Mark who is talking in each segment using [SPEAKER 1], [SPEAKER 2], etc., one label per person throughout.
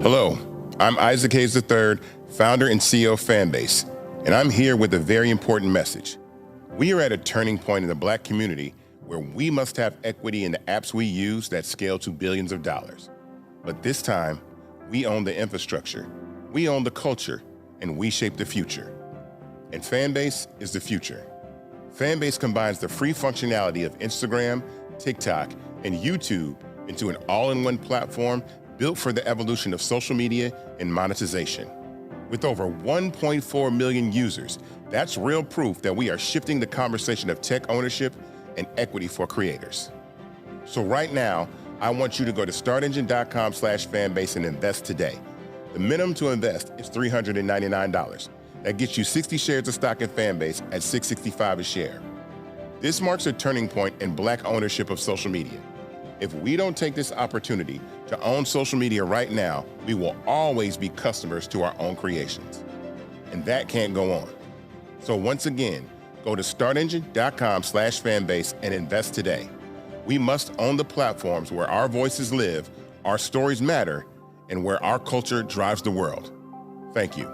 [SPEAKER 1] Hello, I'm Isaac Hayes III, founder and CEO of Fanbase, and I'm here with a very important message. We are at a turning point in the Black community where we must have equity in the apps we use that scale to billions of dollars. But this time, we own the infrastructure, we own the culture, and we shape the future. And Fanbase is the future. Fanbase combines the free functionality of Instagram, TikTok, and YouTube into an all-in-one platform built for the evolution of social media and monetization. With over 1.4 million users, that's real proof that we are shifting the conversation of tech ownership and equity for creators. So right now, I want you to go to startengine.com/fanbase and invest today. The minimum to invest is $399. That gets you 60 shares of stock in Fanbase at $665 a share. This marks a turning point in Black ownership of social media. If we don't take this opportunity to own social media right now, we will always be customers to our own creations. And that can't go on. So once again, go to startengine.com/fanbase and invest today. We must own the platforms where our voices live, our stories matter, and where our culture drives the world. Thank you.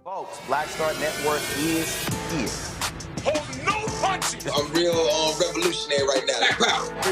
[SPEAKER 2] Folks, Black Star Network is here.
[SPEAKER 3] Hold no punches.
[SPEAKER 4] I'm real revolutionary right now.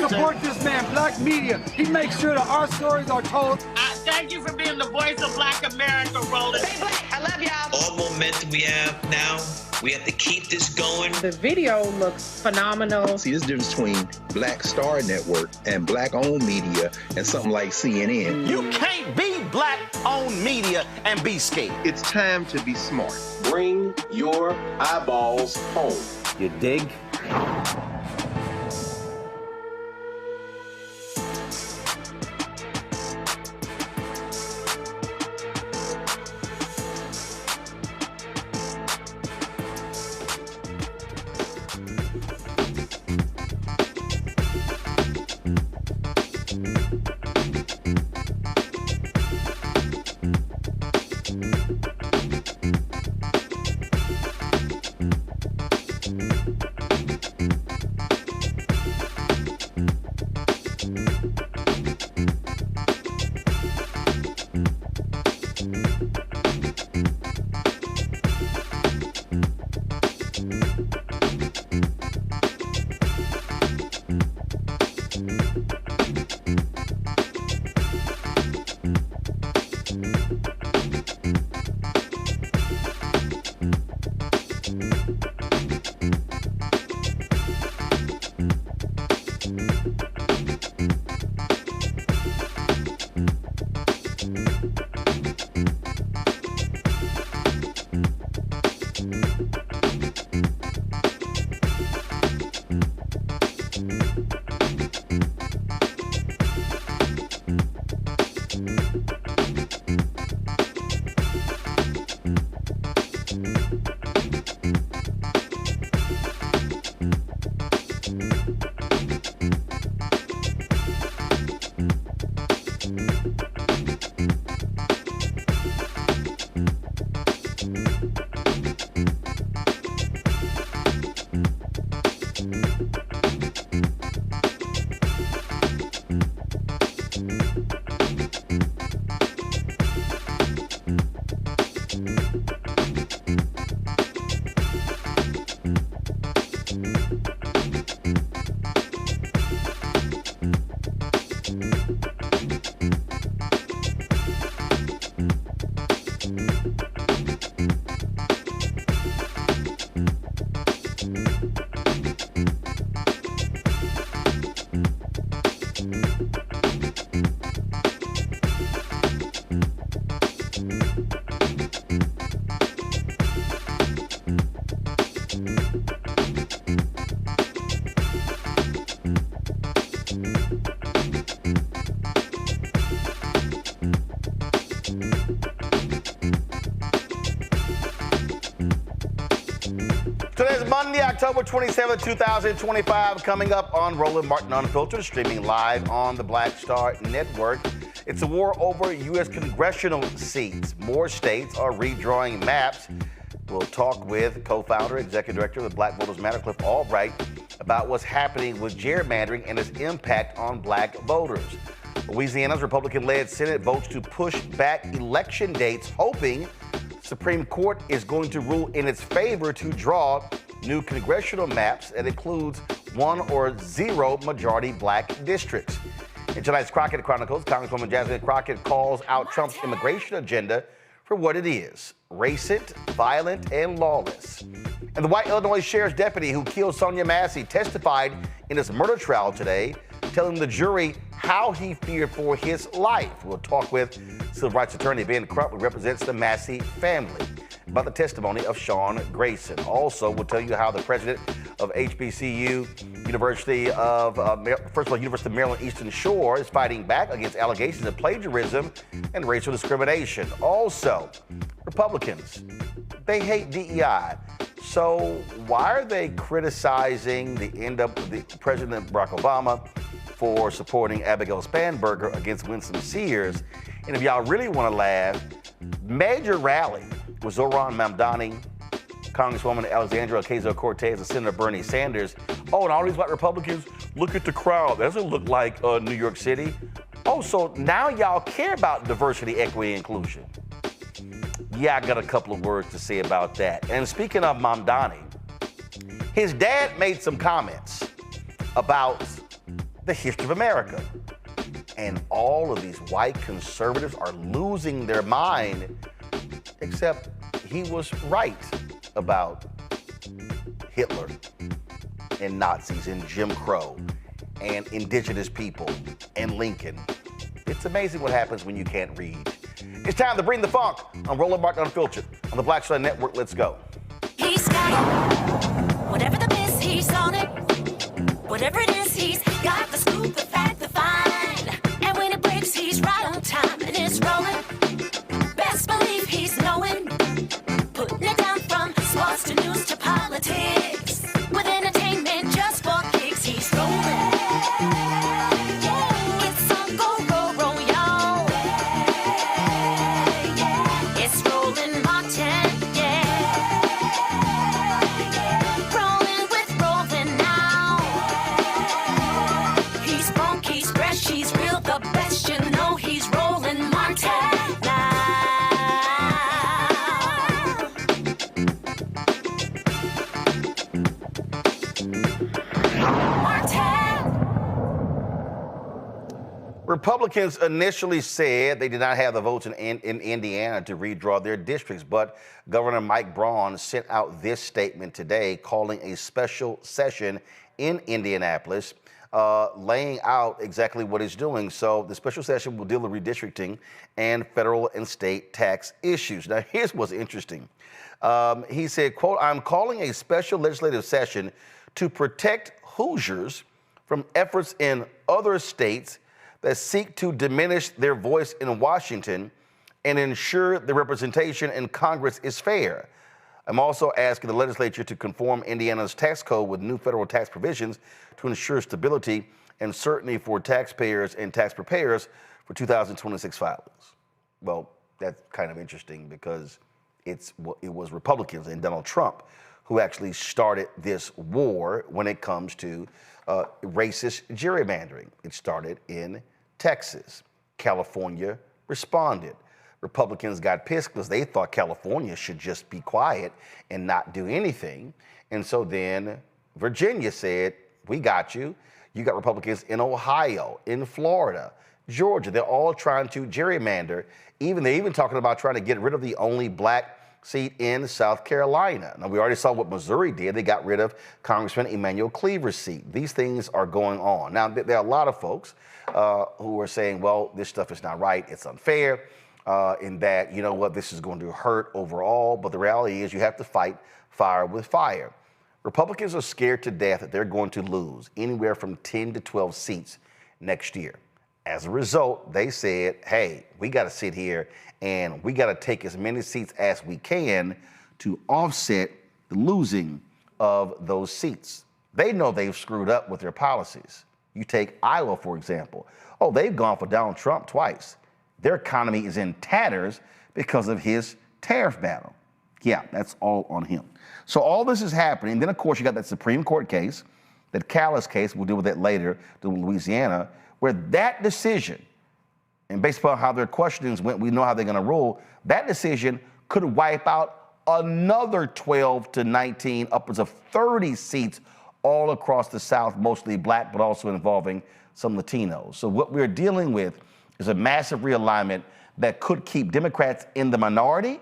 [SPEAKER 5] Support this man, Black Media. He makes sure that our stories are told.
[SPEAKER 3] Thank you for being the voice of Black America, Roland.
[SPEAKER 6] Stay Black. I love y'all.
[SPEAKER 7] All momentum we have now, we have to keep this going.
[SPEAKER 8] The video looks phenomenal.
[SPEAKER 9] See, there's a difference between Black Star Network and Black-owned media and something like CNN.
[SPEAKER 2] You can't be Black-owned media and be scared.
[SPEAKER 10] It's time to be smart.
[SPEAKER 11] Bring your eyeballs home.
[SPEAKER 2] You dig? Today's Monday, October 27, 2025, coming up on Roland Martin Unfiltered, streaming live on the Black Star Network. It's a war over U.S. congressional seats. More states are redrawing maps. We'll talk with co-founder, executive director of the Black Voters Matter, Albright, about what's happening with gerrymandering and its impact on black voters. Louisiana's Republican-led Senate votes to push back election dates, hoping Supreme Court is going to rule in its favor to draw new congressional maps that includes 1 or 0 majority black districts. In tonight's Crocket Chronicles, Congresswoman Jasmine Crockett calls out Trump's immigration agenda for what it is: racist, violent, and lawless. And the white Illinois sheriff's deputy who killed Sonya Massey testified in his murder trial today, telling the jury how he feared for his life. We'll talk with Civil Rights Attorney Ben Crump, who represents the Massey family, about the testimony of Sean Grayson. Also, we'll tell you how the president of HBCU University of University of Maryland Eastern Shore is fighting back against allegations of plagiarism and racial discrimination. Also, Republicans, they hate DEI. So why are they criticizing the President Barack Obama for supporting Abigail Spanberger against Winsome Sears? And if y'all really want to laugh, major rally with Zoran Mamdani, Congresswoman Alexandria Ocasio-Cortez, and Senator Bernie Sanders. Oh, and all these white Republicans, look at the crowd. That doesn't look like New York City. Oh, so now y'all care about diversity, equity, inclusion. Yeah, I got a couple of words to say about that. And speaking of Mamdani, his dad made some comments about the history of America. And all of these white conservatives are losing their mind, except he was right about Hitler and Nazis and Jim Crow and indigenous people and Lincoln. It's amazing what happens when you can't read. It's time to bring the funk on Roland Martin Unfiltered on the Black Star Network. Let's go.
[SPEAKER 6] He's got it. Whatever the miss, he's on it. Whatever it is, he's got the scoop, the fact, the find. And when it breaks, he's right on time and it's rolling. Best believe he's knowing. Putting it down from sports to news to politics. With entertainment just for kicks, he's rolling. It's on go, roll, y'all. It's Roland Martin, yeah. Rolling with Roland now. He's funky, he's fresh, he's real, the best, you know he's Roland Martin now.
[SPEAKER 2] Republicans initially said they did not have the votes in Indiana to redraw their districts, but Governor Mike Braun sent out this statement today calling a special session in Indianapolis, laying out exactly what he's doing. So the special session will deal with redistricting and federal and state tax issues. Now, here's what's interesting. He said, quote, "I'm calling a special legislative session to protect Hoosiers from efforts in other states that seek to diminish their voice in Washington and ensure the representation in Congress is fair. I'm also asking the legislature to conform Indiana's tax code with new federal tax provisions to ensure stability and certainty for taxpayers and tax preparers for 2026 filings." Well, that's kind of interesting because it was Republicans and Donald Trump who actually started this war when it comes to racist gerrymandering. It started in Texas. California responded. Republicans got pissed because they thought California should just be quiet and not do anything. And so then Virginia said, we got you. You got Republicans in Ohio, in Florida, Georgia. They're all trying to gerrymander. They're even talking about trying to get rid of the only black seat in South Carolina. Now, we already saw what Missouri did. They got rid of Congressman Emmanuel Cleaver's seat. These things are going on. Now, there are a lot of folks who are saying, well, this stuff is not right. It's unfair in that, you know what, this is going to hurt overall. But the reality is you have to fight fire with fire. Republicans are scared to death that they're going to lose anywhere from 10 to 12 seats next year. As a result, they said, hey, we got to sit here and we got to take as many seats as we can to offset the losing of those seats. They know they've screwed up with their policies. You take Iowa, for example. Oh, they've gone for Donald Trump twice. Their economy is in tatters because of his tariff battle. Yeah, that's all on him. So all this is happening. Then, of course, you got that Supreme Court case, that Callis case, we'll deal with that later, to Louisiana, where that decision, and based upon how their questionings went, we know how they're going to rule, that decision could wipe out another 12 to 19, upwards of 30 seats all across the South, mostly black, but also involving some Latinos. So what we're dealing with is a massive realignment that could keep Democrats in the minority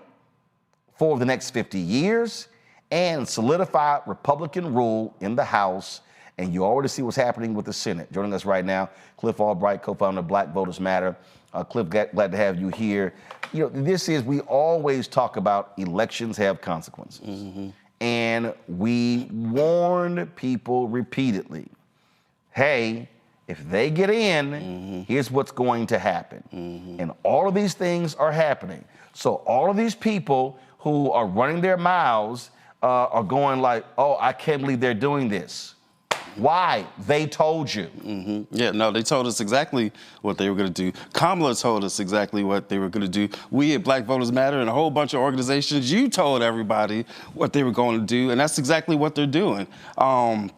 [SPEAKER 2] for the next 50 years and solidify Republican rule in the House. And you already see what's happening with the Senate. Joining us right now, Cliff Albright, co-founder of Black Voters Matter. Cliff, glad to have you here. You know, we always talk about elections have consequences. Mm-hmm. And we warn people repeatedly, hey, if they get in, mm-hmm. here's what's going to happen. Mm-hmm. And all of these things are happening. So all of these people who are running their mouths are going like, oh, I can't believe they're doing this. Why? They told you.
[SPEAKER 12] Mm-hmm. Yeah, no, they told us exactly what they were going to do. Kamala told us exactly what they were going to do. We at Black Voters Matter and a whole bunch of organizations, you told everybody what they were going to do, and that's exactly what they're doing. And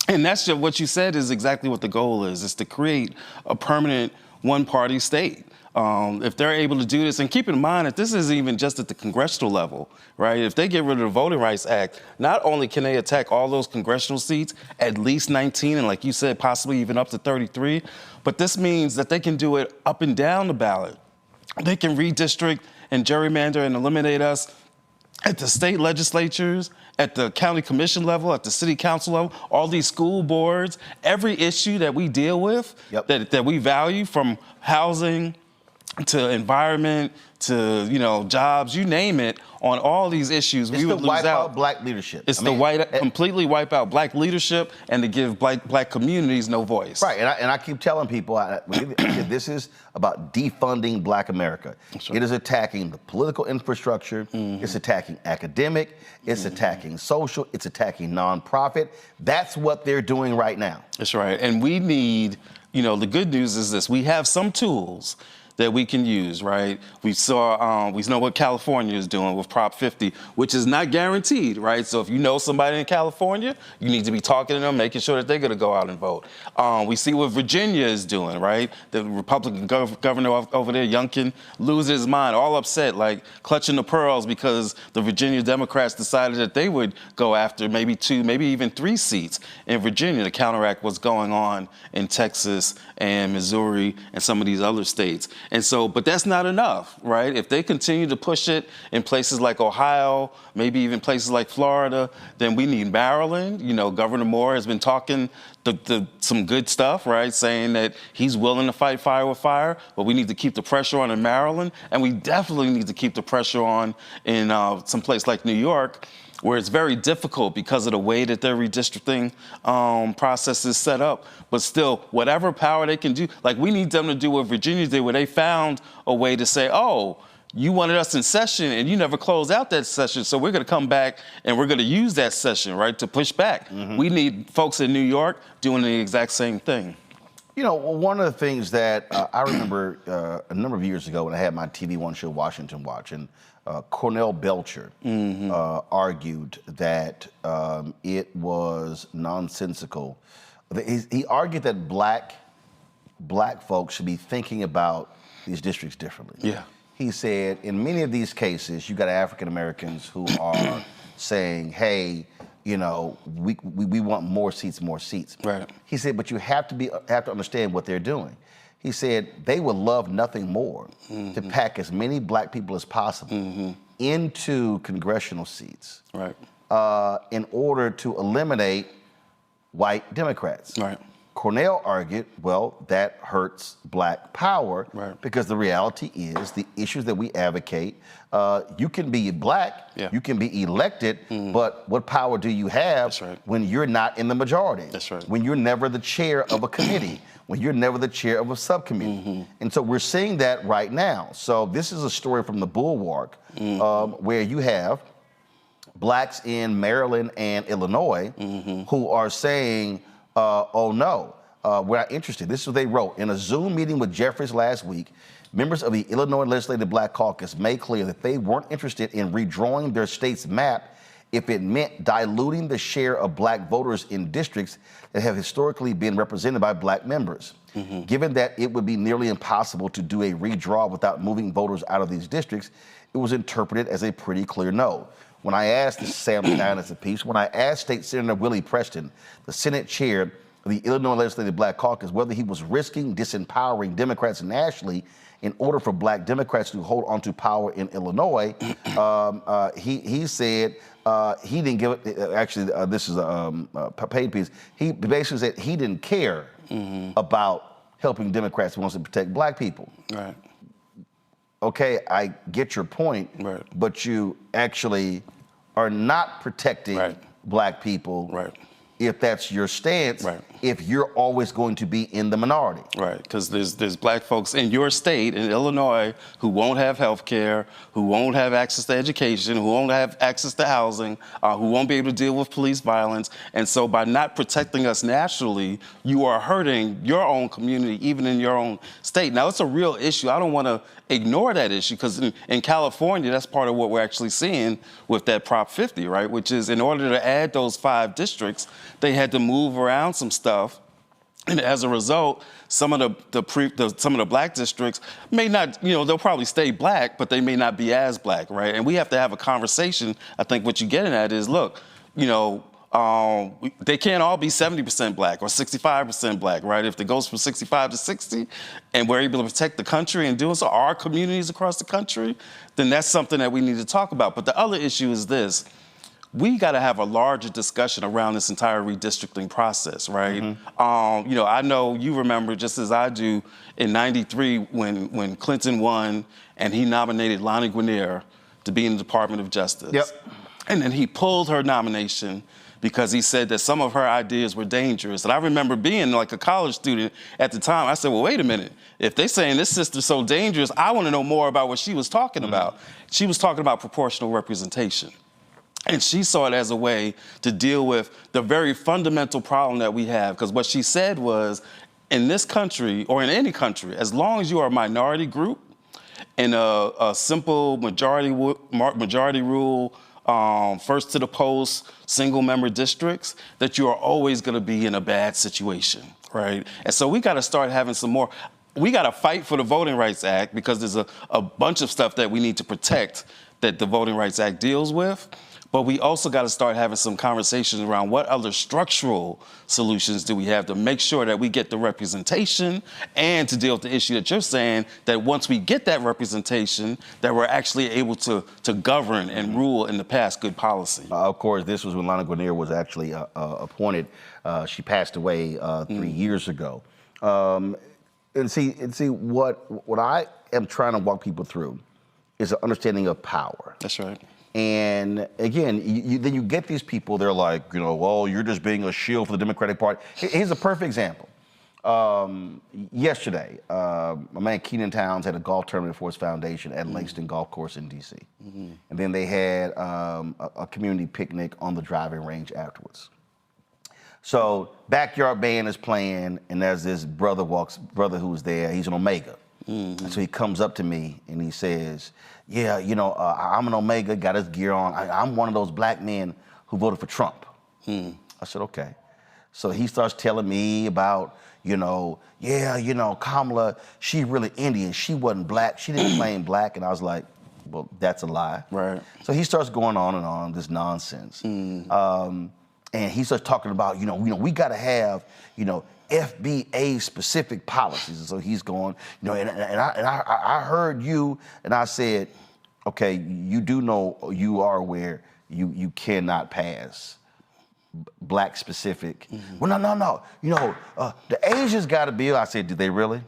[SPEAKER 12] that's just what you said is exactly what the goal is to create a permanent one-party state. If they're able to do this, and keep in mind that this isn't even just at the congressional level, right? If they get rid of the Voting Rights Act, not only can they attack all those congressional seats, at least 19, and like you said, possibly even up to 33, but this means that they can do it up and down the ballot. They can redistrict and gerrymander and eliminate us at the state legislatures, at the county commission level, at the city council level, all these school boards, every issue that we deal with, that we value, from housing to environment, to, you know, jobs, you name it, on all these issues, we would lose out.
[SPEAKER 2] It's to wipe out black leadership.
[SPEAKER 12] It's completely wipe out black leadership and to give black communities no voice.
[SPEAKER 2] Right, and I keep telling people, this is about defunding Black America. Right. It is attacking the political infrastructure, mm-hmm. it's attacking academic, it's mm-hmm. attacking social, it's attacking nonprofit. That's what they're doing right now.
[SPEAKER 12] That's right, and we need, you know, the good news is this, we have some tools that we can use, right? We know what California is doing with Prop 50, which is not guaranteed, right? So if you know somebody in California, you need to be talking to them, making sure that they're gonna go out and vote. We see what Virginia is doing, right? The Republican governor over there, Youngkin, loses his mind, all upset, like clutching the pearls because the Virginia Democrats decided that they would go after maybe 2, maybe even 3 seats in Virginia to counteract what's going on in Texas and Missouri and some of these other states. And so, but that's not enough, right? If they continue to push it in places like Ohio, maybe even places like Florida, then we need Maryland. You know, Governor Moore has been talking some good stuff, right? Saying that he's willing to fight fire with fire, but we need to keep the pressure on in Maryland. And we definitely need to keep the pressure on in some place like New York, where it's very difficult because of the way that their redistricting process is set up. But still, whatever power they can do, like we need them to do what Virginia did, where they found a way to say, oh, you wanted us in session and you never closed out that session, so we're gonna come back and we're gonna use that session, right, to push back. Mm-hmm. We need folks in New York doing the exact same thing.
[SPEAKER 2] You know, one of the things that I remember a number of years ago when I had my TV One show, Washington Watch, and Cornell Belcher mm-hmm. Argued that it was nonsensical. He argued that black folks should be thinking about these districts differently. Yeah. He said, in many of these cases, you got African Americans who are saying, hey, you know, we want more seats. Right. He said, but you have to understand what they're doing. He said they would love nothing more mm-hmm. to pack as many black people as possible mm-hmm. into congressional seats, right? In order to eliminate white Democrats. Right. Cornell argued, well, that hurts black power right. because the reality is the issues that we advocate, you can be black, yeah. you can be elected, but what power do you have right. when you're not in the majority? That's right. When you're never the chair of a committee, when you're never the chair of a subcommittee. Mm-hmm. And so we're seeing that right now. So this is a story from the Bulwark where you have blacks in Maryland and Illinois who are saying, oh no, we're not interested. This is what they wrote. In a Zoom meeting with Jeffries last week, members of the Illinois Legislative Black Caucus made clear that they weren't interested in redrawing their state's map if it meant diluting the share of black voters in districts that have historically been represented by black members. Given that it would be nearly impossible to do a redraw without moving voters out of these districts, it was interpreted as a pretty clear no. When I asked, this is Sam Stein as a piece, when I asked State Senator Willie Preston, the Senate chair of the Illinois Legislative Black Caucus, whether he was risking disempowering Democrats nationally in order for black Democrats to hold on to power in Illinois, he said he didn't give it, actually this is a paid piece, he basically said he didn't care about helping Democrats who wants to protect black people.
[SPEAKER 12] Right.
[SPEAKER 2] Okay, I get your point, but you actually are not protecting black people if that's your stance, if you're always going to be in the minority.
[SPEAKER 12] Right, because there's black folks in your state, in Illinois, who won't have health care, who won't have access to education, who won't have access to housing, who won't be able to deal with police violence. And so by not protecting us nationally, you are hurting your own community, even in your own state. Now, it's a real issue. I don't want to ignore that issue, because in California, that's part of what we're actually seeing with that Prop 50, right? Which is, in order to add those 5 districts, they had to move around some stuff, and as a result, some of the black districts may not, they'll probably stay black, but they may not be as black, right? And we have to have a conversation. I think what you're getting at is, look, they can't all be 70% black or 65% black, right? If it goes from 65 to 60, and we're able to protect the country and doing so, our communities across the country, then that's something that we need to talk about. But the other issue is this. We got to have a larger discussion around this entire redistricting process, right? I know you remember, just as I do, in '93 when Clinton won and he nominated Lonnie Guinier to be in the Department of Justice. And then he pulled her nomination because he said that some of her ideas were dangerous. And I remember being like a college student at the time. I said, well, wait a minute. If they're saying this sister's so dangerous, I want to know more about what she was talking about. She was talking about proportional representation. And she saw it as a way to deal with the very fundamental problem that we have. Because what she said was, in this country, or in any country, as long as you are a minority group in a simple majority rule, first to the post, single-member districts, that you are always going to be in a bad situation, right? And so we got to start having some more. We got to fight for the Voting Rights Act, because there's a bunch of stuff that we need to protect that the Voting Rights Act deals with. But we also got to start having some conversations around what other structural solutions do we have to make sure that we get the representation, and to deal with the issue that you're saying, that once we get that representation, that we're actually able to govern and rule and to pass good policy.
[SPEAKER 2] Of course, this was when Lonnie Guinier was actually appointed. She passed away 3 years ago. And see, what I am trying to walk people through is an understanding of power.
[SPEAKER 12] That's right.
[SPEAKER 2] And again, then you get these people, they're like, well, you're just being a shield for the Democratic Party. Here's a perfect example. Yesterday, my man Keenan Towns had a golf tournament for his foundation at Langston Golf Course in D.C. And then they had a community picnic on the driving range afterwards. So backyard band is playing, and there's this brother who's there. He's an Omega. And so he comes up to me and he says, yeah, I'm an Omega, got his gear on. I'm one of those black men who voted for Trump. I said, okay. So he starts telling me about, Kamala, she really Indian. She wasn't black. She didn't claim black. And I was like, well, that's a lie.
[SPEAKER 12] Right.
[SPEAKER 2] So he starts going on and on, this nonsense. And he starts talking about, we got to have, FBA specific policies. And so he's going, and I heard you, and I said, okay, you do know, you are aware you cannot pass black specific. Well, no. The Asians got a bill. I said, did they really?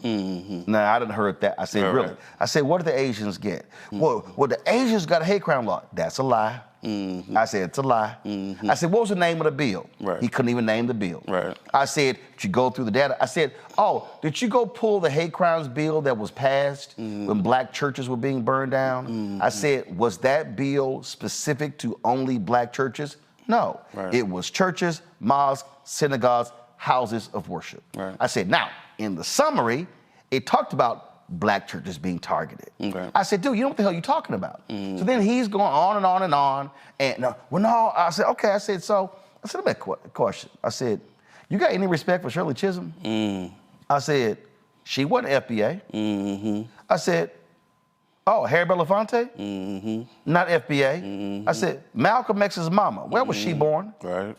[SPEAKER 2] No, I didn't heard that. I said, really? I said, what did the Asians get? Well, the Asians got a hate crime law. That's a lie. I said, it's a lie. I said, what was the name of the bill?
[SPEAKER 12] Right.
[SPEAKER 2] He couldn't even name the bill.
[SPEAKER 12] Right.
[SPEAKER 2] I said, did you go through the data? I said, oh, did you go pull the hate crimes bill that was passed when black churches were being burned down? I said, was that bill specific to only black churches? No.
[SPEAKER 12] Right.
[SPEAKER 2] It was churches, mosques, synagogues, houses of worship.
[SPEAKER 12] Right.
[SPEAKER 2] I said, now, in the summary, it talked about black churches being targeted.
[SPEAKER 12] Okay.
[SPEAKER 2] I said, dude, you know what the hell you're talking about? So then he's going on and on and on. And well, no, I said, okay. I said, let me ask a question. I said, you got any respect for Shirley Chisholm? I said, she wasn't FBA. I said, oh, Harry Belafonte? Not FBA. I said, Malcolm X's mama, where was she born?
[SPEAKER 12] Right.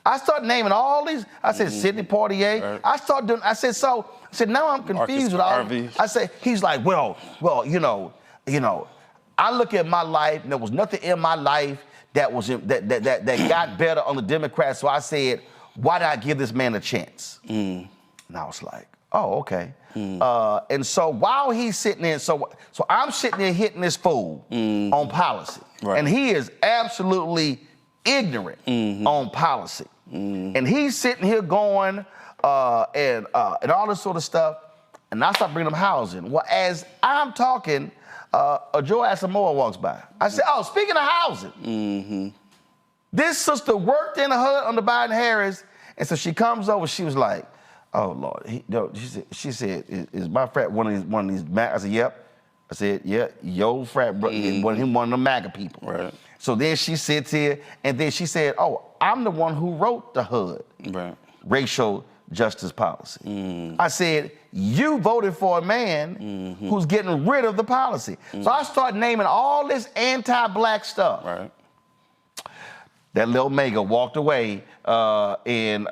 [SPEAKER 2] I started naming all these. I said, Sidney Poitier.
[SPEAKER 12] Right.
[SPEAKER 2] I started doing, I said, now I'm confused with all. I said, he's like, well, you know, I look at my life, and there was nothing in my life that got better on the Democrats. So I said, why did I give this man a chance? And I was like, oh, okay. And so while he's sitting there, so I'm sitting there hitting this fool on policy.
[SPEAKER 12] Right.
[SPEAKER 2] And he is absolutely ignorant on policy. And he's sitting here going and all this sort of stuff. And I start bringing up housing. Well, as I'm talking, a Joe Asamoah walks by. I said, oh, speaking of housing, this sister worked in the hood under Biden-Harris. And so she comes over, she was like, oh, Lord. She said, is my frat one of these I said, yep. I said, yeah, your frat brother, one of them MAGA people.
[SPEAKER 12] Right.
[SPEAKER 2] So then she sits here, and then she said, oh, I'm the one who wrote the HUD, racial justice policy. I said, you voted for a man who's getting rid of the policy. So I started naming all this anti-black stuff.
[SPEAKER 12] Right.
[SPEAKER 2] That little Mega walked away and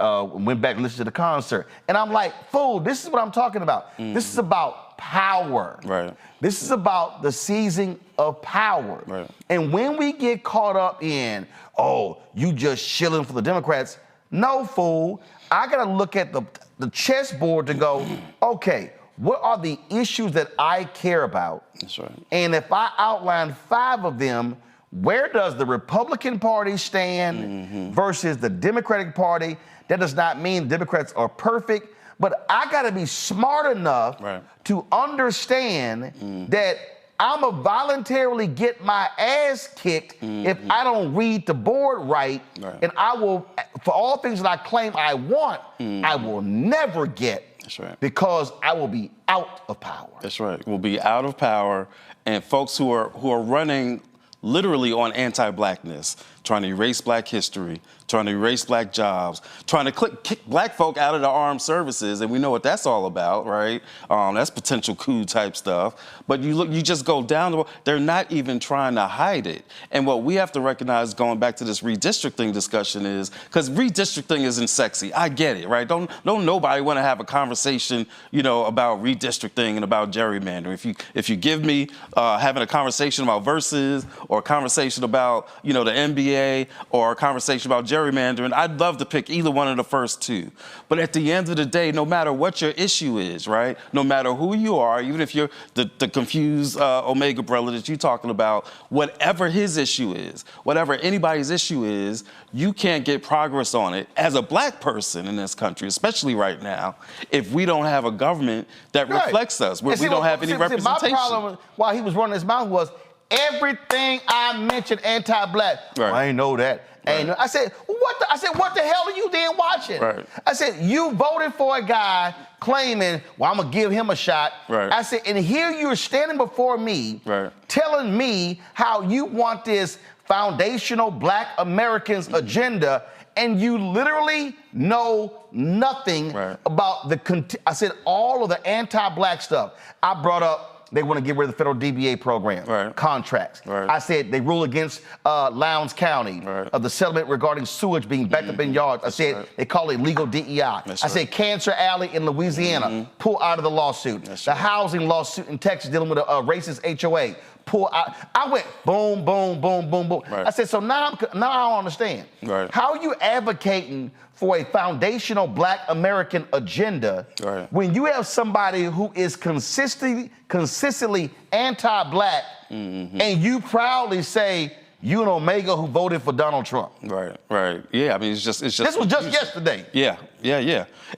[SPEAKER 2] went back and listened to the concert. And I'm like, fool, this is what I'm talking about. This is about power.
[SPEAKER 12] Right.
[SPEAKER 2] This is about the seizing of power.
[SPEAKER 12] Right.
[SPEAKER 2] And when we get caught up in, oh, you just shilling for the Democrats, no, fool. I got to look at the chessboard to go, okay, what are the issues that I care about?
[SPEAKER 12] That's right.
[SPEAKER 2] And if I outline 5 of them, where does the Republican Party stand versus the Democratic Party? That does not mean Democrats are perfect, but I got to be smart enough to understand that I'm going to voluntarily get my ass kicked if I don't read the board right. And I will, for all things that I claim I want, I will never get.
[SPEAKER 12] That's right.
[SPEAKER 2] Because I will be out of power.
[SPEAKER 12] That's right. We'll be out of power. And folks who are running literally on anti-blackness, trying to erase black history, trying to erase black jobs, trying to kick black folk out of the armed services, and we know what that's all about, right? That's potential coup type stuff. But you just go down the road. They're not even trying to hide it. And what we have to recognize, going back to this redistricting discussion, is because redistricting isn't sexy. I get it, right? Don't nobody want to have a conversation, about redistricting and about gerrymandering. If you give me having a conversation about versus, or a conversation about the NBA, or a conversation about gerrymandering, I'd love to pick either one of the first two. But at the end of the day, no matter what your issue is, right? No matter who you are, even if you're the confused Omega brother that you're talking about, whatever his issue is, whatever anybody's issue is, you can't get progress on it as a black person in this country, especially right now, if we don't have a government that reflects us, where we don't have any representation.
[SPEAKER 2] My problem while he was running his mouth was everything I mentioned anti-black.
[SPEAKER 12] Right.
[SPEAKER 2] I ain't know that. Right. I said, what the hell are you then watching?
[SPEAKER 12] Right.
[SPEAKER 2] I said, you voted for a guy claiming, well, I'm going to give him a shot.
[SPEAKER 12] Right.
[SPEAKER 2] I said, and here you're standing before me telling me how you want this foundational black Americans agenda, and you literally know nothing about I said all of the anti-black stuff. I brought up they want to get rid of the federal DBA program, contracts. I said they rule against Lowndes County, the settlement regarding sewage being backed up in yards. I said they call it legal DEI. I said Cancer Alley in Louisiana, pull out of the lawsuit. The housing lawsuit in Texas dealing with a racist HOA, pull out. I went boom, boom, boom, boom, boom. I said, so now I don't understand. How are you advocating for a foundational black American agenda when you have somebody who is consistently anti-black and you proudly say You and Omega who voted for Donald Trump.
[SPEAKER 12] Right. Yeah, I mean, it's just.
[SPEAKER 2] This was just yesterday.
[SPEAKER 12] Yeah.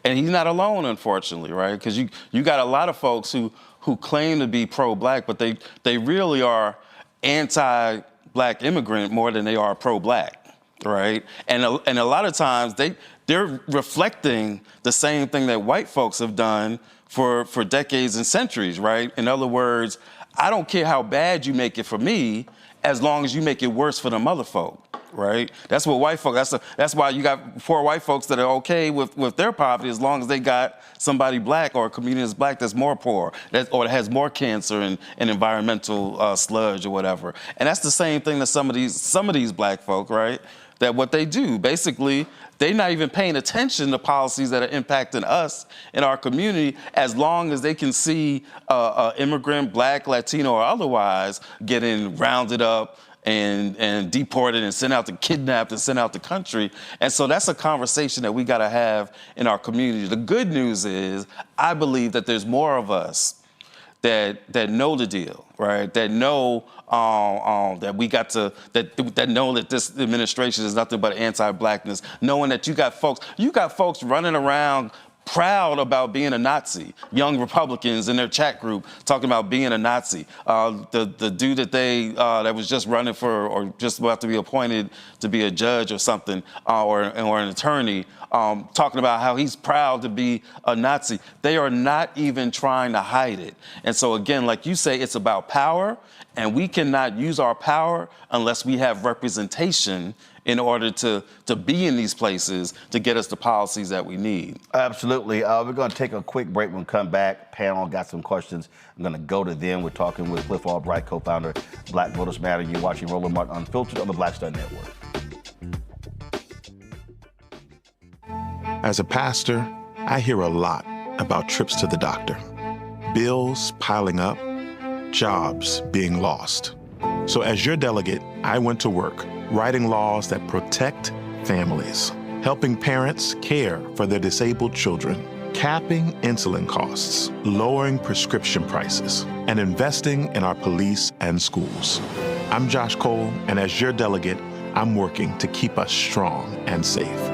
[SPEAKER 12] And he's not alone, unfortunately, right? Because you got a lot of folks who claim to be pro-black, but they really are anti-black immigrant more than they are pro-black, right? And a lot of times they're reflecting the same thing that white folks have done for decades and centuries, right? In other words, I don't care how bad you make it for me, as long as you make it worse for them other folk, right? That's what white folk, that's why you got poor white folks that are okay with their poverty as long as they got somebody black or a community that's black that's more poor, or that has more cancer and environmental sludge or whatever. And that's the same thing that some of these black folk, right? That what they do, basically, they're not even paying attention to policies that are impacting us in our community, as long as they can see immigrant, black, Latino, or otherwise getting rounded up and deported and sent out to kidnapped and sent out the country. And so that's a conversation that we got to have in our community. The good news is, I believe that there's more of us that know the deal, right? That know that we got to that know that this administration is nothing but anti-blackness. Knowing that you got folks running around proud about being a Nazi. Young Republicans in their chat group talking about being a Nazi. The dude that was just running for or just about to be appointed to be a judge or something or an attorney. Talking about how he's proud to be a Nazi. They are not even trying to hide it. And so again, like you say, it's about power, and we cannot use our power unless we have representation in order to be in these places to get us the policies that we need.
[SPEAKER 2] Absolutely. We're going to take a quick break. When we come back, panel got some questions. I'm going to go to them. We're talking with Cliff Albright, co-founder Black Voters Matter. You're watching Roland Martin Unfiltered on the Black Star Network.
[SPEAKER 13] As a pastor, I hear a lot about trips to the doctor, bills piling up, jobs being lost. So as your delegate, I went to work writing laws that protect families, helping parents care for their disabled children, capping insulin costs, lowering prescription prices, and investing in our police and schools. I'm Josh Cole, and as your delegate, I'm working to keep us strong and safe.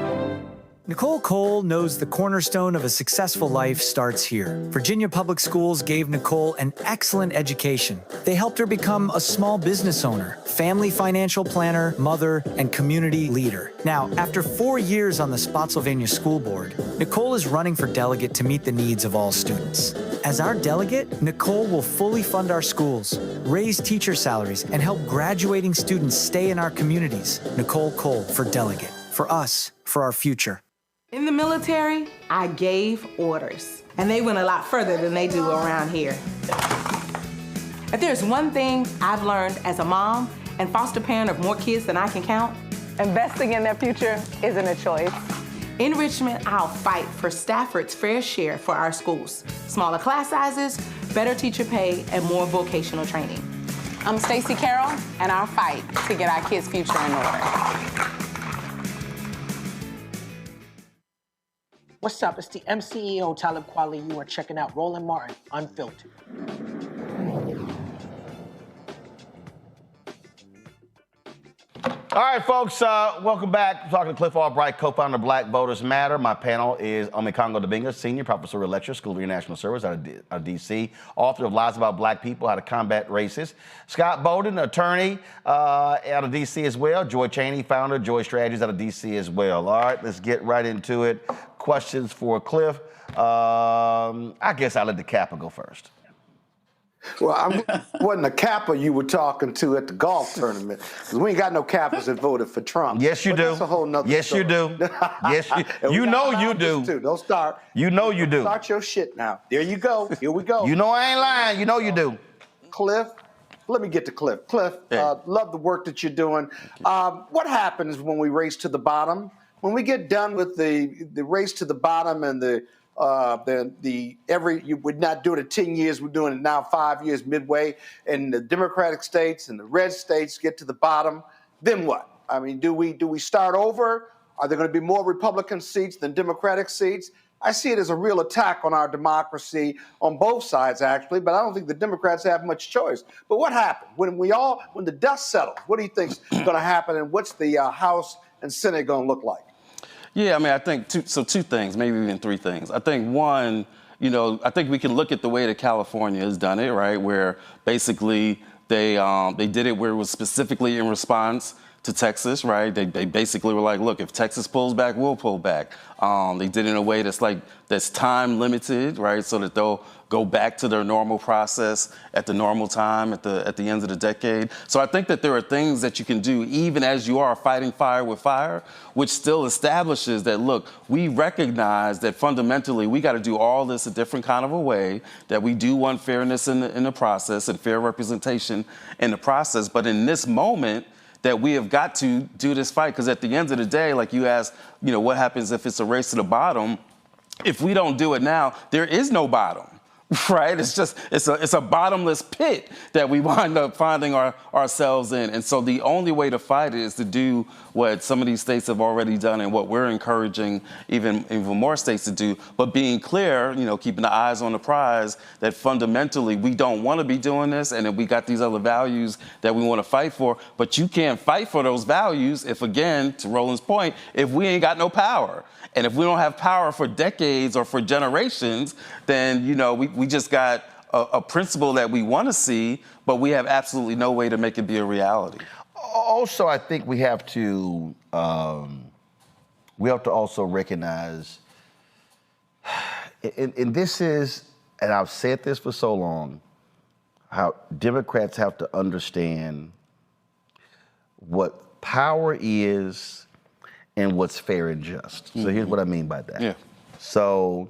[SPEAKER 14] Nicole Cole knows the cornerstone of a successful life starts here. Virginia Public Schools gave Nicole an excellent education. They helped her become a small business owner, family financial planner, mother, and community leader. Now, after 4 years on the Spotsylvania School Board, Nicole is running for delegate to meet the needs of all students. As our delegate, Nicole will fully fund our schools, raise teacher salaries, and help graduating students stay in our communities. Nicole Cole for delegate. For us, for our future.
[SPEAKER 15] In the military, I gave orders, and they went a lot further than they do around here. If there's one thing I've learned as a mom and foster parent of more kids than I can count, investing in their future isn't a choice. In Richmond, I'll fight for Stafford's fair share for our schools. Smaller class sizes, better teacher pay, and more vocational training.
[SPEAKER 16] I'm Stacey Carroll, and I'll fight to get our kids' future in order.
[SPEAKER 17] What's up? It's the MCEO Talib Kweli. You are checking out Roland Martin Unfiltered.
[SPEAKER 2] All right, folks, welcome back. I'm talking to Cliff Albright, co-founder of Black Voters Matter. My panel is Omekongo Dibinga, senior professor of lecture, School of International Service out of D.C., author of Lies About Black People, How to Combat Racists. Scott Bowden, attorney out of D.C. as well. Joy Chaney, founder of Joy Strategies out of D.C. as well. All right, let's get right into it. Questions for Cliff. I guess I'll let the Kappa go first.
[SPEAKER 18] Well, I wasn't a Kappa you were talking to at the golf tournament, because we ain't got no Kappas that voted for Trump.
[SPEAKER 2] Yes, you do.
[SPEAKER 18] That's a whole nother
[SPEAKER 2] yes,
[SPEAKER 18] story.
[SPEAKER 2] You do. Yes, you know you do.
[SPEAKER 18] Too. Don't start.
[SPEAKER 2] You know you do.
[SPEAKER 18] Start your shit now. There you go. Here we go.
[SPEAKER 2] You know I ain't lying. You know you do.
[SPEAKER 18] Cliff, let me get to Cliff. Cliff, love the work that you're doing. What happens when we race to the bottom? When we get done with the race to the bottom and we're not doing it 10 years, we're doing it now 5 years midway, and the Democratic states and the red states get to the bottom, then what? I mean, do we start over? Are there going to be more Republican seats than Democratic seats? I see it as a real attack on our democracy on both sides, actually, but I don't think the Democrats have much choice. But what happened? When the dust settles, what do you think's going to happen, and what's the House and Senate going to look like?
[SPEAKER 12] Yeah, I mean, I think two things, maybe even three things. I think one, I think we can look at the way that California has done it, right, where basically they did it where it was specifically in response to Texas, right? They basically were like, look, if Texas pulls back, we'll pull back. They did it in a way that's time limited, right? So that they'll go back to their normal process at the normal time at the end of the decade. So I think that there are things that you can do even as you are fighting fire with fire, which still establishes that, look, we recognize that fundamentally we got to do all this a different kind of a way, that we do want fairness in the process and fair representation in the process. But in this moment, that we have got to do this fight, because at the end of the day, like you asked, what happens if it's a race to the bottom? If we don't do it now, there is no bottom, right? It's a bottomless pit that we wind up finding ourselves in. And so the only way to fight it is to do what some of these states have already done and what we're encouraging even more states to do, but being clear, keeping the eyes on the prize, that fundamentally we don't want to be doing this, and that we got these other values that we want to fight for. But you can't fight for those values if, again, to Roland's point, if we ain't got no power. And if we don't have power for decades or for generations, then, we just got a principle that we want to see, but we have absolutely no way to make it be a reality.
[SPEAKER 2] Also, I think we have to also recognize, and this is, and I've said this for so long, how Democrats have to understand what power is and what's fair and just. So here's what I mean by that.
[SPEAKER 12] Yeah.
[SPEAKER 2] So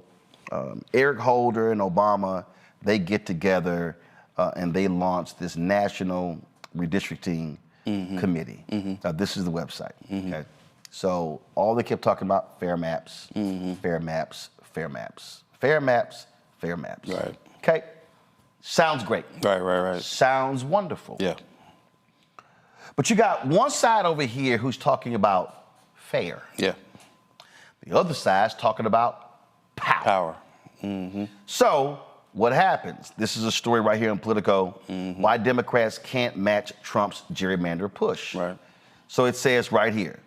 [SPEAKER 2] Eric Holder and Obama, they get together and they launch this national redistricting committee. This is the website. Okay. So all they kept talking about, fair maps, fair maps, fair maps, fair maps, fair maps.
[SPEAKER 12] Right.
[SPEAKER 2] Okay. Sounds great.
[SPEAKER 12] Right.
[SPEAKER 2] Sounds wonderful.
[SPEAKER 12] Yeah.
[SPEAKER 2] But you got one side over here who's talking about fair.
[SPEAKER 12] Yeah.
[SPEAKER 2] The other side's talking about power. So what happens? This is a story right here in Politico, why Democrats can't match Trump's gerrymander push.
[SPEAKER 12] Right.
[SPEAKER 2] So it says right here,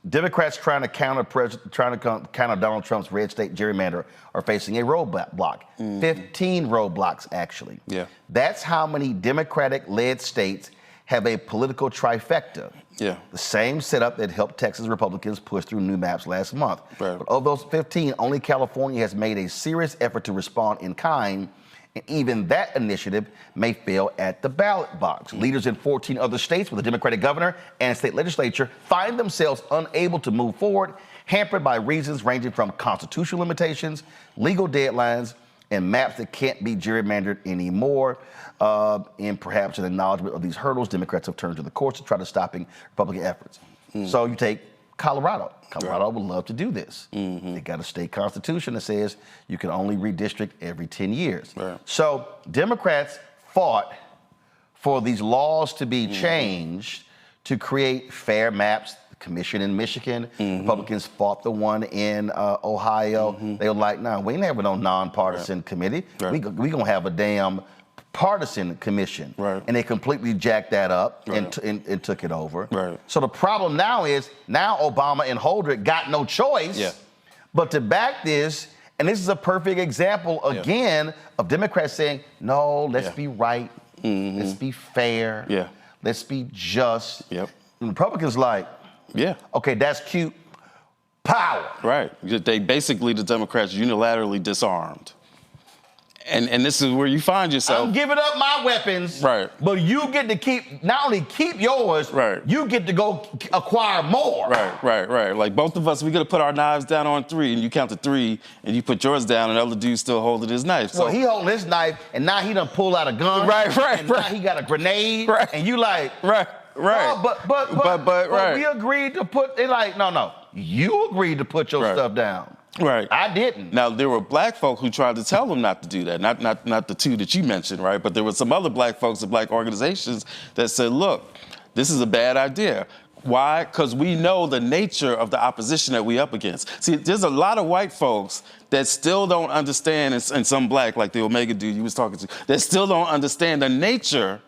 [SPEAKER 2] Democrats trying to counter Donald Trump's red state gerrymander are facing a roadblock. 15 roadblocks, actually.
[SPEAKER 12] Yeah.
[SPEAKER 2] That's how many Democratic-led states have a political trifecta.
[SPEAKER 12] Yeah.
[SPEAKER 2] The same setup that helped Texas Republicans push through new maps last month.
[SPEAKER 12] Right.
[SPEAKER 2] But of those 15, only California has made a serious effort to respond in kind, and even that initiative may fail at the ballot box. Leaders in 14 other states with a Democratic governor and state legislature find themselves unable to move forward, hampered by reasons ranging from constitutional limitations, legal deadlines, and maps that can't be gerrymandered anymore. And perhaps an acknowledgement of these hurdles, Democrats have turned to the courts to try to stopping Republican efforts. So you take Colorado. Colorado would love to do this. They got a state constitution that says you can only redistrict every 10 years.
[SPEAKER 12] Right.
[SPEAKER 2] So Democrats fought for these laws to be changed to create fair maps. The commission in Michigan, Republicans fought the one in Ohio. They were like, no, we ain't having no nonpartisan committee. We gonna have a damn partisan commission.
[SPEAKER 12] Right.
[SPEAKER 2] And they completely jacked that up and took it over. Right. So the problem now is, Obama and Holder got no choice but to back this. And this is a perfect example, again, of Democrats saying, no, let's be right. Let's be fair. Let's be just. And Republicans like, okay, that's cute. Power.
[SPEAKER 12] Right. They basically, the Democrats unilaterally disarmed. And this is where you find yourself.
[SPEAKER 2] I'm giving up my weapons.
[SPEAKER 12] Right.
[SPEAKER 2] But you get to not only keep yours, you get to go acquire more.
[SPEAKER 12] Right. Like both of us, we got to put our knives down on 3, and you count to 3, and you put yours down, and the other dude's still holding his knife.
[SPEAKER 2] Well, he holding his knife, and now he done pull out a gun. And now he got a grenade. And you like.
[SPEAKER 12] Right.
[SPEAKER 2] Oh, but we agreed to put, they like, no. You agreed to put your stuff down.
[SPEAKER 12] Right.
[SPEAKER 2] I didn't.
[SPEAKER 12] Now, there were black folk who tried to tell them not to do that. Not the two that you mentioned, right? But there were some other black folks and black organizations that said, look, this is a bad idea. Why? Because we know the nature of the opposition that we up against. See, there's a lot of white folks that still don't understand, and some black, like the Omega dude you was talking to, that still don't understand the nature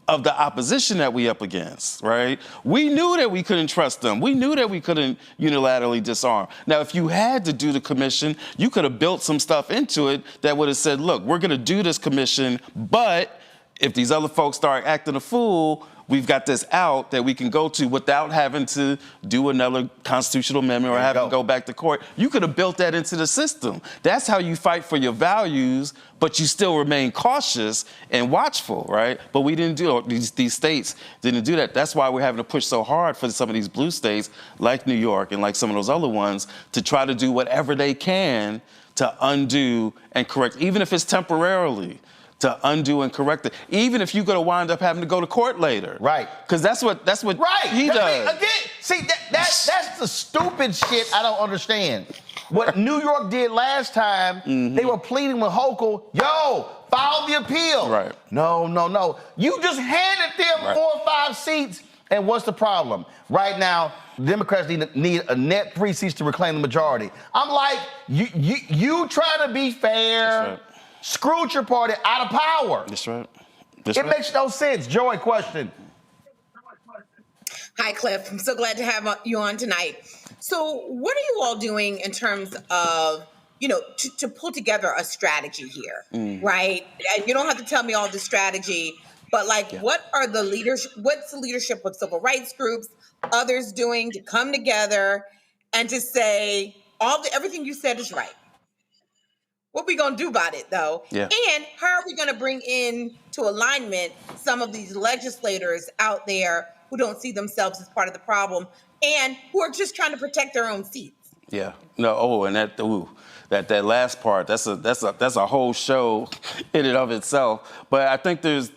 [SPEAKER 12] of the opposition that we up against, right? We knew that we couldn't trust them. We knew that we couldn't unilaterally disarm. Now, if you had to do the commission, you could have built some stuff into it that would have said, look, we're gonna do this commission, but if these other folks start acting a fool, we've got this out that we can go to without having to do another constitutional amendment or having to go back to court. You could have built that into the system. That's how you fight for your values, but you still remain cautious and watchful, right? But we didn't do it. These states didn't do that. That's why we're having to push so hard for some of these blue states, like New York and like some of those other ones, to try to do whatever they can to undo and correct, even if it's temporarily, to undo and correct it, even if you're going to wind up having to go to court later.
[SPEAKER 2] Right.
[SPEAKER 12] Because that's what he does.
[SPEAKER 2] Again, see, that's the stupid shit I don't understand. What New York did last time, they were pleading with Hochul, yo, file the appeal.
[SPEAKER 12] Right.
[SPEAKER 2] No. You just handed them 4 or 5 seats, and what's the problem? Right now, Democrats need a net 3 seats to reclaim the majority. I'm like, you trying to be fair, screwed your party out of power.
[SPEAKER 12] That's right.
[SPEAKER 2] It makes no sense. Joy, question.
[SPEAKER 8] Hi, Cliff. I'm so glad to have you on tonight. So what are you all doing in terms of, to pull together a strategy here, right? And you don't have to tell me all the strategy, but what's the leadership of civil rights groups, others doing to come together and to say everything you said is right? What are we going to do about it, though?
[SPEAKER 12] Yeah.
[SPEAKER 8] And how are we going to bring in to alignment some of these legislators out there who don't see themselves as part of the problem and who are just trying to protect their own seats?
[SPEAKER 12] Yeah. No. And that last part, that's a whole show in and of itself. But I think there's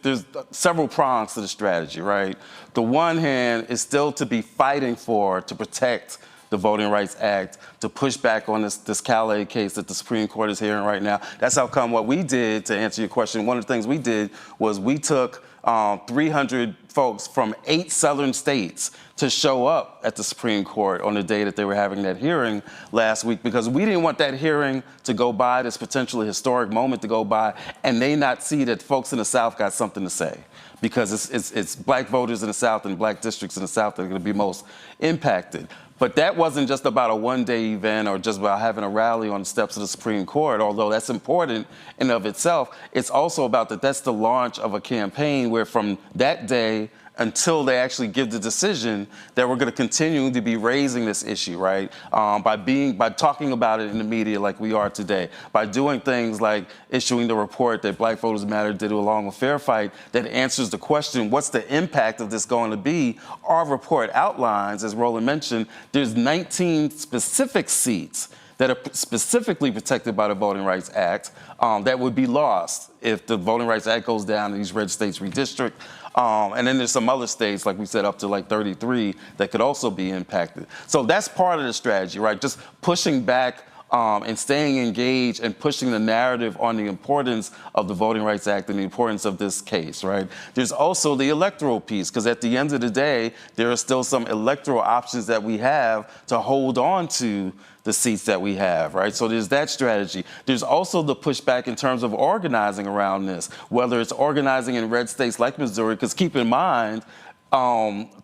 [SPEAKER 12] several prongs to the strategy, right? The one hand is still to be fighting to protect the Voting Rights Act, to push back on this Calais case that the Supreme Court is hearing right now. That's how come what we did, to answer your question, one of the things we did was we took 300 folks from 8 southern states to show up at the Supreme Court on the day that they were having that hearing last week, because we didn't want that hearing to go by, this potentially historic moment to go by, and they not see that folks in the South got something to say. Because it's black voters in the South and black districts in the South that are going to be most impacted. But that wasn't just about a one-day event or just about having a rally on the steps of the Supreme Court, although that's important in and of itself. It's also about that's the launch of a campaign where from that day until they actually give the decision that we're going to continue to be raising this issue, right? By talking about it in the media like we are today, by doing things like issuing the report that Black Voters Matter did along with Fair Fight that answers the question, what's the impact of this going to be? Our report outlines, as Roland mentioned, there's 19 specific seats that are specifically protected by the Voting Rights Act that would be lost if the Voting Rights Act goes down and these red states redistrict. And then there's some other states, like we said, up to 33 that could also be impacted. So that's part of the strategy, right? Just pushing back and staying engaged and pushing the narrative on the importance of the Voting Rights Act and the importance of this case, right? There's also the electoral piece, because at the end of the day, there are still some electoral options that we have to hold on to the seats that we have, right? So there's that strategy. There's also the pushback in terms of organizing around this, whether it's organizing in red states like Missouri, because keep in mind,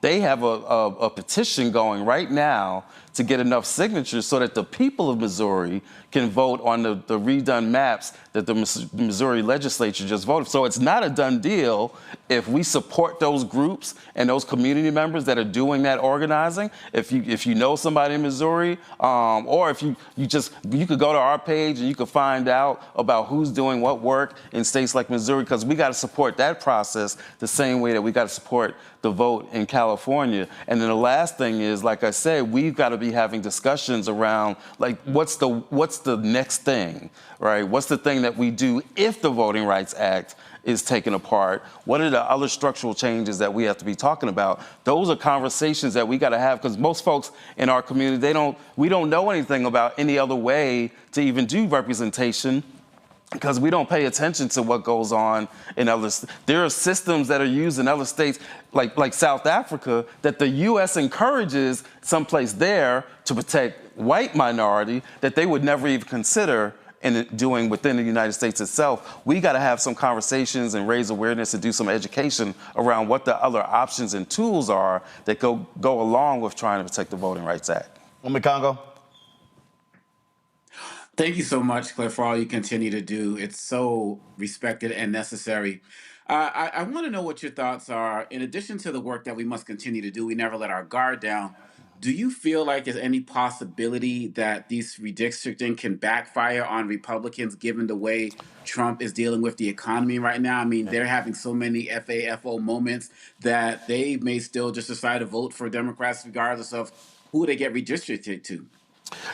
[SPEAKER 12] they have a petition going right now to get enough signatures so that the people of Missouri can vote on the redone maps that the Missouri legislature just voted. So it's not a done deal if we support those groups and those community members that are doing that organizing. If you know somebody in Missouri, or if you could go to our page and you could find out about who's doing what work in states like Missouri, because we got to support that process the same way that we got to support the vote in California. And then the last thing is, like I said, we've got to be having discussions around what's the next thing, right? What's the thing that we do if the Voting Rights Act is taken apart? What are the other structural changes that we have to be talking about? Those are conversations that we got to have, because most folks in our community, we don't know anything about any other way to even do representation because we don't pay attention to what goes on in others. There are systems that are used in other states, like South Africa, that the U.S. encourages someplace there to protect white minority that they would never even consider in doing within the United States itself. We got to have some conversations and raise awareness and do some education around what the other options and tools are that go along with trying to protect the Voting Rights Act.
[SPEAKER 2] Congo.
[SPEAKER 19] Thank you so much, Cliff, for all you continue to do. It's so respected and necessary. I want to know what your thoughts are. In addition to the work that we must continue to do, we never let our guard down. Do you feel like there's any possibility that these redistricting can backfire on Republicans given the way Trump is dealing with the economy right now? I mean, they're having so many FAFO moments that they may still just decide to vote for Democrats regardless of who they get redistricted to.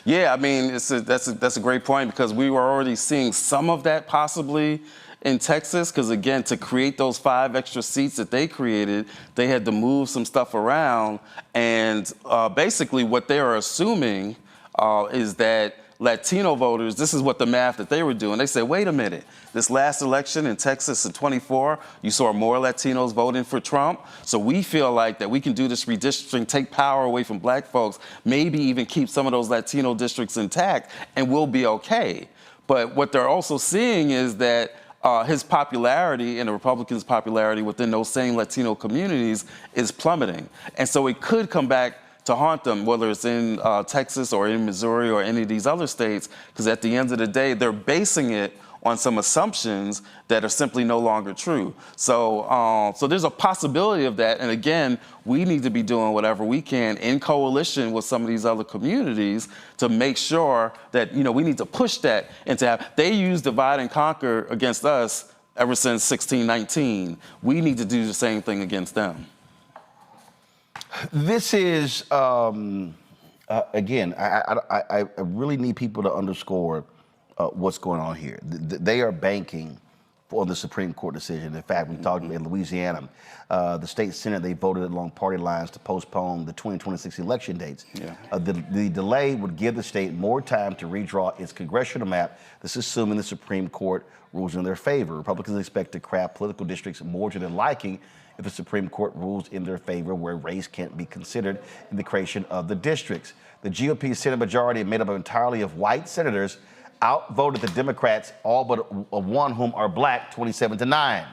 [SPEAKER 12] Yeah, I mean, that's a great point, because we were already seeing some of that possibly in Texas, because again, to create those 5 extra seats that they created, they had to move some stuff around, and basically what they are assuming is that Latino voters, this is what the math that they were doing. They said, wait a minute, this last election in Texas in 24, you saw more Latinos voting for Trump. So we feel like that we can do this redistricting, take power away from black folks, maybe even keep some of those Latino districts intact, and we'll be okay. But what they're also seeing is that his popularity and the Republicans' popularity within those same Latino communities is plummeting. And so it could come back to haunt them, whether it's in Texas or in Missouri or any of these other states, because at the end of the day, they're basing it on some assumptions that are simply no longer true. So there's a possibility of that. And again, we need to be doing whatever we can in coalition with some of these other communities to make sure that, we need to push that and to have, they use divide and conquer against us ever since 1619. We need to do the same thing against them.
[SPEAKER 20] This is, again, I really need people to underscore what's going on here. They are banking for the Supreme Court decision. In fact, we talked in Louisiana, the state Senate, they voted along party lines to postpone the 2026 election dates. Yeah. The delay would give the state more time to redraw its congressional map. This is assuming the Supreme Court rules in their favor. Republicans expect to craft political districts more to their liking if the Supreme Court rules in their favor, where race can't be considered in the creation of the districts. The GOP Senate majority, made up entirely of white senators, outvoted the Democrats, all but one whom are black, 27-9.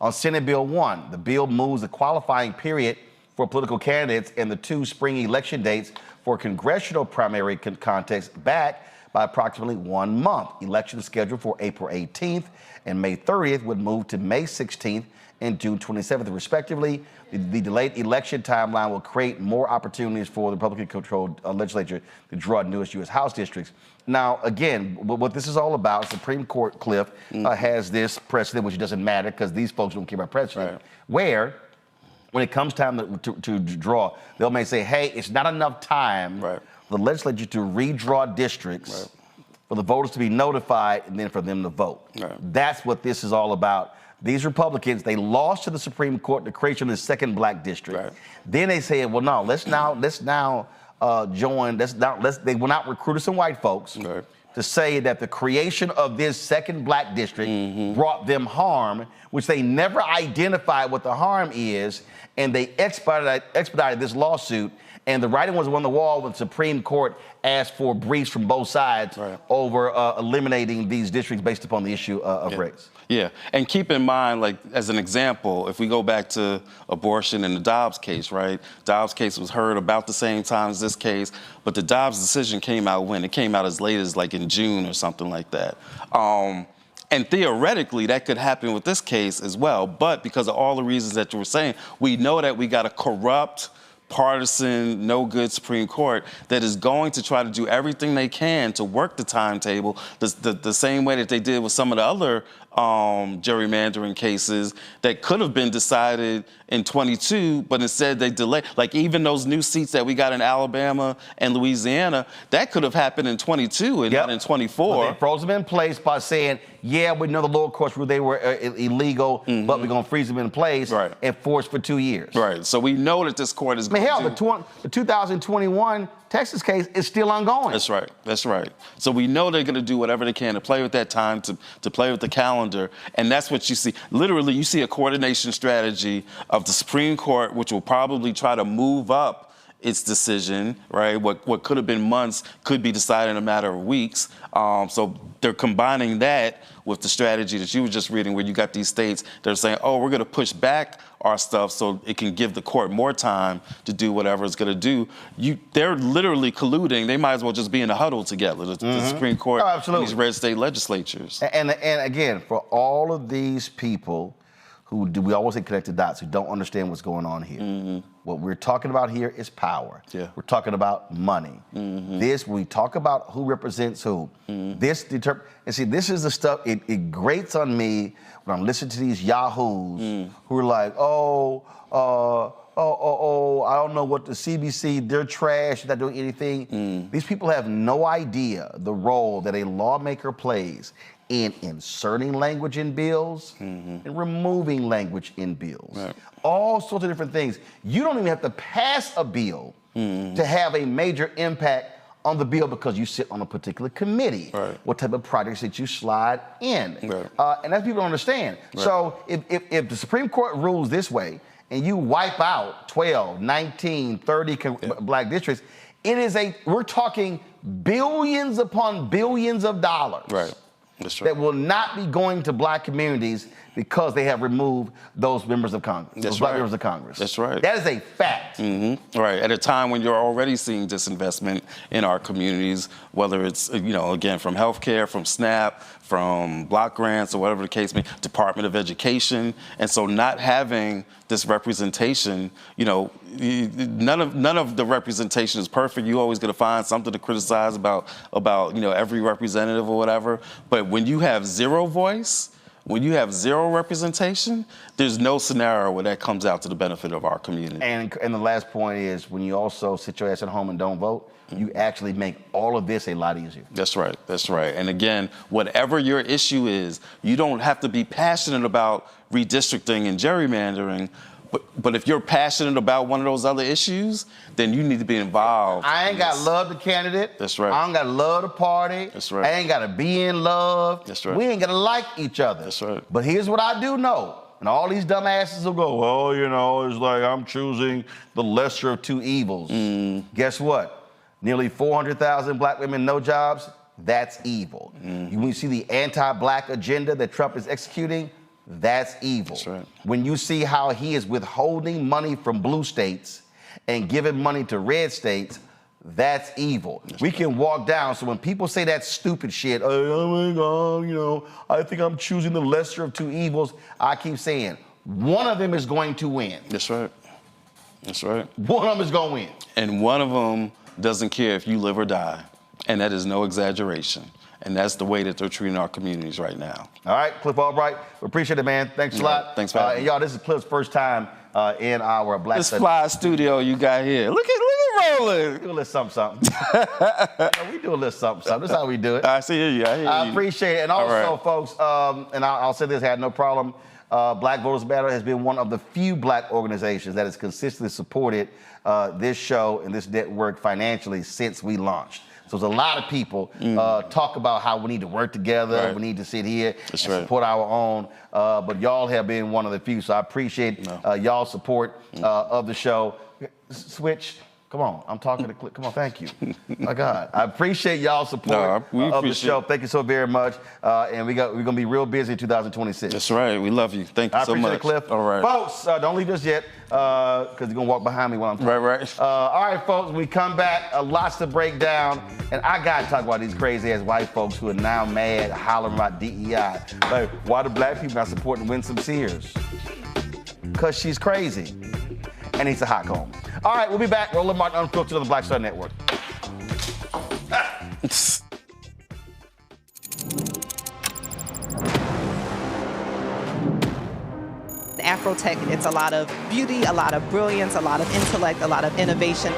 [SPEAKER 20] On Senate Bill 1, the bill moves the qualifying period for political candidates and the 2 spring election dates for congressional primary contests back by approximately 1 month. Elections scheduled for April 18th and May 30th would move to May 16th and June 27th, respectively. The delayed election timeline will create more opportunities for the Republican-controlled legislature to draw newest U.S. House districts. Now, again, what this is all about, Supreme Court, Cliff, has this precedent, which doesn't matter because these folks don't care about precedent, where when it comes time to draw, they'll may say, hey, it's not enough time for the legislature to redraw districts, for the voters to be notified, and then for them to vote. That's what this is all about. These Republicans, they lost to the Supreme Court the creation of the second black district. Then they said, well, no, let's now join. They will not recruit some white folks to say that the creation of this second black district brought them harm, which they never identified what the harm is, and they expedited this lawsuit. And the writing was on the wall when the Supreme Court asked for briefs from both sides over eliminating these districts based upon the issue of race.
[SPEAKER 12] Yeah, and keep in mind, like, as an example, if we go back to abortion in the Dobbs case, right? Dobbs case was heard about the same time as this case, but the Dobbs decision came out when? It came out as late as like in June or something like that. And theoretically, that could happen with this case as well, but because of all the reasons that you were saying, we know that we got a corrupt, partisan, no good Supreme Court that is going to try to do everything they can to work the timetable the same way that they did with some of the other gerrymandering cases that could have been decided in 22, but instead they delayed. Like even those new seats that we got in Alabama and Louisiana, that could have happened in 22 and not in 24.
[SPEAKER 20] But they froze them in place by saying, yeah, we know the lower courts ruled they were illegal, but we're going to freeze them in place and force for 2 years.
[SPEAKER 12] Right. So we know that this court is going
[SPEAKER 20] mean, hell, the 2021 Texas case is still ongoing.
[SPEAKER 12] That's right. That's right. So we know they're going to do whatever they can to play with that time, to play with the calendar. And that's what you see. Literally, you see a coordination strategy of the Supreme Court, which will probably try to move up its decision, right? What could have been months could be decided in a matter of weeks. So they're combining that with the strategy that you were just reading, where you got these states that are saying, oh, we're going to push back our stuff so it can give the court more time to do whatever it's going to do. They're literally colluding. They might as well just be in a huddle together, the Supreme Court and these red state legislatures.
[SPEAKER 20] And again, for all of these people we always say connect the dots, who don't understand what's going on here. What we're talking about here is power.
[SPEAKER 12] Yeah.
[SPEAKER 20] We're talking about money. We talk about who represents who. And see, this is the stuff, it grates on me when I'm listening to these yahoos who are like, I don't know what the CBC, they're trash, they're not doing anything. These people have no idea the role that a lawmaker plays in inserting language in bills and removing language in bills. Right. All sorts of different things. You don't even have to pass a bill to have a major impact on the bill because you sit on a particular committee. Right. What type of projects that you slide in. Right. And that's people don't understand. Right. So if the Supreme Court rules this way and you wipe out 12, 19, 30 black districts, we're talking billions upon billions of dollars. Right. That's right. That will not be going to black communities because they have removed those members of Congress. Those black members of Congress. That's right. That is a fact.
[SPEAKER 12] Right. At a time when you're already seeing disinvestment in our communities, whether it's, again, from healthcare, from SNAP, from block grants, or whatever the case may be, Department of Education. And so not having this representation, none of the representation is perfect. You're always going to find something to criticize about every representative or whatever. But when you have zero voice, when you have zero representation, there's no scenario where that comes out to the benefit of our community.
[SPEAKER 20] And the last point is, when you also sit your ass at home and don't vote, you actually make all of this a lot easier.
[SPEAKER 12] That's right. That's right. And again, whatever your issue is, you don't have to be passionate about redistricting and gerrymandering. But if you're passionate about one of those other issues, then you need to be involved.
[SPEAKER 20] I ain't got to love the candidate.
[SPEAKER 12] That's right.
[SPEAKER 20] I ain't got to love the party.
[SPEAKER 12] That's right.
[SPEAKER 20] I ain't got to be in love.
[SPEAKER 12] That's right.
[SPEAKER 20] We ain't got to like each other.
[SPEAKER 12] That's right.
[SPEAKER 20] But here's what I do know. And all these dumbasses will go, well, it's like I'm choosing the lesser of two evils. Guess what? Nearly 400,000 black women, no jobs. That's evil. When you see the anti-black agenda that Trump is executing, that's evil.
[SPEAKER 12] That's right.
[SPEAKER 20] When you see how he is withholding money from blue states and giving money to red states, that's evil. We can walk down. So when people say that stupid shit, I think I'm choosing the lesser of two evils, I keep saying, one of them is going to win.
[SPEAKER 12] That's right. That's right.
[SPEAKER 20] One of them is going to win.
[SPEAKER 12] And one of them doesn't care if you live or die. And that is no exaggeration. And that's the way that they're treating our communities right now.
[SPEAKER 20] All right, Cliff Albright, we appreciate it, man. Thanks a lot.
[SPEAKER 12] Thanks for having me.
[SPEAKER 20] And y'all, this is Cliff's first time in our Black
[SPEAKER 12] This fly studio you got here. Look at Roland.
[SPEAKER 20] We do a little something. We do a little something. This is how we do it.
[SPEAKER 12] I see you.
[SPEAKER 20] I appreciate it. And also, folks, and I'll say this, I had no problem. Black Voters Matter has been one of the few black organizations that has consistently supported this show and this network financially since we launched. So there's a lot of people talk about how we need to work together, we need to sit here and support our own, but y'all have been one of the few, so I appreciate y'all's support of the show. Switch. Come on, I'm talking to Cliff. Come on, thank you. My God, I appreciate y'all's support of the show. Thank you so very much. And we're gonna be real busy in 2026.
[SPEAKER 12] That's right. We love you. Thank you so much.
[SPEAKER 20] I appreciate it, Cliff.
[SPEAKER 12] All right,
[SPEAKER 20] folks. Don't leave us yet, because you're gonna walk behind me while I'm talking.
[SPEAKER 12] Right.
[SPEAKER 20] All right, folks. When we come back, lots to break down, and I gotta talk about these crazy ass white folks who are now mad, hollering about DEI. Like, why do black people not supporting Winsome Sears? Because she's crazy and needs a hot comb. All right, we'll be back. Roland Martin Unfiltered on the Black Star Network.
[SPEAKER 21] Afrotech, it's a lot of beauty, a lot of brilliance, a lot of intellect, a lot of innovation.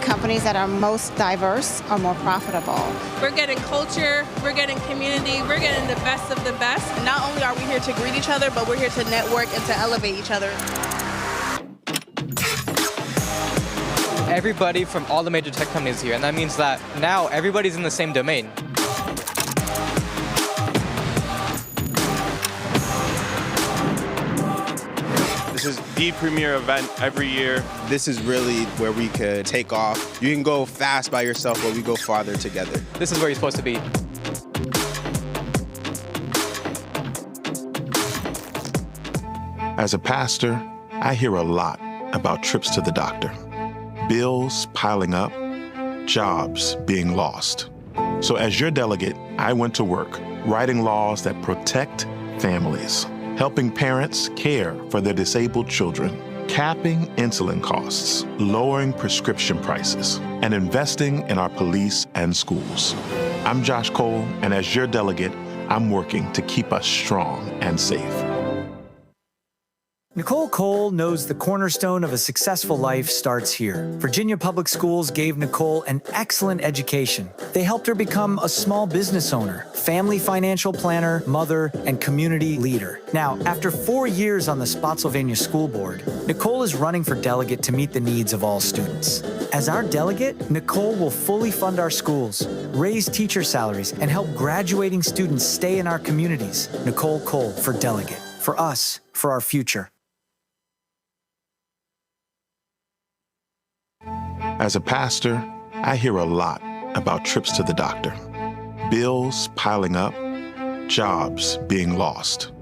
[SPEAKER 22] Companies that are most diverse are more profitable.
[SPEAKER 23] We're getting culture, we're getting community, we're getting the best of the best. And not only are we here to greet each other, but we're here to network and to elevate each other.
[SPEAKER 1] everybody from all the major tech companies here, and that means that now everybody's in the same domain.
[SPEAKER 4] This is the premier event every year. This is really where we could take off. You can go fast by yourself, but we go farther together.
[SPEAKER 1] This is where you're supposed to be.
[SPEAKER 13] As a pastor, I hear a lot about trips to the doctor, bills piling up, jobs being lost. So as your delegate, I went to work writing laws that protect families, helping parents care for their disabled children, capping insulin costs, lowering prescription prices, and investing in our police and schools. I'm Josh Cole, and as your delegate, I'm working to keep us strong and safe.
[SPEAKER 14] Nicole Cole knows the cornerstone of a successful life starts here. Virginia Public Schools gave Nicole an excellent education. They helped her become a small business owner, family financial planner, mother, and community leader. Now, after 4 years on the Spotsylvania School Board, Nicole is running for delegate to meet the needs of all students. As our delegate, Nicole will fully fund our schools, raise teacher salaries, and help graduating students stay in our communities. Nicole Cole for delegate. For us, for our future.
[SPEAKER 13] As a pastor, I hear a lot about trips to the doctor, bills piling up, jobs being lost.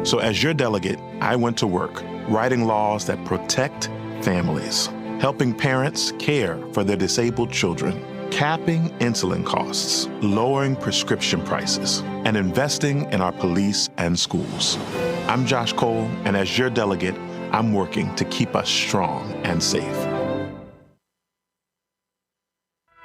[SPEAKER 13] So as your delegate, I went to work writing laws that protect families, helping parents care for their disabled children, capping insulin costs, lowering prescription prices, and investing in our police and schools. I'm Josh Cole, and as your delegate, I'm working to keep us strong and safe.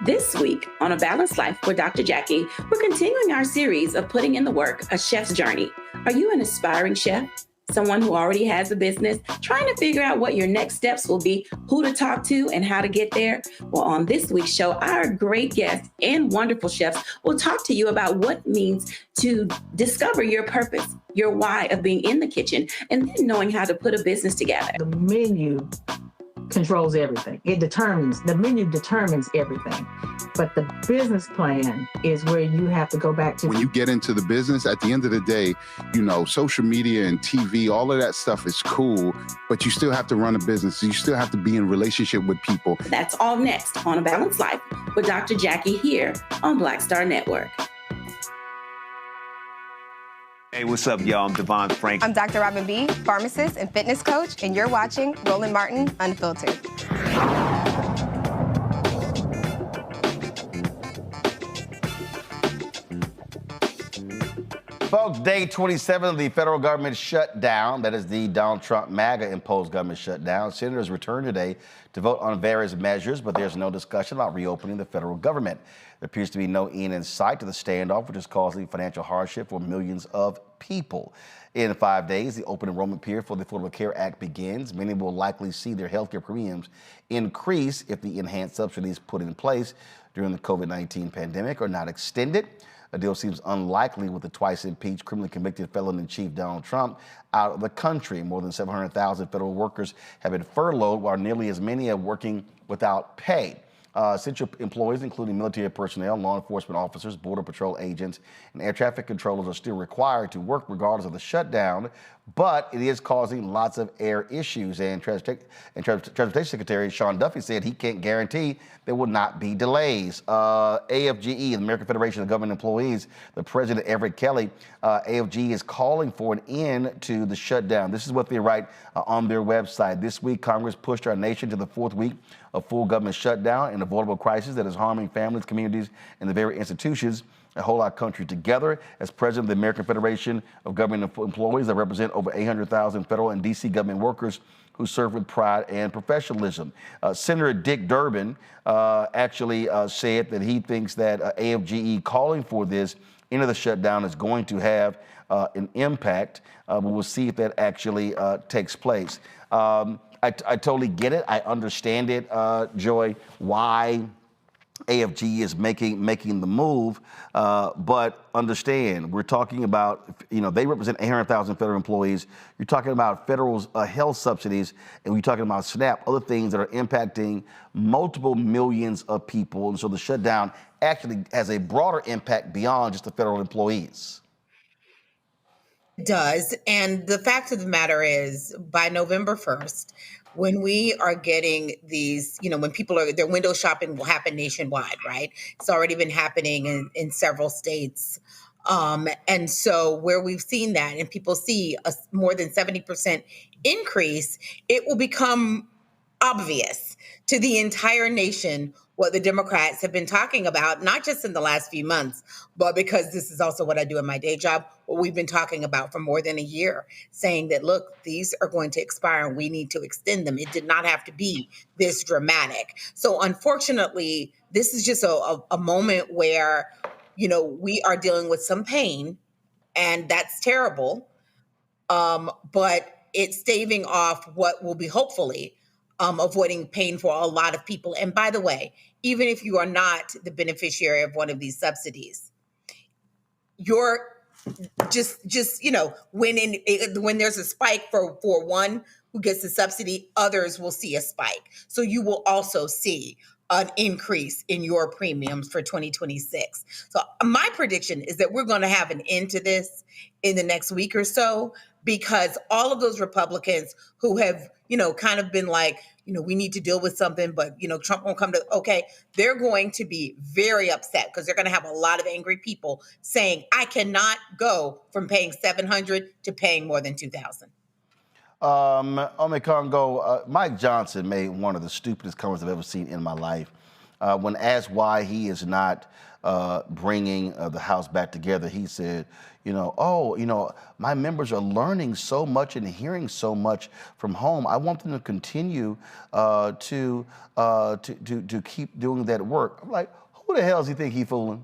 [SPEAKER 5] This week on A Balanced Life with Dr. Jackie, we're continuing our series of putting in the work, A Chef's Journey. Are you an aspiring chef? Someone who already has a business, trying to figure out what your next steps will be, who to talk to, and how to get there? Well, on this week's show, our great guests and wonderful chefs will talk to you about what it means to discover your purpose, your why of being in the kitchen, and then knowing how to put a business together.
[SPEAKER 24] The menu controls everything. The menu determines everything. But the business plan is where you have to go back to.
[SPEAKER 25] When you get into the business, at the end of the day, you know, social media and TV, all of that stuff is cool, but you still have to run a business. You still have to be in relationship with people.
[SPEAKER 5] That's all next on A Balanced Life with Dr. Jackie here on Black Star Network.
[SPEAKER 26] Hey, what's up, y'all? I'm Devon Frank.
[SPEAKER 27] I'm Dr. Robin B., pharmacist and fitness coach, and you're watching Roland Martin Unfiltered.
[SPEAKER 2] Folks, day 27 of the federal government shutdown, that is the Donald Trump MAGA-imposed government shutdown. Senators return today to vote on various measures, but there's no discussion about reopening the federal government. There appears to be no end in sight to the standoff, which is causing financial hardship for millions of people. In 5 days, the open enrollment period for the Affordable Care Act begins. Many will likely see their healthcare premiums increase if the enhanced subsidies put in place during the COVID-19 pandemic are not extended. A deal seems unlikely with the twice impeached, criminally convicted felon-in-chief Donald Trump out of the country. More than 700,000 federal workers have been furloughed, while nearly as many are working without pay. Essential employees, including military personnel, law enforcement officers, border patrol agents, and air traffic controllers are still required to work regardless of the shutdown, but it is causing lots of air issues. And Transportation Secretary Sean Duffy said he can't guarantee there will not be delays. AFGE, the American Federation of Government Employees, the president, Everett Kelly, AFGE is calling for an end to the shutdown. This is what they write on their website. This week, Congress pushed our nation to the 4th week of full government shutdown, an avoidable crisis that is harming families, communities, and the very institutions that hold our country together. As president of the American Federation of Government Employees, I represent over 800,000 federal and D.C. government workers who serve with pride and professionalism. Senator Dick Durbin actually said that he thinks that AFGE calling for this end of the shutdown is going to have an impact, but we'll see if that actually takes place. I totally get it. I understand it, Joy, why
[SPEAKER 20] AFG is making the move, but understand we're talking about, they represent 800,000 federal employees. You're talking about federal health subsidies, and we're talking about SNAP, other things that are impacting multiple millions of people. And so the shutdown actually has a broader impact beyond just the federal employees.
[SPEAKER 8] It does. And the fact of the matter is, by November 1st, when we are getting these, when people are, their window shopping will happen nationwide, right? It's already been happening in several states. And so where we've seen that and people see a more than 70% increase, it will become obvious to the entire nation what the Democrats have been talking about, not just in the last few months, but because this is also what I do in my day job, what we've been talking about for more than a year, saying that, look, these are going to expire and we need to extend them. It did not have to be this dramatic. So unfortunately, this is just a moment where, we are dealing with some pain, and that's terrible. But it's staving off what will be hopefully avoiding pain for a lot of people. And by the way, even if you are not the beneficiary of one of these subsidies, you're just when there's a spike for one who gets the subsidy, others will see a spike. So you will also see an increase in your premiums for 2026. So my prediction is that we're going to have an end to this in the next week or so, because all of those Republicans who have, kind of been like, we need to deal with something, but, Trump won't come to, okay, they're going to be very upset because they're going to have a lot of angry people saying, I cannot go from paying $700 to paying more than $2,000.
[SPEAKER 20] Ome Congo, Mike Johnson made one of the stupidest comments I've ever seen in my life. When asked why he is not bringing the House back together, he said, my members are learning so much and hearing so much from home. I want them to continue to keep doing that work. I'm like, who the hell does he think he's fooling?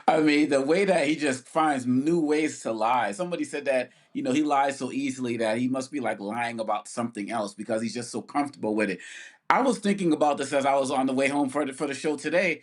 [SPEAKER 19] I mean, the way that he just finds new ways to lie. Somebody said that, he lies so easily that he must be like lying about something else because he's just so comfortable with it. I was thinking about this as I was on the way home for the show today.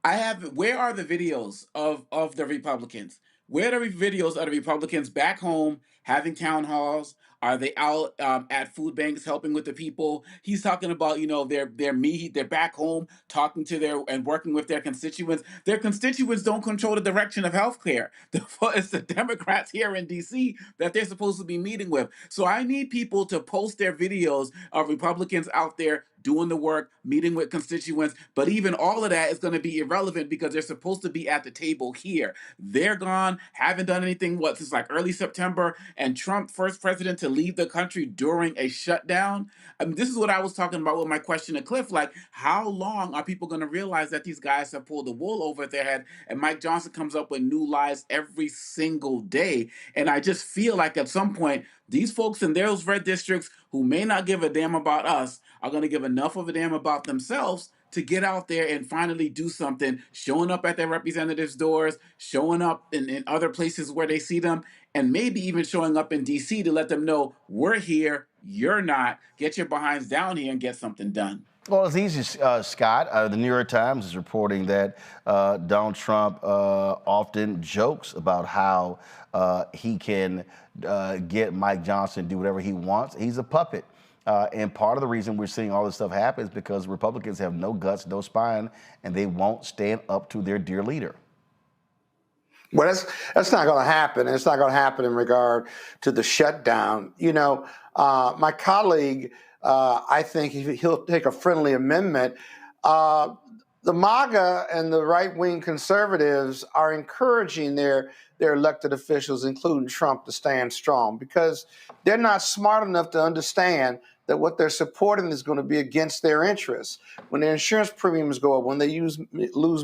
[SPEAKER 19] Where are the videos of the Republicans? Where are the videos of the Republicans back home having town halls? Are they out at food banks helping with the people? He's talking about, they're back home talking to and working with their constituents. Their constituents don't control the direction of healthcare. It's the Democrats here in D.C. that they're supposed to be meeting with. So I need people to post their videos of Republicans out there doing the work, meeting with constituents, but even all of that is going to be irrelevant because they're supposed to be at the table here. They're gone, haven't done anything, since like early September, and Trump, first president to leave the country during a shutdown. I mean, this is what I was talking about with my question to Cliff, like, how long are people going to realize that these guys have pulled the wool over their head? And Mike Johnson comes up with new lies every single day. And I just feel like at some point, these folks in those red districts who may not give a damn about us are going to give enough of a damn about themselves to get out there and finally do something, showing up at their representatives' doors, showing up in other places where they see them, and maybe even showing up in D.C. to let them know, we're here, you're not, get your behinds down here and get something done.
[SPEAKER 20] Well, it's easy, Scott. The New York Times is reporting that Donald Trump often jokes about how he can get Mike Johnson to do whatever he wants. He's a puppet. And part of the reason we're seeing all this stuff happen is because Republicans have no guts, no spine, and they won't stand up to their dear leader.
[SPEAKER 18] Well, that's not going to happen. It's not going to happen in regard to the shutdown. My colleague, I think he'll take a friendly amendment. The MAGA and the right-wing conservatives are encouraging their elected officials, including Trump, to stand strong because they're not smart enough to understand that what they're supporting is going to be against their interests. When their insurance premiums go up, when they lose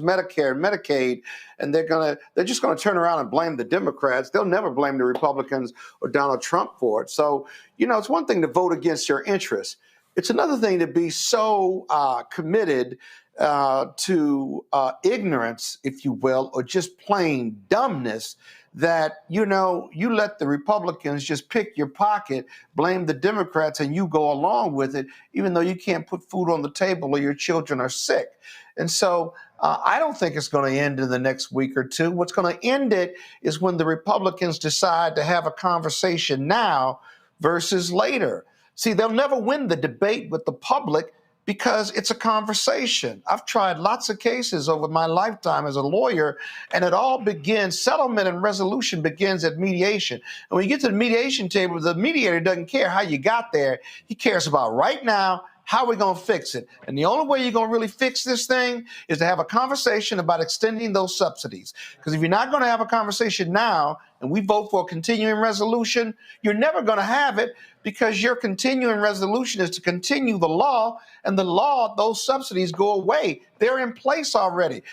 [SPEAKER 18] Medicare and Medicaid, and they're just going to turn around and blame the Democrats. They'll never blame the Republicans or Donald Trump for it. So, it's one thing to vote against your interests. It's another thing to be so committed to ignorance, if you will, or just plain dumbness, that, you let the Republicans just pick your pocket, blame the Democrats, and you go along with it, even though you can't put food on the table or your children are sick. And so I don't think it's going to end in the next week or two. What's going to end it is when the Republicans decide to have a conversation now versus later. See, they'll never win the debate with the public because it's a conversation. I've tried lots of cases over my lifetime as a lawyer, and it all begins, settlement and resolution begins at mediation. And when you get to the mediation table, the mediator doesn't care how you got there. He cares about right now, how we're going to fix it. And the only way you're going to really fix this thing is to have a conversation about extending those subsidies. Because if you're not going to have a conversation now and we vote for a continuing resolution, you're never going to have it, because your continuing resolution is to continue the law, and the law, those subsidies go away. They're in place already.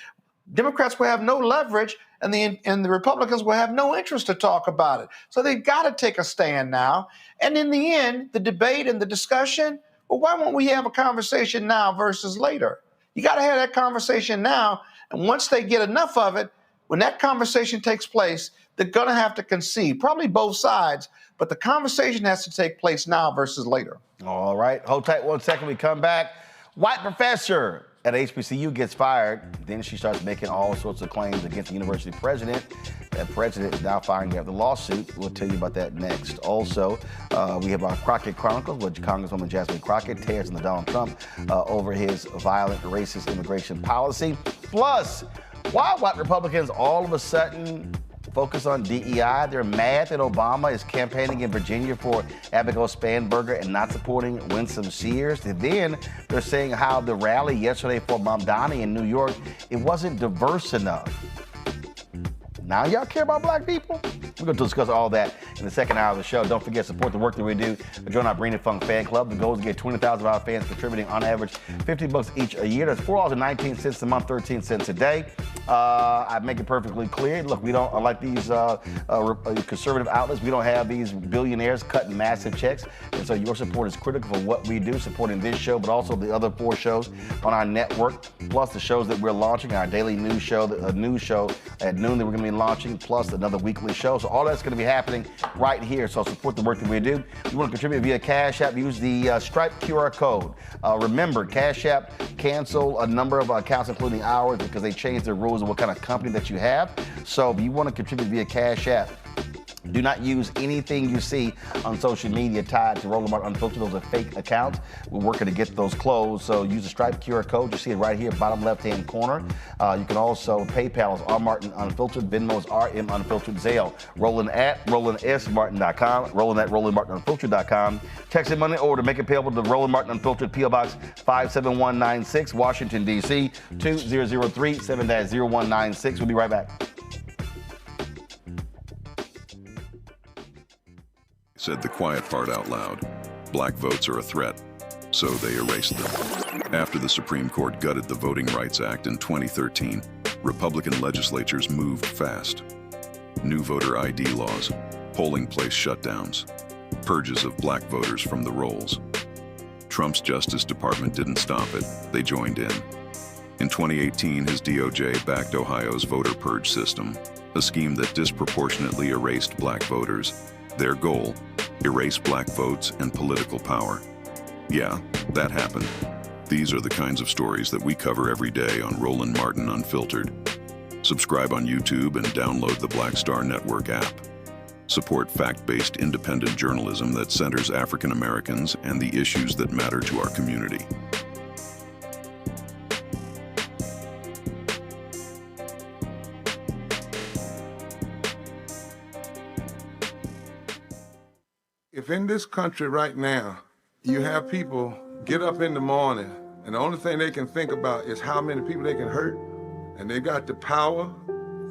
[SPEAKER 18] Democrats will have no leverage, and the Republicans will have no interest to talk about it. So they've got to take a stand now. And in the end, the debate and the discussion, well, why won't we have a conversation now versus later? You got to have that conversation now. And once they get enough of it, when that conversation takes place, they're going to have to concede, probably both sides, but the conversation has to take place now versus later.
[SPEAKER 2] All right. Hold tight 1 second. We come back. White professor at HBCU gets fired. Then she starts making all sorts of claims against the university president. That president is now firing after the lawsuit. We'll tell you about that next. Also, we have our Crocket Chronicles with Congresswoman Jasmine Crockett tears on the Donald Trump over his violent, racist immigration policy. Plus, why white Republicans all of a sudden focus on DEI? They're mad that Obama is campaigning in Virginia for Abigail Spanberger and not supporting Winsome Sears. And then they're saying how the rally yesterday for Mamdani in New York, it wasn't diverse enough. Now y'all care about black people? We're going to discuss all that in the second hour of the show. Don't forget, support the work that we do. Join our Breen and Funk fan club. The goal is to get 20,000 of our fans contributing on average $50 each a year. That's $4.19 a month, 13 cents a day. I make it perfectly clear. Look, we don't, like these conservative outlets, we don't have these billionaires cutting massive checks. And so your support is critical for what we do, supporting this show, but also the other 4 shows on our network, plus the shows that we're launching, our daily news show, a news show at noon that we're going to be launching, plus another weekly show. So all that's going to be happening right here. So support the work that we do. If you want to contribute via Cash App, use the Stripe QR code. Remember, Cash App cancel a number of accounts, including ours, because they changed their rules of what kind of company that you have. So if you want to contribute via Cash App, do not use anything you see on social media tied to Roland Martin Unfiltered. Those are fake accounts. We're working to get those closed. So use the Stripe QR code. You see it right here, bottom left-hand corner. You can also PayPal is R Martin Unfiltered. Venmo is RM Unfiltered. Zelle, Roland at RolandSMartin.com. Roland at RolandMartinUnfiltered.com. Text money order. Make it payable to Roland Martin Unfiltered, P.O. Box 57196, Washington, D.C. 2003 7-0196. We'll be right back.
[SPEAKER 3] Said the quiet part out loud. Black votes are a threat, so they erased them. After the Supreme Court gutted the Voting Rights Act in 2013, Republican legislatures moved fast. New voter ID laws, polling place shutdowns, purges of black voters from the rolls. Trump's Justice Department didn't stop it, they joined in. In 2018, his DOJ backed Ohio's voter purge system, a scheme that disproportionately erased black voters. Their goal, erase black votes and political power. Yeah, that happened. These are the kinds of stories that we cover every day on Roland Martin Unfiltered. Subscribe on YouTube and download the Black Star Network app. Support fact-based independent journalism that centers African Americans and the issues that matter to our community.
[SPEAKER 6] If in this country right now, you have people get up in the morning and the only thing they can think about is how many people they can hurt, and they got the power,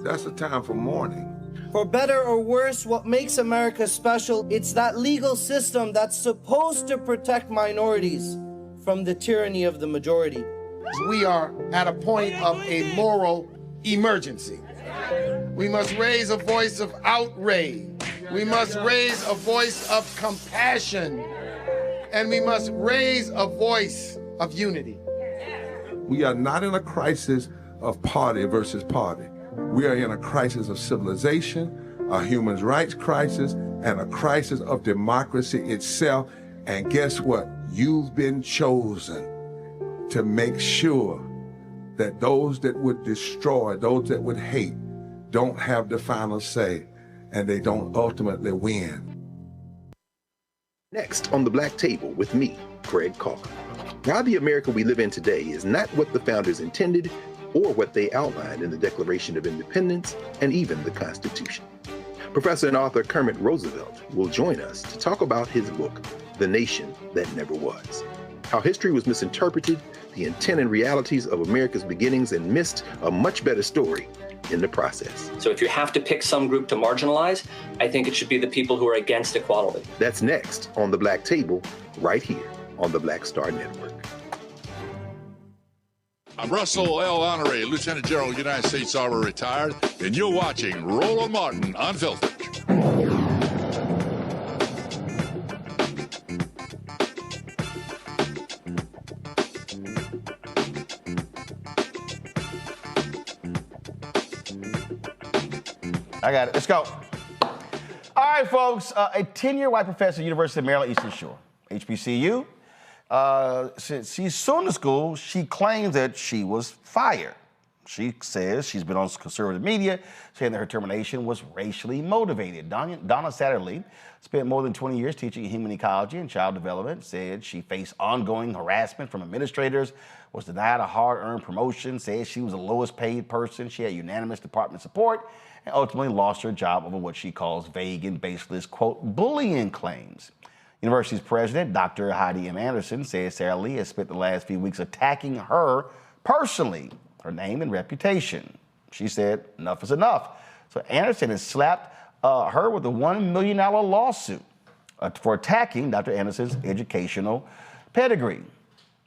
[SPEAKER 6] that's the time for mourning.
[SPEAKER 7] For better or worse, what makes America special, it's that legal system that's supposed to protect minorities from the tyranny of the majority.
[SPEAKER 9] We are at a point of a moral emergency. We must raise a voice of outrage. We must raise a voice of compassion, and we must raise a voice of unity.
[SPEAKER 6] We are not in a crisis of party versus party. We are in a crisis of civilization, a human rights crisis, and a crisis of democracy itself. And guess what? You've been chosen to make sure that those that would destroy, those that would hate, don't have the final say, and they don't ultimately win.
[SPEAKER 10] Next on the Black Table with me, Greg Carr. Why the America we live in today is not what the founders intended or what they outlined in the Declaration of Independence and even the Constitution. Professor and author Kermit Roosevelt will join us to talk about his book, The Nation That Never Was. How history was misinterpreted, the intent and realities of America's beginnings, and missed a much better story in the process.
[SPEAKER 11] So if you have to pick some group to marginalize, I think it should be the people who are against equality.
[SPEAKER 10] That's next on the Black Table, right here on the Black Star Network.
[SPEAKER 12] I'm Russell L. Honoré, Lieutenant General, United States Army, retired, and you're watching Roland Martin Unfiltered.
[SPEAKER 2] I got it. Let's go. All right, folks. A 10-year white professor at the University of Maryland Eastern Shore, HBCU. Since she's suing the school, she claims that she was fired. She says she's been on conservative media saying that her termination was racially motivated. Donna Satterley spent more than 20 years teaching human ecology and child development, said she faced ongoing harassment from administrators, was denied a hard-earned promotion, said she was the lowest paid person, she had unanimous department support, and ultimately lost her job over what she calls vague and baseless, quote, bullying claims. University's president, Dr. Heidi M. Anderson, says Sarah Lee has spent the last few weeks attacking her personally, her name and reputation. She said, enough is enough. So Anderson has slapped her with a $1 million lawsuit for attacking Dr. Anderson's educational pedigree.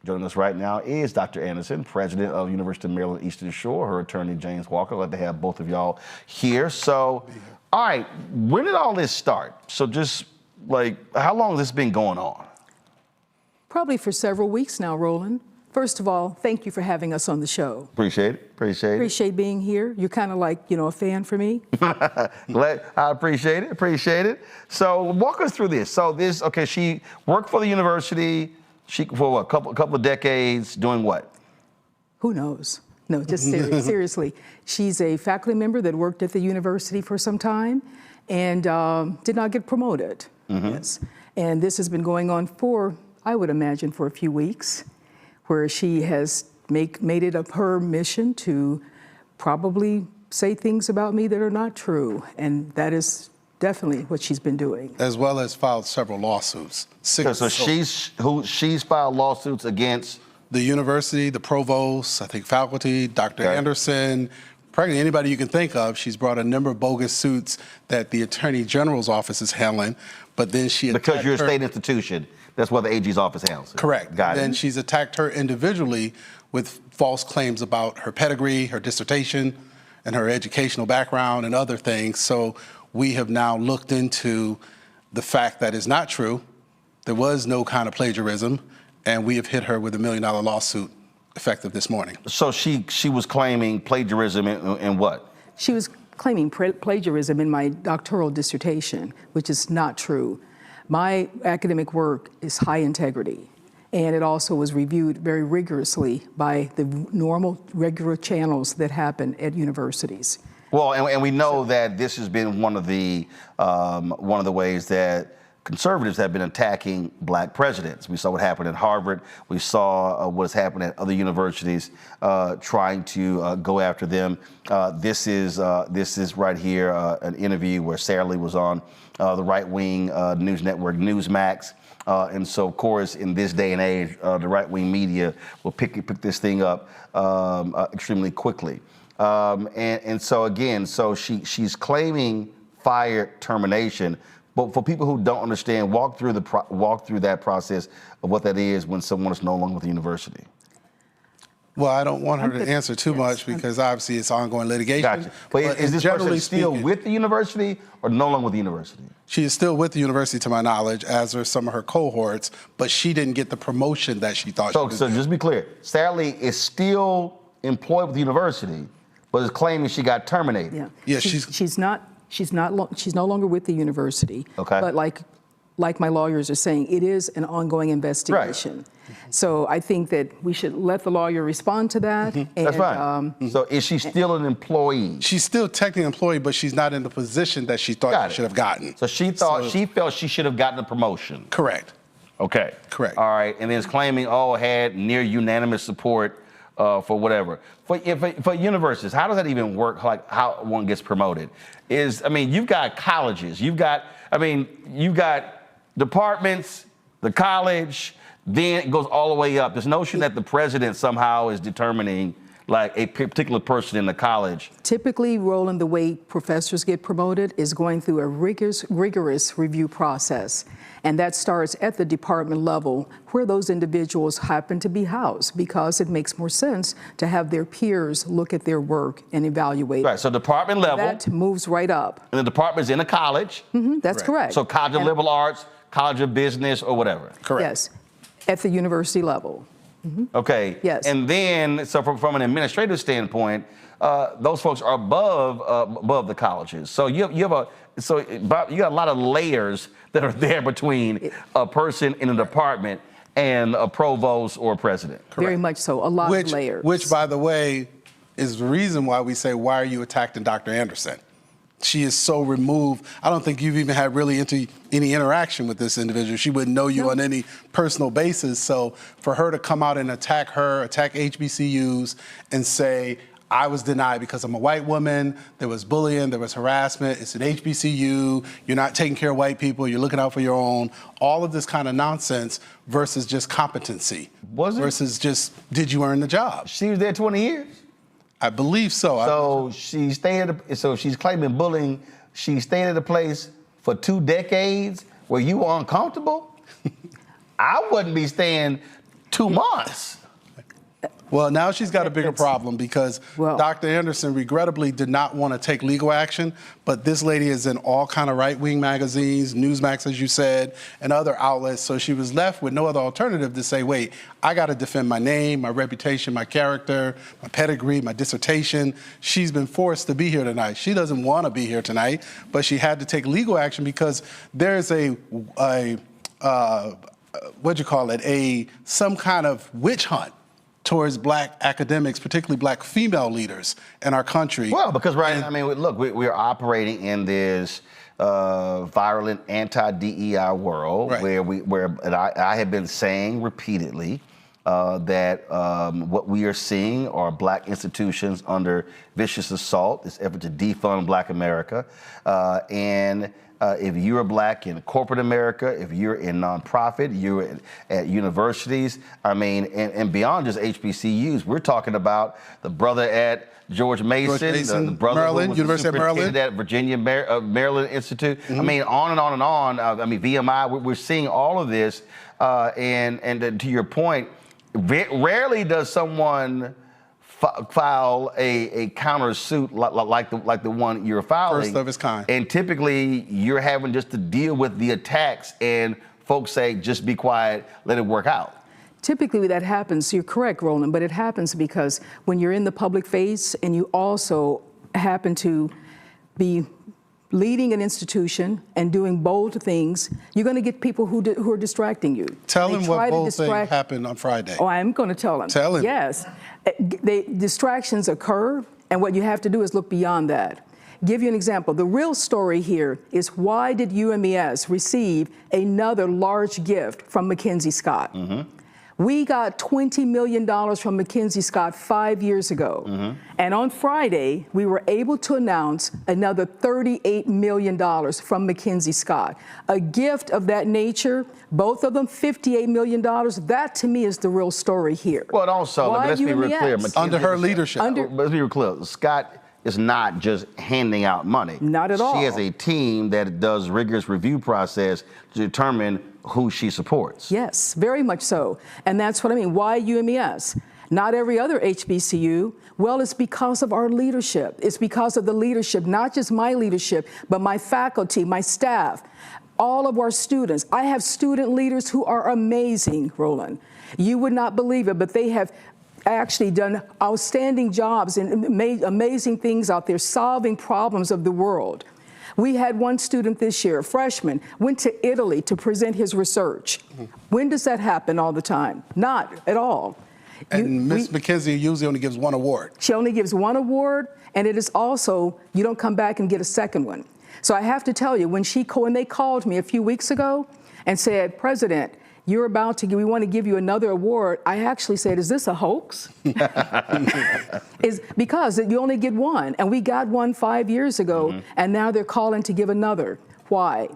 [SPEAKER 2] Joining us right now is Dr. Anderson, president of University of Maryland Eastern Shore, her attorney, James Walker. I'd like to have both of y'all here. So, all right, when did all this start? So just like, how long has this been going on?
[SPEAKER 15] Probably for several weeks now, Roland. First of all, thank you for having us on the show.
[SPEAKER 2] Appreciate it.
[SPEAKER 15] Appreciate being here. You're kind of like, a fan for me.
[SPEAKER 2] I appreciate it. So walk us through this. So she worked for the university for what, couple of decades, doing what?
[SPEAKER 15] Who knows? No, just seriously. She's a faculty member that worked at the university for some time and did not get promoted. Mm-hmm. Yes. And this has been going on for, I would imagine, for a few weeks, where she has made it her mission to probably say things about me that are not true. And that is definitely what she's been doing.
[SPEAKER 16] As well as filed several lawsuits.
[SPEAKER 2] So she's filed lawsuits against?
[SPEAKER 16] The university, the provost, I think faculty, Dr. Anderson, practically anybody you can think of. She's brought a number of bogus suits that the Attorney General's office is handling, but then she
[SPEAKER 2] because you're a state institution, that's what the AG's office handles.
[SPEAKER 16] Correct.
[SPEAKER 2] Got it.
[SPEAKER 16] Then she's attacked her individually with false claims about her pedigree, her dissertation, and her educational background and other things. So we have now looked into the fact that is not true. There was no kind of plagiarism, and we have hit her with $1 million lawsuit effective this morning.
[SPEAKER 2] So she was claiming plagiarism in what?
[SPEAKER 15] She was claiming plagiarism in my doctoral dissertation, which is not true. My academic work is high integrity, and it also was reviewed very rigorously by the normal, regular channels that happen at universities.
[SPEAKER 2] Well, and we know that this has been one of the ways that conservatives have been attacking black presidents. We saw what happened at Harvard. We saw what's happened at other universities, trying to go after them. This is right here an interview where Sarah Lee was on the right-wing news network Newsmax. And so, of course, in this day and age, the right-wing media will pick this thing up extremely quickly. And so again, she's claiming fire termination. But for people who don't understand, walk through that process of what that is when someone is no longer with the university.
[SPEAKER 16] Well, I don't want her to answer too much because obviously it's ongoing litigation.
[SPEAKER 20] Gotcha. But is this person still with the university or no longer with the university?
[SPEAKER 16] She is still with the university, to my knowledge, as are some of her cohorts, but she didn't get the promotion that she thought she would.
[SPEAKER 20] So just be clear, Sally is still employed with the university, but is claiming she got terminated.
[SPEAKER 15] Yeah, she's no longer with the university.
[SPEAKER 20] Okay.
[SPEAKER 15] But like my lawyers are saying, it is an ongoing investigation. Right. So I think that we should let the lawyer respond to that. And,
[SPEAKER 20] that's fine. So is she still an employee?
[SPEAKER 16] She's still technically an employee, but she's not in the position that she thought she should have gotten.
[SPEAKER 20] So she felt she should have gotten a promotion.
[SPEAKER 16] Correct.
[SPEAKER 20] Okay.
[SPEAKER 16] Correct.
[SPEAKER 20] All right. And then it's claiming, had near unanimous support for whatever. For universities, how does that even work? Like how one gets promoted? You've got colleges, you've got departments, the college, then it goes all the way up. This notion that the president somehow is determining like a particular person in the college.
[SPEAKER 15] Typically, Roland, the way professors get promoted is going through a rigorous review process. And that starts at the department level where those individuals happen to be housed, because it makes more sense to have their peers look at their work and evaluate.
[SPEAKER 20] Right, so department level.
[SPEAKER 15] That moves right up.
[SPEAKER 20] And the department's in a college.
[SPEAKER 15] That's correct.
[SPEAKER 20] So College of Liberal Arts, College of Business, or whatever.
[SPEAKER 16] Correct.
[SPEAKER 15] Yes, at the university level.
[SPEAKER 20] Okay.
[SPEAKER 15] Yes.
[SPEAKER 20] And then, so from an administrative standpoint, those folks are above the colleges. So you got a lot of layers that are there between a person in a department and a provost or a president.
[SPEAKER 16] Correct.
[SPEAKER 15] Very much so. A lot of layers.
[SPEAKER 16] Which, by the way, is the reason why we say, why are you attacking Dr. Anderson? She is so removed. I don't think you've even had really any interaction with this individual. She wouldn't know you on any personal basis. So for her to come out and attack HBCUs and say, I was denied because I'm a white woman, there was bullying, there was harassment, it's an HBCU, you're not taking care of white people, you're looking out for your own, all of this kind of nonsense versus just competency.
[SPEAKER 20] Was it?
[SPEAKER 16] Versus just, did you earn the job?
[SPEAKER 20] She was there 20 years?
[SPEAKER 16] I believe so.
[SPEAKER 20] So she's claiming bullying. She stayed at a place for 2 decades where you were uncomfortable? I wouldn't be staying 2 months.
[SPEAKER 16] Well, now she's got a bigger problem because Dr. Anderson regrettably did not want to take legal action, but this lady is in all kind of right-wing magazines, Newsmax, as you said, and other outlets. So she was left with no other alternative to say, wait, I got to defend my name, my reputation, my character, my pedigree, my dissertation. She's been forced to be here tonight. She doesn't want to be here tonight, but she had to take legal action because there's some kind of witch hunt towards black academics, particularly black female leaders in our country.
[SPEAKER 20] Well, because look, we're operating in this virulent anti-DEI world where I have been saying repeatedly that what we are seeing are black institutions under vicious assault, this effort to defund black America, and if you're black in corporate America, if you're in nonprofit, you're at universities, and beyond just HBCUs, we're talking about the brother at George Mason, the brother
[SPEAKER 16] Maryland, University of Maryland,
[SPEAKER 20] at Virginia Maryland Institute. On and on and on. VMI. We're seeing all of this, and to your point, rarely does someone file a counter suit like the one you're filing.
[SPEAKER 16] First of its kind.
[SPEAKER 20] And typically you're having just to deal with the attacks, and folks say, just be quiet, let it work out.
[SPEAKER 15] Typically that happens, you're correct, Roland, but it happens because when you're in the public face and you also happen to be leading an institution and doing bold things, you're going to get people who are distracting you.
[SPEAKER 16] Tell them what bold thing happened on Friday.
[SPEAKER 15] Oh, I'm going to tell them.
[SPEAKER 16] Tell him.
[SPEAKER 15] Yes. Distractions occur, and what you have to do is look beyond that. Give you an example. The real story here is, why did UMES receive another large gift from Mackenzie Scott? We got $20 million from Mackenzie Scott 5 years ago. And on Friday, we were able to announce another $38 million from Mackenzie Scott. A gift of that nature, both of them $58 million, that to me is the real story here.
[SPEAKER 20] Well, and also, let's be real clear.
[SPEAKER 16] Under her leadership.
[SPEAKER 20] Let's be real clear. Scott is not just handing out money.
[SPEAKER 15] Not at all.
[SPEAKER 20] She has a team that does rigorous review process to determine who she supports.
[SPEAKER 15] Yes, very much so. And that's what I mean. Why UMES? not every other HBCU. Well, it's because of our leadership. It's because of the leadership, not just my leadership, but my faculty, my staff, all of our students. I have student leaders who are amazing, Roland. You would not believe it, but they have actually done outstanding jobs and made amazing things out there, solving problems of the world. We had one student this year, a freshman, went to Italy to present his research. When does that happen all the time? Not at all.
[SPEAKER 16] And Ms. McKenzie usually only gives one award.
[SPEAKER 15] She only gives one award, and it is also, you don't come back and get a second one. So I have to tell you, when they called me a few weeks ago and said, President, we want to give you another award, I actually said, is this a hoax? Is because you only get one, and we got one 5 years ago, and now they're calling to give another. Why?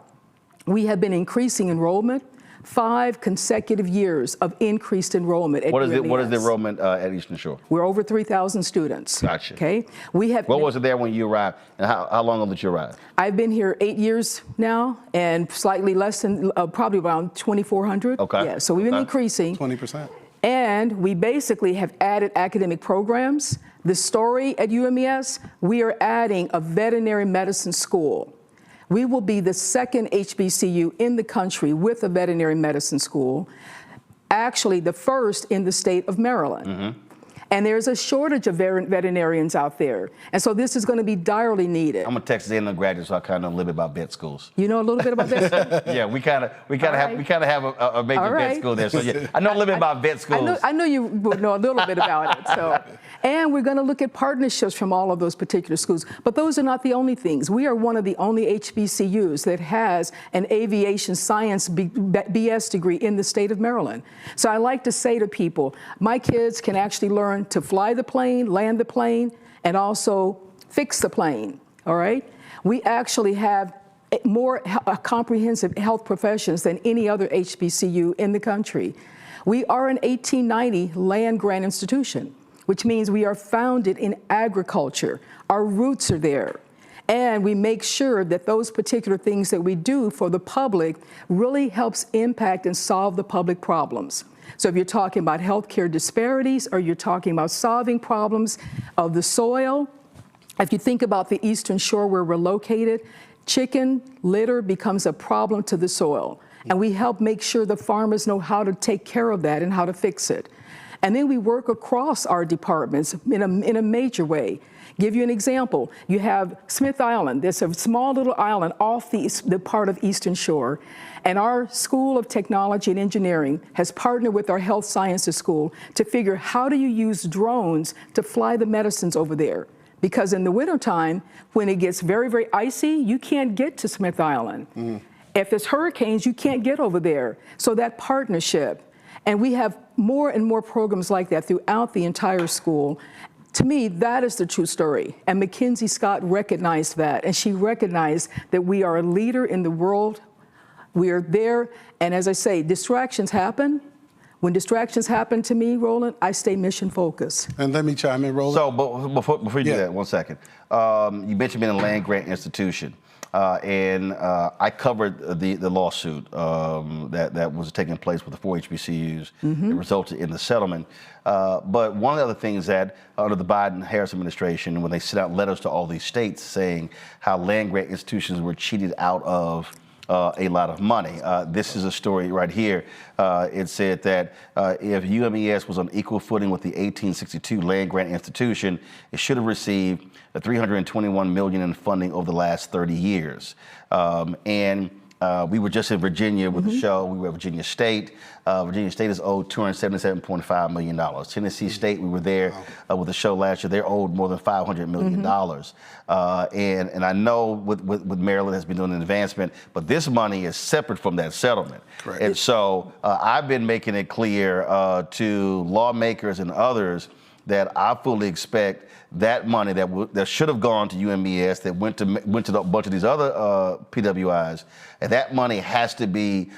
[SPEAKER 15] We have been increasing enrollment, 5 consecutive years of increased enrollment at UMES.
[SPEAKER 20] What is the enrollment at Eastern Shore?
[SPEAKER 15] We're over 3,000 students.
[SPEAKER 20] Gotcha.
[SPEAKER 15] Okay.
[SPEAKER 20] What was it there when you arrived, and how long ago did you arrive?
[SPEAKER 15] I've been here 8 years now, and slightly less than, probably around 2,400.
[SPEAKER 20] Okay.
[SPEAKER 15] Yeah, so we've been increasing.
[SPEAKER 16] 20%.
[SPEAKER 15] And we basically have added academic programs. The story at UMES, we are adding a veterinary medicine school. We will be the second HBCU in the country with a veterinary medicine school, actually the first in the state of Maryland. And there's a shortage of veterinarians out there. And so this is going to be direly needed.
[SPEAKER 20] I'm a Texas A&M graduate, so I kind of know a little bit about vet schools.
[SPEAKER 15] You know a little bit about vet schools?
[SPEAKER 20] Yeah, we kind of have a major vet school there. So yeah, I know a little bit about vet schools.
[SPEAKER 15] I know you would know a little bit about it. So, and we're going to look at partnerships from all of those particular schools. But those are not the only things. We are one of the only HBCUs that has an aviation science BS degree in the state of Maryland. So I like to say to people, my kids can actually learn to fly the plane, land the plane, and also fix the plane, all right? We actually have more comprehensive health professions than any other HBCU in the country. We are an 1890 land-grant institution, which means we are founded in agriculture. Our roots are there. And we make sure that those particular things that we do for the public really helps impact and solve the public problems. So if you're talking about healthcare disparities, or you're talking about solving problems of the soil, if you think about the Eastern Shore where we're located, chicken litter becomes a problem to the soil. And we help make sure the farmers know how to take care of that and how to fix it. And then we work across our departments in a major way. Give you an example. You have Smith Island. There's a small little island off the part of Eastern Shore. And our School of Technology and Engineering has partnered with our Health Sciences School to figure how do you use drones to fly the medicines over there. Because in the wintertime, when it gets very, very icy, you can't get to Smith Island. If there's hurricanes, you can't get over there. So that partnership, and we have more and more programs like that throughout the entire school. To me, that is the true story. And Mackenzie Scott recognized that, and she recognized that we are a leader in the world. We are there, and as I say, distractions happen. When distractions happen to me, Roland, I stay mission focused.
[SPEAKER 16] And let me chime in, Roland.
[SPEAKER 20] So, before you do that, 1 second. You mentioned being a land-grant institution. And I covered the lawsuit that was taking place with the 4 HBCUs that resulted in the settlement. But one of the other things that under the Biden-Harris administration, when they sent out letters to all these states saying how land-grant institutions were cheated out of a lot of money. This is a story right here. It said that if UMES was on equal footing with the 1862 land-grant institution, it should have received $321 million in funding over the last 30 years. We were just in Virginia with the show. We were at Virginia State. Virginia State is owed $277.5 million. Tennessee State, we were there with the show last year. They're owed more than $500 million. And I know with Maryland has been doing an advancement, but this money is separate from that settlement. Correct. And so I've been making it clear to lawmakers and others that I fully expect that money that should have gone to UMES, that went to a bunch of these other PWIs, and that money has to be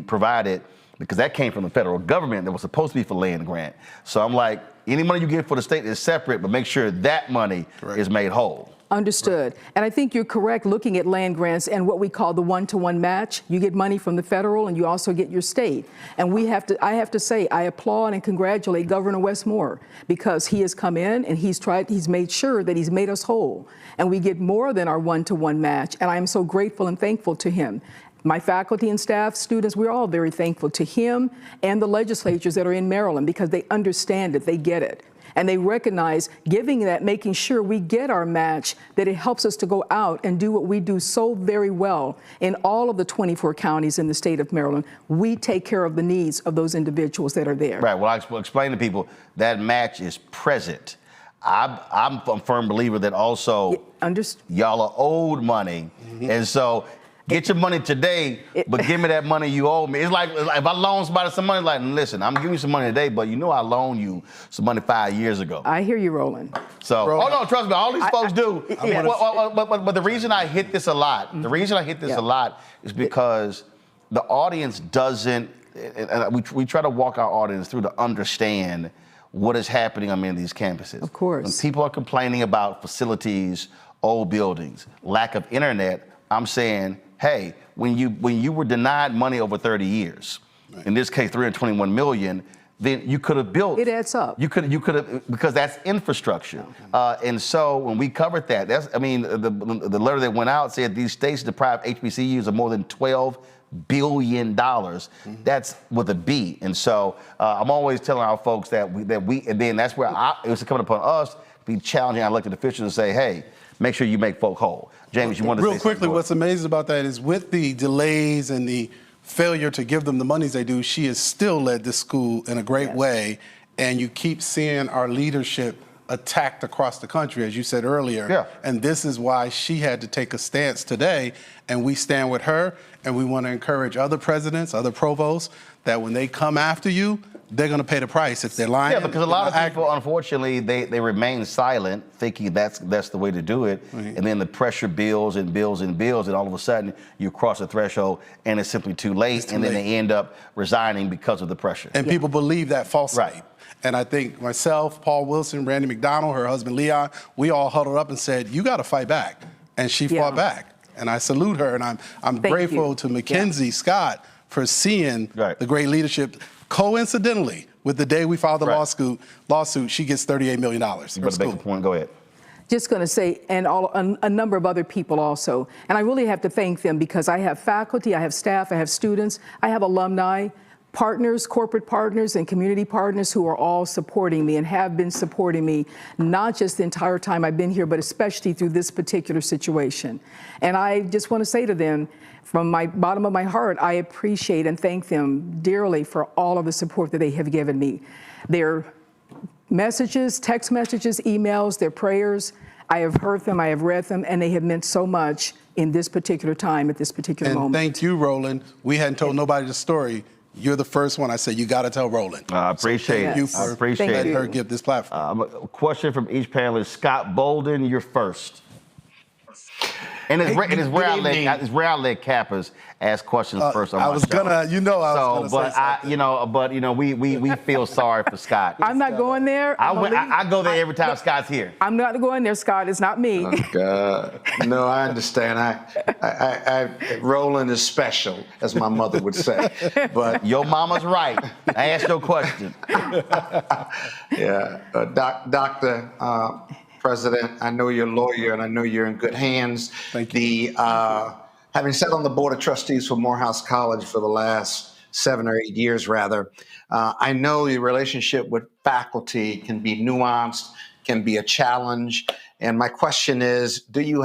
[SPEAKER 20] provided, because that came from the federal government that was supposed to be for land grant. So I'm like, any money you get for the state is separate, but make sure that money is made whole.
[SPEAKER 15] Understood. And I think you're correct looking at land grants and what we call the one-to-one match. You get money from the federal and you also get your state. And I have to say, I applaud and congratulate Governor Westmore because he has come in and he's made sure that he's made us whole. And we get more than our one-to-one match. And I am so grateful and thankful to him. My faculty and staff, students, we're all very thankful to him and the legislatures that are in Maryland because they understand it, they get it. And they recognize giving that, making sure we get our match, that it helps us to go out and do what we do so very well in all of the 24 counties in the state of Maryland. We take care of the needs of those individuals that are there.
[SPEAKER 20] Right. Well, I explain to people that match is present. I'm a firm believer that also y'all are owed money. And so get your money today, but give me that money you owe me. It's like if I loan somebody some money, like, listen, I'm giving you some money today, but you know I loaned you some money 5 years ago.
[SPEAKER 15] I hear you, Roland.
[SPEAKER 20] So,
[SPEAKER 15] Roland.
[SPEAKER 20] oh no, trust me, all these folks do. But the reason I hit this a lot, a lot is because the audience doesn't, and we try to walk our audience through to understand what is happening on many of these campuses.
[SPEAKER 15] Of course.
[SPEAKER 20] When people are complaining about facilities, old buildings, lack of internet, I'm saying, hey, when you were denied money over 30 years, in this case, $321 million, then you could have built.
[SPEAKER 15] It adds up.
[SPEAKER 20] You could have, because that's infrastructure. And so when we covered that, the letter that went out said these states deprive HBCUs of more than $12 billion. That's with a B. And so I'm always telling our folks that we, and then that's where it was coming upon us to be challenging our elected officials and say, hey, make sure you make folk whole. James, you want to say
[SPEAKER 16] real quickly, what's amazing about that is with the delays and the failure to give them the monies they do, she has still led this school in a great way. And you keep seeing our leadership attacked across the country, as you said earlier.
[SPEAKER 20] Yeah.
[SPEAKER 16] And this is why she had to take a stance today. And we stand with her. And we want to encourage other presidents, other provosts, that when they come after you, they're going to pay the price if they're lying.
[SPEAKER 20] Yeah, because a lot of people, unfortunately, they remain silent, thinking that's the way to do it. And then the pressure builds and builds and builds, and all of a sudden you cross a threshold and it's simply too late, then they end up resigning because of the pressure.
[SPEAKER 16] And people believe that falsely. Right. And I think myself, Paul Wilson, Randy McDonald, her husband Leon, we all huddled up and said, you got to fight back. And she fought back. And I salute her, and I'm grateful to Mackenzie Scott for seeing the great leadership. Coincidentally, with the day we filed the lawsuit, she gets $38 million.
[SPEAKER 20] You better make a point. Go ahead.
[SPEAKER 15] Just going to say, and a number of other people also. And I really have to thank them because I have faculty, I have staff, I have students, I have alumni, partners, corporate partners, and community partners who are all supporting me and have been supporting me, not just the entire time I've been here, but especially through this particular situation. And I just want to say to them, from my bottom of my heart, I appreciate and thank them dearly for all of the support that they have given me. Their messages, text messages, emails, their prayers, I have heard them, I have read them, and they have meant so much in this particular time, at this particular moment.
[SPEAKER 16] And thank you, Roland. We hadn't told nobody the story. You're the first one. I said, you got to tell Roland.
[SPEAKER 20] I appreciate it.
[SPEAKER 16] Thank you for letting her give this platform.
[SPEAKER 20] A question from each panelist. Scott Bolden, you're first. And it's rare I let Kappas ask questions first on my show.
[SPEAKER 16] I was gonna
[SPEAKER 20] we feel sorry for Scott.
[SPEAKER 15] I'm not going there.
[SPEAKER 20] I go there every time Scott's here.
[SPEAKER 15] I'm not going there, Scott. It's not me.
[SPEAKER 1] Oh, God. No, I understand. Roland is special, as my mother would say. But
[SPEAKER 20] your mama's right. I asked your question.
[SPEAKER 1] Yeah, Dr. President, I know you're a lawyer and I know you're in good hands.
[SPEAKER 16] Thank you.
[SPEAKER 1] Having sat on the Board of Trustees for Morehouse College for the last 7 or 8 years, rather, I know the relationship with faculty can be nuanced, can be a challenge. And my question is, do you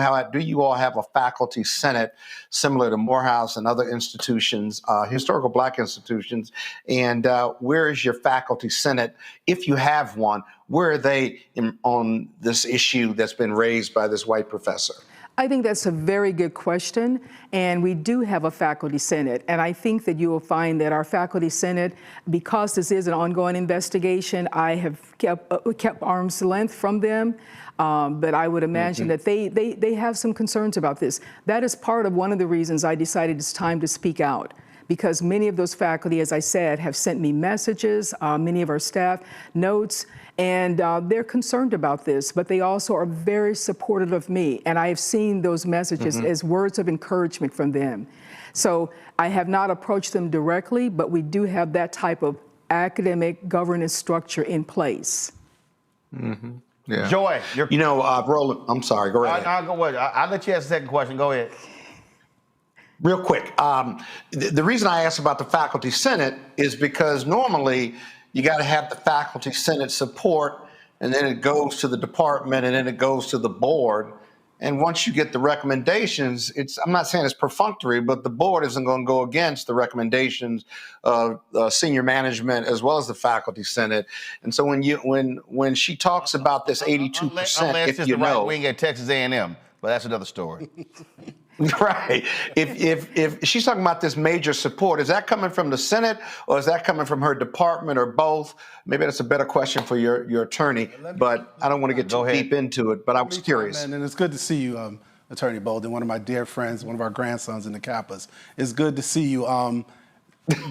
[SPEAKER 1] all have a faculty senate similar to Morehouse and other institutions, historical Black institutions? And where is your faculty senate, if you have one? Where are they on this issue that's been raised by this white professor?
[SPEAKER 15] I think that's a very good question, and we do have a faculty senate, and I think that you will find that our faculty senate, because this is an ongoing investigation, I have kept arm's length from them, but I would imagine that they have some concerns about this. That is part of one of the reasons I decided it's time to speak out, because many of those faculty, as I said, have sent me messages, many of our staff notes, and they're concerned about this, but they also are very supportive of me. And I have seen those messages as words of encouragement from them. So I have not approached them directly, but we do have that type of academic governance structure in place.
[SPEAKER 1] Yeah.
[SPEAKER 2] Joy,
[SPEAKER 1] you know, Roland, I'm sorry, go ahead.
[SPEAKER 2] I'll go ahead. I'll let you ask the second question. Go ahead.
[SPEAKER 1] Real quick, the reason I asked about the faculty senate is because normally you got to have the faculty senate support, and then it goes to the department, and then it goes to the board. And once you get the recommendations, I'm not saying it's perfunctory, but the board isn't going to go against the recommendations of senior management as well as the faculty senate. And so when she talks about this 82%,
[SPEAKER 2] unless
[SPEAKER 1] if
[SPEAKER 2] it's
[SPEAKER 1] you
[SPEAKER 2] the right
[SPEAKER 1] know,
[SPEAKER 2] wing at Texas A&M, but that's another story.
[SPEAKER 1] Right. If she's talking about this major support, is that coming from the Senate or is that coming from her department or both? Maybe that's a better question for your attorney, but I don't want to get too deep into it, but I was curious.
[SPEAKER 16] And it's good to see you, Attorney Bolden, one of my dear friends, one of our grandsons in the Kappas. It's good to see you.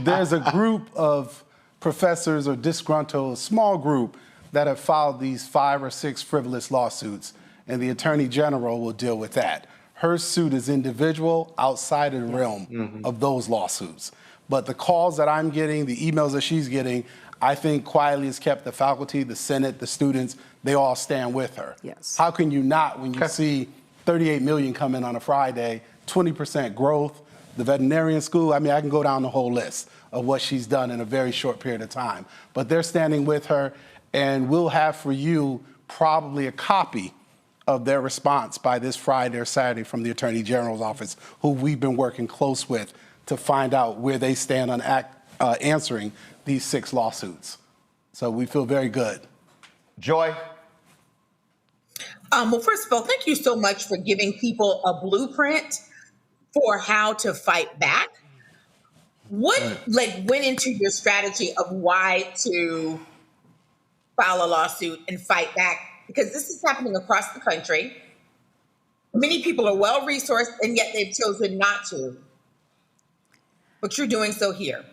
[SPEAKER 16] There's a group of professors or disgruntled, small group that have filed these 5 or 6 frivolous lawsuits, and the Attorney General will deal with that. Her suit is individual outside of the realm of those lawsuits. But the calls that I'm getting, the emails that she's getting, I think quietly has kept the faculty, the Senate, the students, they all stand with her.
[SPEAKER 15] Yes.
[SPEAKER 16] How can you not when you see 38 million come in on a Friday, 20% growth, the veterinarian school? I mean, I can go down the whole list of what she's done in a very short period of time. But they're standing with her, and we'll have for you probably a copy of their response by this Friday or Saturday from the Attorney General's office, who we've been working close with to find out where they stand on answering these 6 lawsuits. So we feel very good.
[SPEAKER 2] Joy?
[SPEAKER 8] Well, first of all, thank you so much for giving people a blueprint for how to fight back. What went into your strategy of why to file a lawsuit and fight back? Because this is happening across the country. Many people are well-resourced, and yet they've chosen not to. But you're doing so here.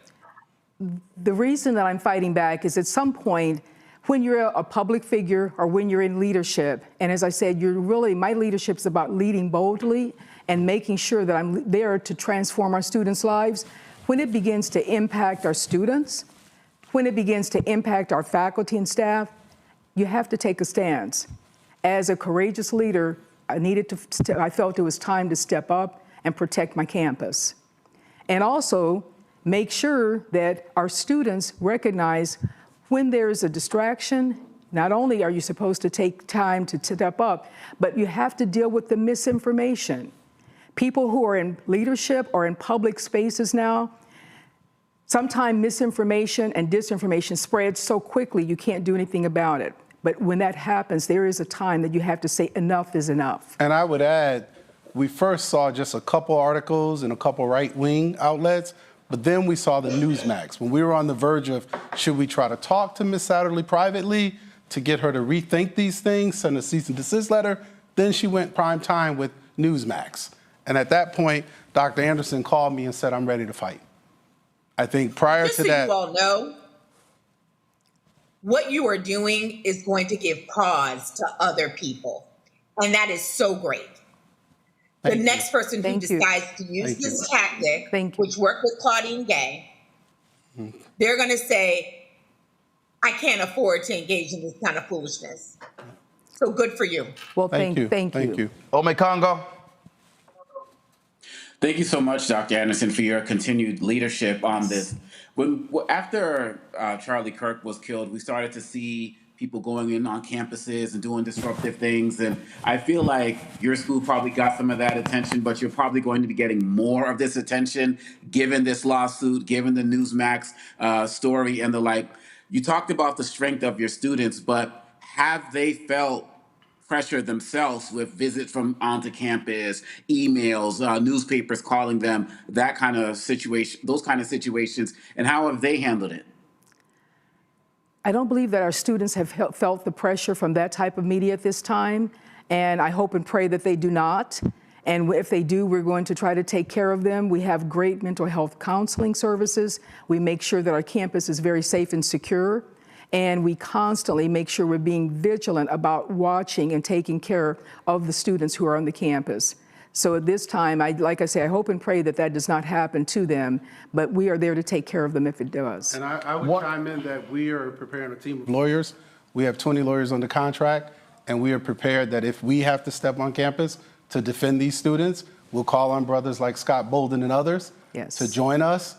[SPEAKER 15] The reason that I'm fighting back is at some point, when you're a public figure or when you're in leadership, and as I said, my leadership is about leading boldly and making sure that I'm there to transform our students' lives. When it begins to impact our students, when it begins to impact our faculty and staff, you have to take a stance. As a courageous leader, I felt it was time to step up and protect my campus. And also make sure that our students recognize when there's a distraction, not only are you supposed to take time to step up, but you have to deal with the misinformation. People who are in leadership or in public spaces now, sometimes misinformation and disinformation spreads so quickly you can't do anything about it. But when that happens, there is a time that you have to say enough is enough.
[SPEAKER 16] And I would add, we first saw just a couple articles in a couple right-wing outlets, but then we saw the Newsmax. When we were on the verge of, should we try to talk to Ms. Satterley privately to get her to rethink these things, send a cease and desist letter, then she went prime time with Newsmax. And at that point, Dr. Anderson called me and said, I'm ready to fight. I think prior to that—
[SPEAKER 8] Just so you all know, what you are doing is going to give pause to other people. And that is so great. The next person who decides to use this tactic, which worked with Claudine Gay, they're going to say, I can't afford to engage in this kind of foolishness. So good for you.
[SPEAKER 15] Well, thank you.
[SPEAKER 2] Ome Congo.
[SPEAKER 19] Thank you so much, Dr. Anderson, for your continued leadership on this. After Charlie Kirk was killed, we started to see people going in on campuses and doing disruptive things. And I feel like your school probably got some of that attention, but you're probably going to be getting more of this attention given this lawsuit, given the Newsmax story and the like. You talked about the strength of your students, but have they felt pressure themselves with visits from onto campus, emails, newspapers calling them, that kind of situation, those kind of situations, and how have they handled it?
[SPEAKER 15] I don't believe that our students have felt the pressure from that type of media at this time, and I hope and pray that they do not. And if they do, we're going to try to take care of them. We have great mental health counseling services. We make sure that our campus is very safe and secure. And we constantly make sure we're being vigilant about watching and taking care of the students who are on the campus. So at this time, like I say, I hope and pray that that does not happen to them, but we are there to take care of them if it does.
[SPEAKER 16] And I would chime in that we are preparing a team of lawyers. We have 20 lawyers under contract, and we are prepared that if we have to step on campus to defend these students, we'll call on brothers like Scott Bolden and others to join us.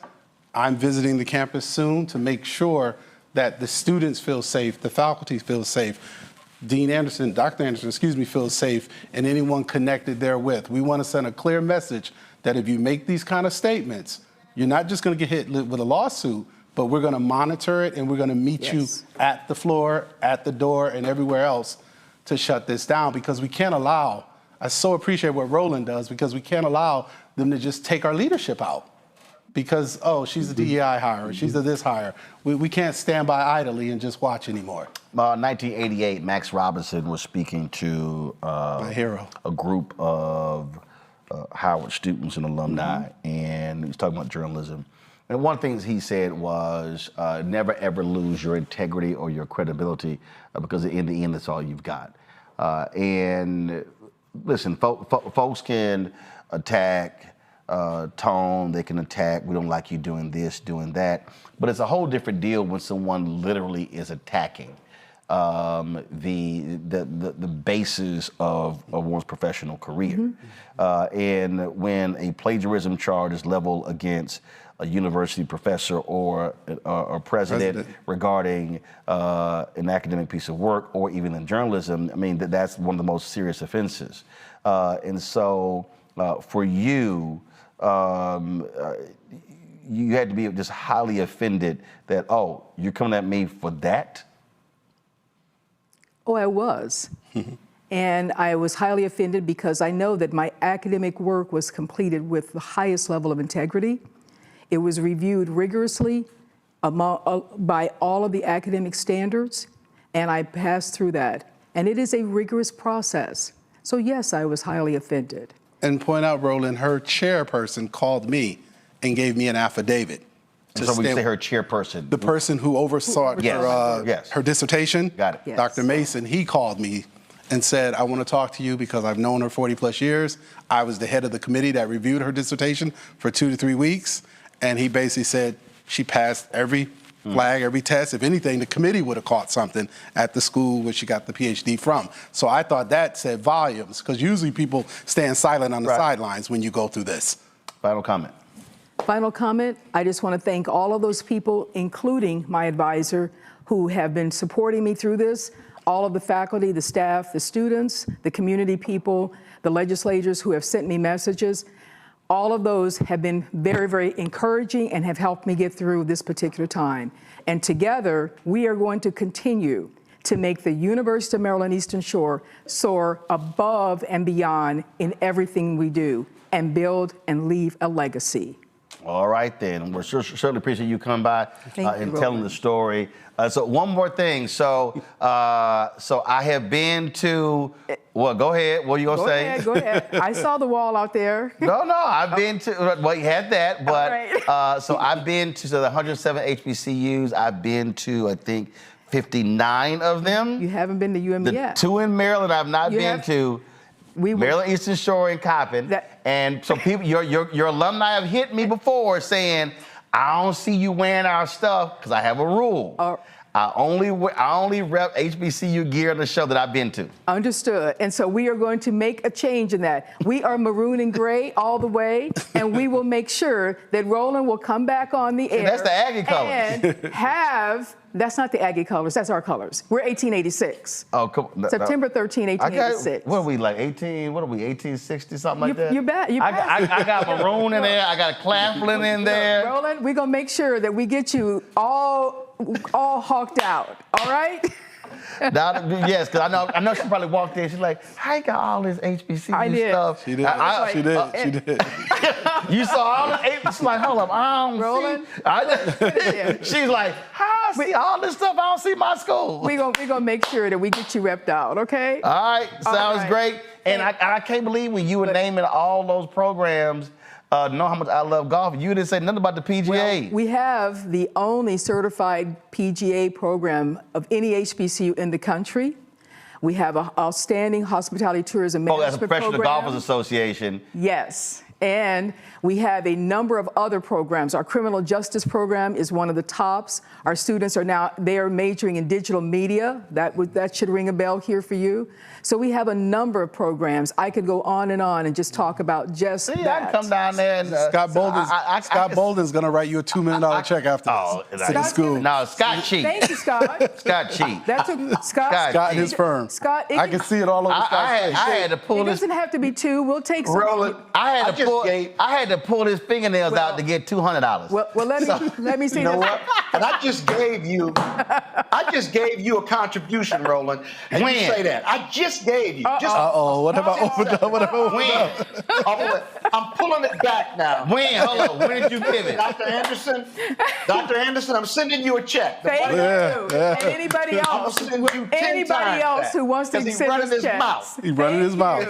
[SPEAKER 16] I'm visiting the campus soon to make sure that the students feel safe, the faculty feels safe, Dean Anderson, Dr. Anderson, excuse me, feels safe, and anyone connected therewith. We want to send a clear message that if you make these kind of statements, you're not just going to get hit with a lawsuit, but we're going to monitor it and we're going to meet you at the floor, at the door, and everywhere else to shut this down, because we can't allow, I so appreciate what Roland does, because we can't allow them to just take our leadership out. Because, oh, she's a DEI hire, she's a this hire. We can't stand by idly and just watch anymore.
[SPEAKER 20] 1988, Max Robinson was speaking to
[SPEAKER 16] my hero,
[SPEAKER 20] a group of Howard students and alumni, and he was talking about journalism. And one of the things he said was, never ever lose your integrity or your credibility, because in the end, that's all you've got. And listen, folks can attack, tone, they can attack, we don't like you doing this, doing that. But it's a whole different deal when someone literally is attacking the basis of one's professional career. And when a plagiarism charge is leveled against a university professor or a president regarding an academic piece of work, or even in journalism, I mean, that's one of the most serious offenses. And so for you, you had to be just highly offended that, oh, you're coming at me for that?
[SPEAKER 15] Oh, I was. And I was highly offended because I know that my academic work was completed with the highest level of integrity. It was reviewed rigorously by all of the academic standards, and I passed through that. And it is a rigorous process. So yes, I was highly offended.
[SPEAKER 16] And point out, Roland, her chairperson called me and gave me an affidavit.
[SPEAKER 20] And so when you say her chairperson?
[SPEAKER 16] The person who oversaw her dissertation, Dr. Mason, he called me and said, I want to talk to you because I've known her 40 plus years. I was the head of the committee that reviewed her dissertation for 2 to 3 weeks. And he basically said she passed every flag, every test. If anything, the committee would have caught something at the school where she got the PhD from. So I thought that said volumes, because usually people stand silent on the sidelines when you go through this.
[SPEAKER 20] Final comment.
[SPEAKER 15] Final comment, I just want to thank all of those people, including my advisor, who have been supporting me through this, all of the faculty, the staff, the students, the community people, the legislators who have sent me messages. All of those have been very, very encouraging and have helped me get through this particular time. And together, we are going to continue to make the University of Maryland Eastern Shore soar above and beyond in everything we do and build and leave a legacy.
[SPEAKER 20] All right, then. We're certainly appreciate you coming by and telling the story. So one more thing. So I have been to, well, go ahead. What are you going to say?
[SPEAKER 15] Go ahead. I saw the wall out there.
[SPEAKER 20] No, I've been to, well, you had that, but so I've been to the 107 HBCUs. I've been to, I think, 59 of them.
[SPEAKER 15] You haven't been to UM yet.
[SPEAKER 20] 2 in Maryland I've not been to. Maryland Eastern Shore and Coppin. And so people, your alumni have hit me before saying, I don't see you wearing our stuff because I have a rule. I only rep HBCU gear on the show that I've been to.
[SPEAKER 15] Understood. And so we are going to make a change in that. We are maroon and gray all the way, and we will make sure that Roland will come back on the air.
[SPEAKER 20] That's the Aggie colors.
[SPEAKER 15] And have, that's not the Aggie colors, that's our colors. We're 1886.
[SPEAKER 20] Oh, come on.
[SPEAKER 15] September 13, 1886.
[SPEAKER 20] What are we, like 1860, something like that?
[SPEAKER 15] You bet.
[SPEAKER 20] I got maroon in there. I got Claflin in there.
[SPEAKER 15] Roland, we're going to make sure that we get you all hawked out, all right?
[SPEAKER 20] Yes, because I know she probably walked in. She's like, I got all this HBCU stuff.
[SPEAKER 16] She did. She did.
[SPEAKER 20] You saw all the She's like, hold up, I don't see. She's like, how I see all this stuff. I don't see my school.
[SPEAKER 15] We're gonna make sure that we get you repped out, okay?
[SPEAKER 20] All right, sounds great. And I can't believe when you were naming all those programs, know how much I love golf. You didn't say nothing about the PGA.
[SPEAKER 15] Well, we have the only certified PGA program of any HBCU in the country. We have an outstanding hospitality tourism management
[SPEAKER 20] as a Professional
[SPEAKER 15] program.
[SPEAKER 20] Golfers Association.
[SPEAKER 15] Yes. And we have a number of other programs. Our criminal justice program is one of the tops. Our students they are majoring in digital media. That should ring a bell here for you. So we have a number of programs. I could go on and just talk about just that.
[SPEAKER 20] I can come down there and
[SPEAKER 16] Scott Bolden's going to write you a $2 million check after this. To the school.
[SPEAKER 20] No, Scott cheat.
[SPEAKER 15] Thank you, Scott.
[SPEAKER 20] Scott cheat.
[SPEAKER 15] That took Scott
[SPEAKER 16] and his firm.
[SPEAKER 15] Scott,
[SPEAKER 16] I can see it all over Scott's face.
[SPEAKER 20] I had to pull
[SPEAKER 15] it doesn't have to be two. We'll take some.
[SPEAKER 1] Roland,
[SPEAKER 20] I had to pull his fingernails out to get $200.
[SPEAKER 15] Well, let me see.
[SPEAKER 1] You know what? And I just gave you a contribution, Roland. And
[SPEAKER 20] when?
[SPEAKER 1] You say that. I just gave you.
[SPEAKER 16] What about overdone? What about overdone?
[SPEAKER 1] I'm pulling it back now.
[SPEAKER 20] When? Hold on. When did you give it?
[SPEAKER 1] Dr. Anderson, I'm sending you a check.
[SPEAKER 15] Thank you. And anybody else, who wants to send us checks.
[SPEAKER 16] He's running his mouth.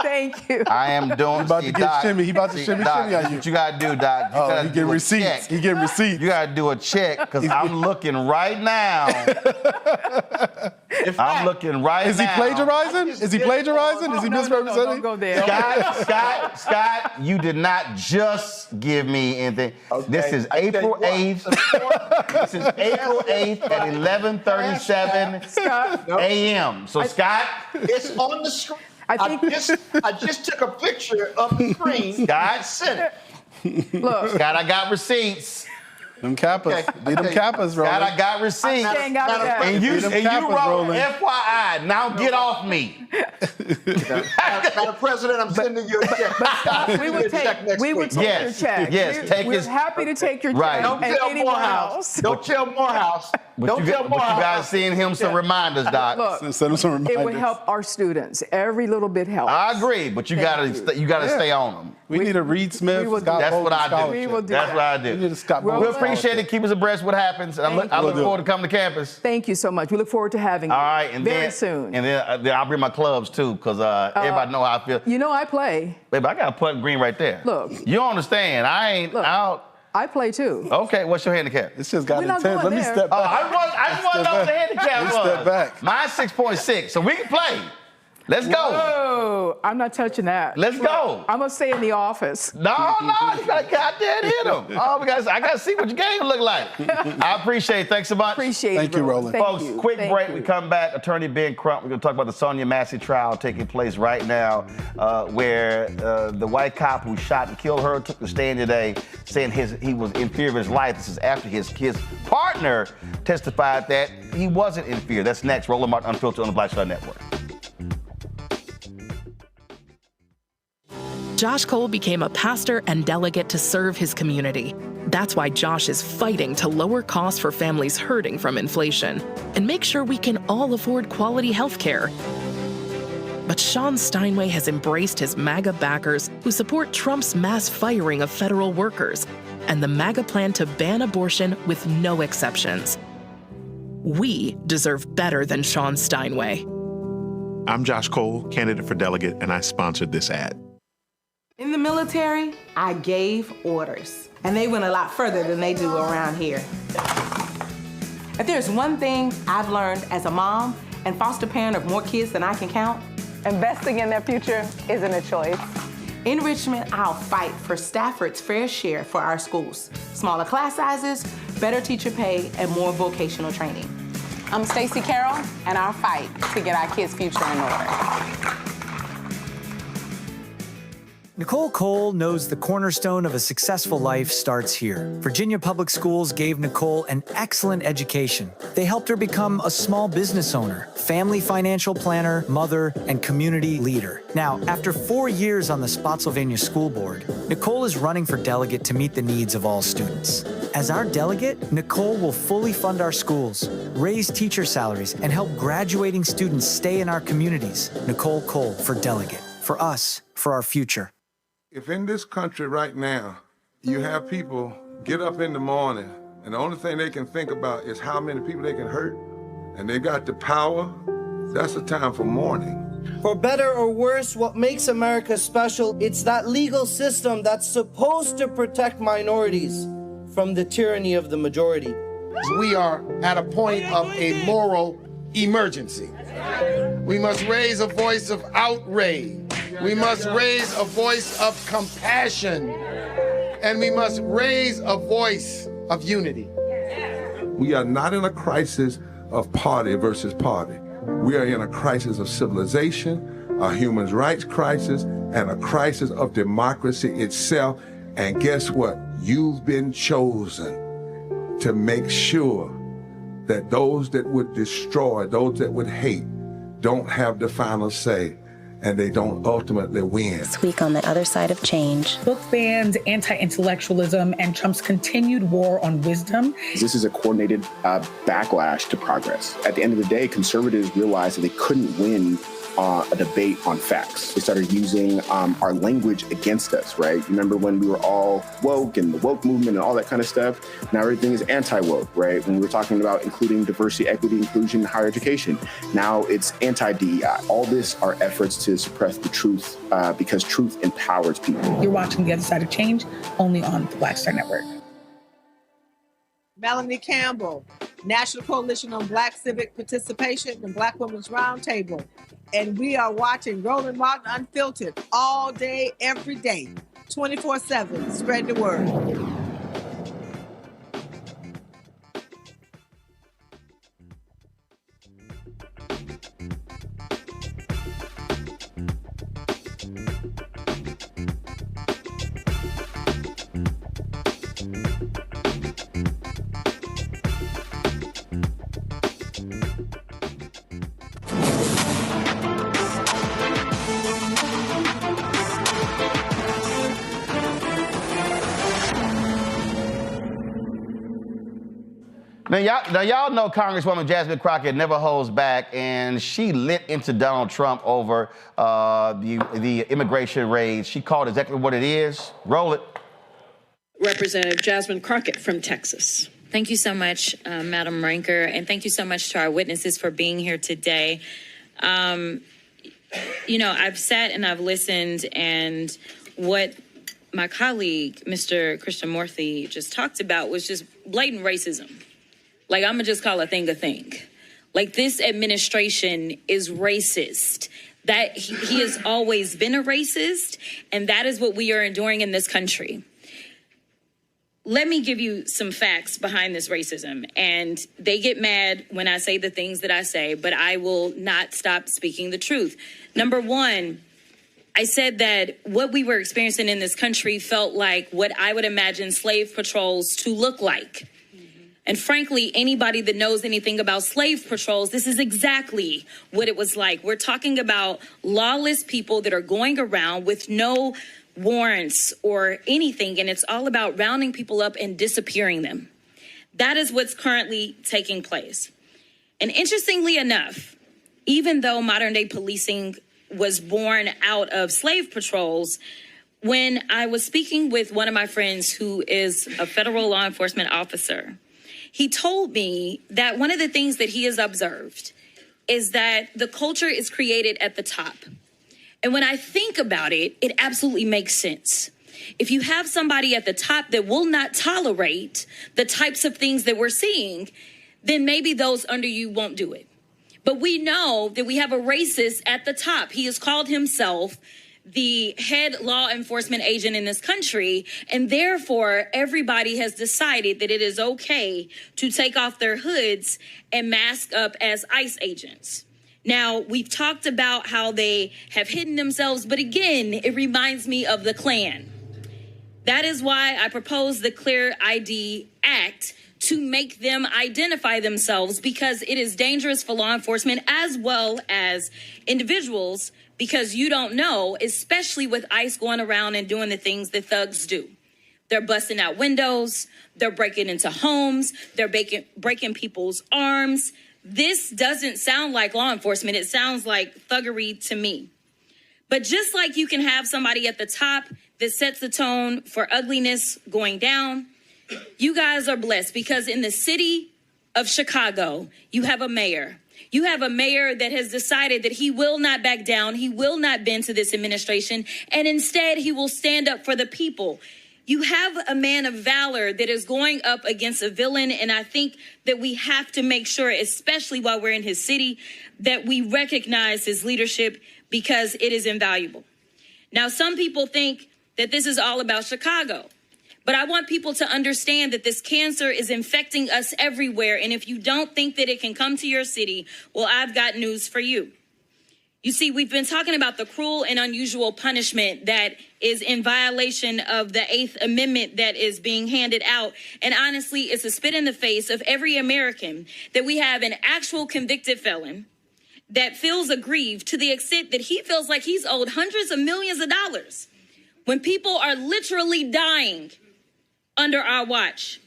[SPEAKER 15] Thank you.
[SPEAKER 20] I am doing.
[SPEAKER 16] He about to get shimmy. He about to shimmy on you.
[SPEAKER 20] What you gotta do, Doc?
[SPEAKER 16] He getting receipts. He getting receipts.
[SPEAKER 20] You gotta do a check because I'm looking right now. I'm looking right now.
[SPEAKER 16] Is he plagiarizing? Is he plagiarizing? Is he misrepresenting?
[SPEAKER 15] Don't go there.
[SPEAKER 20] Scott, you did not just give me anything.
[SPEAKER 1] Okay.
[SPEAKER 20] This is April 8th. This is April 8th at 11:37 a.m. So, Scott.
[SPEAKER 1] It's on the screen. I just took a picture of the screen.
[SPEAKER 20] Scott,
[SPEAKER 1] sent it.
[SPEAKER 15] Look.
[SPEAKER 20] Scott, I got receipts.
[SPEAKER 16] Them Kappas. Be them Kappas, Roland.
[SPEAKER 20] Scott, I got receipts. And you wrote FYI. Now get off me.
[SPEAKER 1] Madam President, I'm sending you a check.
[SPEAKER 15] But Scott, we would take your check.
[SPEAKER 20] Yes,
[SPEAKER 15] we're happy to take your check.
[SPEAKER 20] Right.
[SPEAKER 1] Don't tell Morehouse. Don't tell Morehouse.
[SPEAKER 20] But you guys send him some reminders, Doc.
[SPEAKER 15] Look,
[SPEAKER 16] send him some reminders.
[SPEAKER 15] It would help our students. Every little bit helps.
[SPEAKER 20] I agree, but you gotta stay on them.
[SPEAKER 16] We need a Reed Smith.
[SPEAKER 20] That's what I do.
[SPEAKER 15] We will do
[SPEAKER 20] That's what I do.
[SPEAKER 16] We need a Scott
[SPEAKER 20] We appreciate it. Keep us abreast of what happens. I look forward to coming to campus.
[SPEAKER 15] Thank you so much. We look forward to having you.
[SPEAKER 20] All right, and
[SPEAKER 15] very soon.
[SPEAKER 20] And then I'll bring my clubs too, because everybody know how I feel.
[SPEAKER 15] You know I play.
[SPEAKER 20] Baby, I got a putt green right there.
[SPEAKER 15] Look.
[SPEAKER 20] You don't understand. I ain't out.
[SPEAKER 15] I play too.
[SPEAKER 20] Okay, what's your handicap?
[SPEAKER 16] It's just got intense. Let me step back.
[SPEAKER 20] I just want to know what the handicap was.
[SPEAKER 16] Step back.
[SPEAKER 20] Mine's 6.6, so we can play. Let's go.
[SPEAKER 15] Whoa, I'm not touching that.
[SPEAKER 20] Let's go.
[SPEAKER 15] I'm going to stay in the office.
[SPEAKER 20] No, you got to get out there and hit them. I got to see what your game look like. I appreciate it. Thanks so much.
[SPEAKER 15] Appreciate it.
[SPEAKER 16] Thank you, Roland.
[SPEAKER 20] Folks, quick break. We come back. Attorney Ben Crump. We're going to talk about the Sonya Massey trial taking place right now, where the white cop who shot and killed her took the stand today, saying he was in fear of his life. This is after his partner testified that he wasn't in fear. That's next. Roland Martin Unfiltered on the Black Star Network.
[SPEAKER 4] Josh Cole became a pastor and delegate to serve his community. That's why Josh is fighting to lower costs for families hurting from inflation and make sure we can all afford quality health care. But Sean Steinway has embraced his MAGA backers who support Trump's mass firing of federal workers and the MAGA plan to ban abortion with no exceptions. We deserve better than Sean Steinway.
[SPEAKER 13] I'm Josh Cole, candidate for delegate, and I sponsored this ad.
[SPEAKER 14] In the military, I gave orders, and they went a lot further than they do around here. If there's one thing I've learned as a mom and foster parent of more kids than I can count, investing in their future isn't a choice. In Richmond, I'll fight for Stafford's fair share for our schools. Smaller class sizes, better teacher pay, and more vocational training.
[SPEAKER 17] I'm Stacey Carroll, and I'll fight to get our kids' future in order.
[SPEAKER 21] Nicole Cole knows the cornerstone of a successful life starts here. Virginia Public Schools gave Nicole an excellent education. They helped her become a small business owner, family financial planner, mother, and community leader. Now, after 4 years on the Spotsylvania School Board, Nicole is running for delegate to meet the needs of all students. As our delegate, Nicole will fully fund our schools, raise teacher salaries, and help graduating students stay in our communities. Nicole Cole for delegate. For us, for our future.
[SPEAKER 6] If in this country right now, you have people get up in the morning and the only thing they can think about is how many people they can hurt, and they got the power, that's a time for mourning.
[SPEAKER 7] For better or worse, what makes America special, it's that legal system that's supposed to protect minorities from the tyranny of the majority.
[SPEAKER 9] We are at a point of a moral emergency. We must raise a voice of outrage. We must raise a voice of compassion. And we must raise a voice of unity.
[SPEAKER 6] We are not in a crisis of party versus party. We are in a crisis of civilization, a human rights crisis, and a crisis of democracy itself. And guess what? You've been chosen to make sure that those that would destroy, those that would hate, don't have the final say, and they don't ultimately win.
[SPEAKER 5] This week on the other side of change.
[SPEAKER 22] Book bans, anti-intellectualism, and Trump's continued war on wisdom.
[SPEAKER 23] This is a coordinated backlash to progress. At the end of the day, conservatives realized that they couldn't win a debate on facts. They started using our language against us, right? Remember when we were all woke and the woke movement and all that kind of stuff? Now everything is anti-woke, right? When we were talking about including diversity, equity, inclusion, higher education, now it's anti-DEI. All this are efforts to suppress the truth because truth empowers people.
[SPEAKER 22] You're watching The Other Side of Change only on the Black Star Network.
[SPEAKER 24] Melanie Campbell, National Coalition on Black Civic Participation and Black Women's Roundtable. And we are watching Roland Martin Unfiltered all day, every day, 24/7. Spread the word.
[SPEAKER 2] Now y'all know Congresswoman Jasmine Crockett never holds back, and she lit into Donald Trump over the immigration raids. She called it exactly what it is. Roll it.
[SPEAKER 25] Representative Jasmine Crockett from Texas.
[SPEAKER 26] Thank you so much, Madam Ranker, and thank you so much to our witnesses for being here today. You know, I've sat and I've listened, and what my colleague, Mr. Krishnamurthy, just talked about was just blatant racism. Like, I'm gonna just call a thing a thing. Like, this administration is racist. That he has always been a racist, and that is what we are enduring in this country. Let me give you some facts behind this racism, and they get mad when I say the things that I say, but I will not stop speaking the truth. Number one, I said that what we were experiencing in this country felt like what I would imagine slave patrols to look like. And frankly, anybody that knows anything about slave patrols, this is exactly what it was like. We're talking about lawless people that are going around with no warrants or anything, and it's all about rounding people up and disappearing them. That is what's currently taking place. And interestingly enough, even though modern day policing was born out of slave patrols, when I was speaking with one of my friends who is a federal law enforcement officer, he told me that one of the things that he has observed is that the culture is created at the top. And when I think about it, it absolutely makes sense. If you have somebody at the top that will not tolerate the types of things that we're seeing, then maybe those under you won't do it. But we know that we have a racist at the top. He has called himself the head law enforcement agent in this country, and therefore everybody has decided that it is okay to take off their hoods and mask up as ICE agents. Now, we've talked about how they have hidden themselves, but again, it reminds me of the Klan. That is why I proposed the Clear ID Act, to make them identify themselves, because it is dangerous for law enforcement as well as individuals, because you don't know, especially with ICE going around and doing the things that thugs do. They're busting out windows, they're breaking into homes, they're breaking people's arms. This doesn't sound like law enforcement, it sounds like thuggery to me. But just like you can have somebody at the top that sets the tone for ugliness going down, You guys are blessed because in the city of Chicago, you have a mayor. You have a mayor that has decided that he will not back down. He will not bend to this administration. And instead, he will stand up for the people. You have a man of valor that is going up against a villain. And I think that we have to make sure, especially while we're in his city, that we recognize his leadership because it is invaluable. Now, some people think that this is all about Chicago. But I want people to understand that this cancer is infecting us everywhere. And if you don't think that it can come to your city, well, I've got news for you. You see, we've been talking about the cruel and unusual punishment that is in violation of the 8th Amendment that is being handed out. And honestly, it's a spit in the face of every American that we have an actual convicted felon that feels aggrieved to the extent that he feels like he's owed hundreds of millions of dollars when people are literally dying under our watch.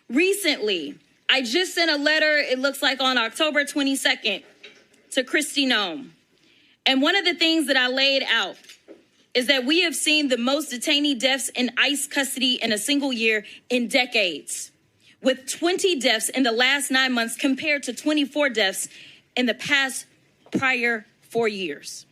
[SPEAKER 26] Recently, I just sent a letter, it looks like on October 22nd, to Kristi Noem. And one of the things that I laid out is that we have seen the most detainee deaths in ICE custody in a single year in decades, with 20 deaths in the last 9 months compared to 24 deaths in the past prior 4 years.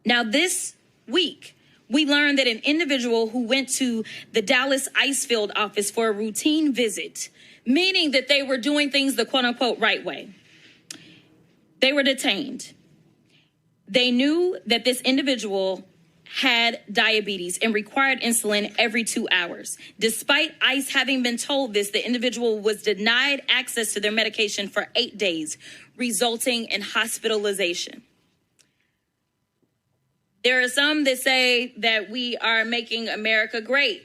[SPEAKER 26] Now, this week, we learned that an individual who went to the Dallas ICE field office for a routine visit, meaning that they were doing things the quote unquote right way, they were detained. They knew that this individual had diabetes and required insulin every 2 hours. Despite ICE having been told this, the individual was denied access to their medication for 8 days, resulting in hospitalization. There are some that say that we are making America great.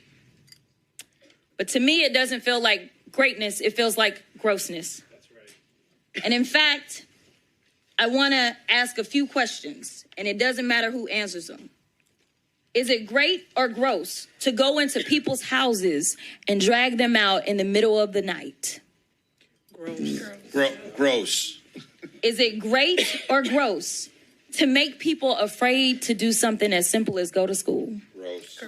[SPEAKER 26] But to me, it doesn't feel like greatness. It feels like grossness. That's right. And in fact, I want to ask a few questions, and it doesn't matter who answers them. Is it great or gross to go into people's houses and drag them out in the middle of the night?
[SPEAKER 3] Gross. Gross.
[SPEAKER 26] Is it great or gross to make people afraid to do something as simple as go to school?
[SPEAKER 3] Gross.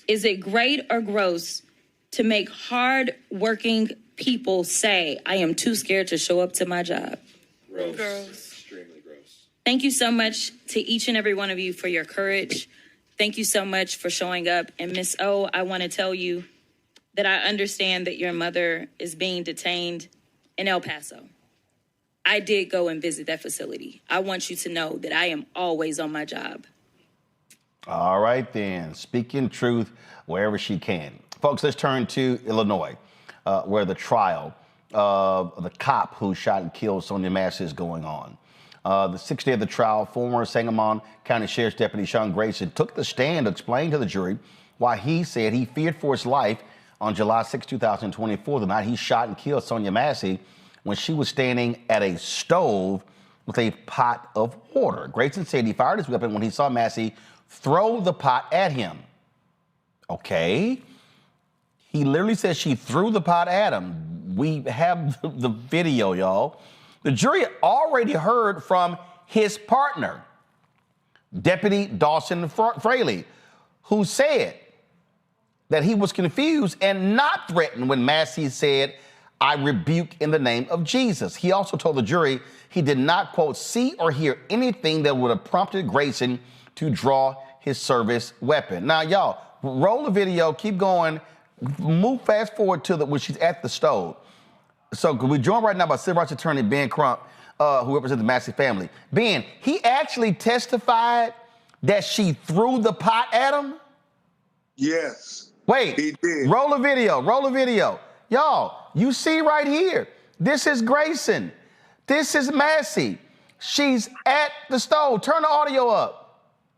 [SPEAKER 26] Is it great or gross to make hard-working people say, I am too scared to show up to my job?
[SPEAKER 3] Gross. Extremely gross.
[SPEAKER 26] Thank you so much to each and every one of you for your courage. Thank you so much for showing up. And Ms. O, I want to tell you that I understand that your mother is being detained in El Paso. I did go and visit that facility. I want you to know that I am always on my job.
[SPEAKER 20] All right, then. Speaking truth wherever she can. Folks, let's turn to Illinois, where the trial of the cop who shot and killed Sonya Massey is going on. The sixth day of the trial, former Sangamon County Sheriff's Deputy Sean Grayson took the stand to explain to the jury why he said he feared for his life on July 6, 2024, the night he shot and killed Sonya Massey when she was standing at a stove with a pot of water. Grayson said he fired his weapon when he saw Massey throw the pot at him. Okay. He literally says she threw the pot at him. We have the video, y'all. The jury already heard from his partner, Deputy Dawson Fraley, who said that he was confused and not threatened when Massey said, I rebuke in the name of Jesus. He also told the jury he did not, quote, see or hear anything that would have prompted Grayson to draw his service weapon. Now, y'all, roll the video, keep going, move fast forward to when she's at the stove. So we're joined right now by Civil Rights Attorney Ben Crump, who represents the Massey family. Ben, he actually testified that she threw the pot at him?
[SPEAKER 8] Yes.
[SPEAKER 20] Wait,
[SPEAKER 8] he did.
[SPEAKER 20] Roll the video. Y'all, you see right here, this is Grayson. This is Massey. She's at the stove. Turn the audio up.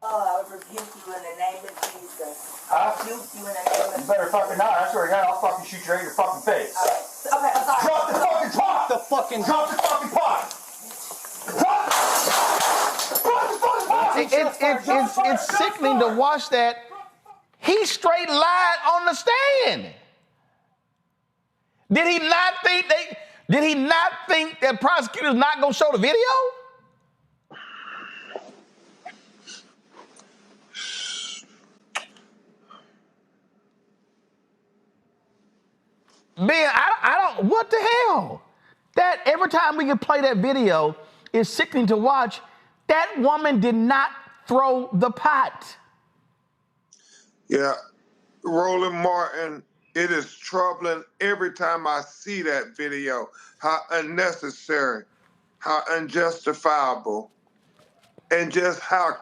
[SPEAKER 10] Oh, I would rebuke you in the name of Jesus. I rebuke you in the name of Jesus.
[SPEAKER 11] You better fucking not. I swear to God, I'll fucking shoot you right in your fucking face.
[SPEAKER 10] Okay, I'm sorry.
[SPEAKER 11] Drop the fucking pot! Drop the fucking pot!
[SPEAKER 20] It's sickening to watch that. He straight lied on the stand. Did he not think that prosecutors not gonna show the video? Ben, I don't, what the hell? That every time we can play that video, it's sickening to watch. That woman did not throw the pot.
[SPEAKER 8] Yeah, Roland Martin, it is troubling every time I see that video, how unnecessary, how unjustifiable, and just how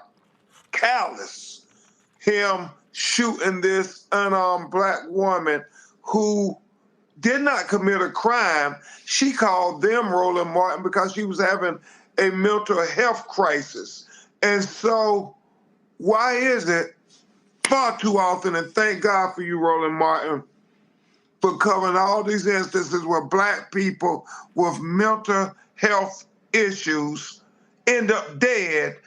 [SPEAKER 8] callous him shooting this unarmed black woman who did not commit a crime. She called them Roland Martin because she was having a mental health crisis. And so why is it far too often, and thank God for you, Roland Martin, for covering all these instances where black people with mental health issues end up dead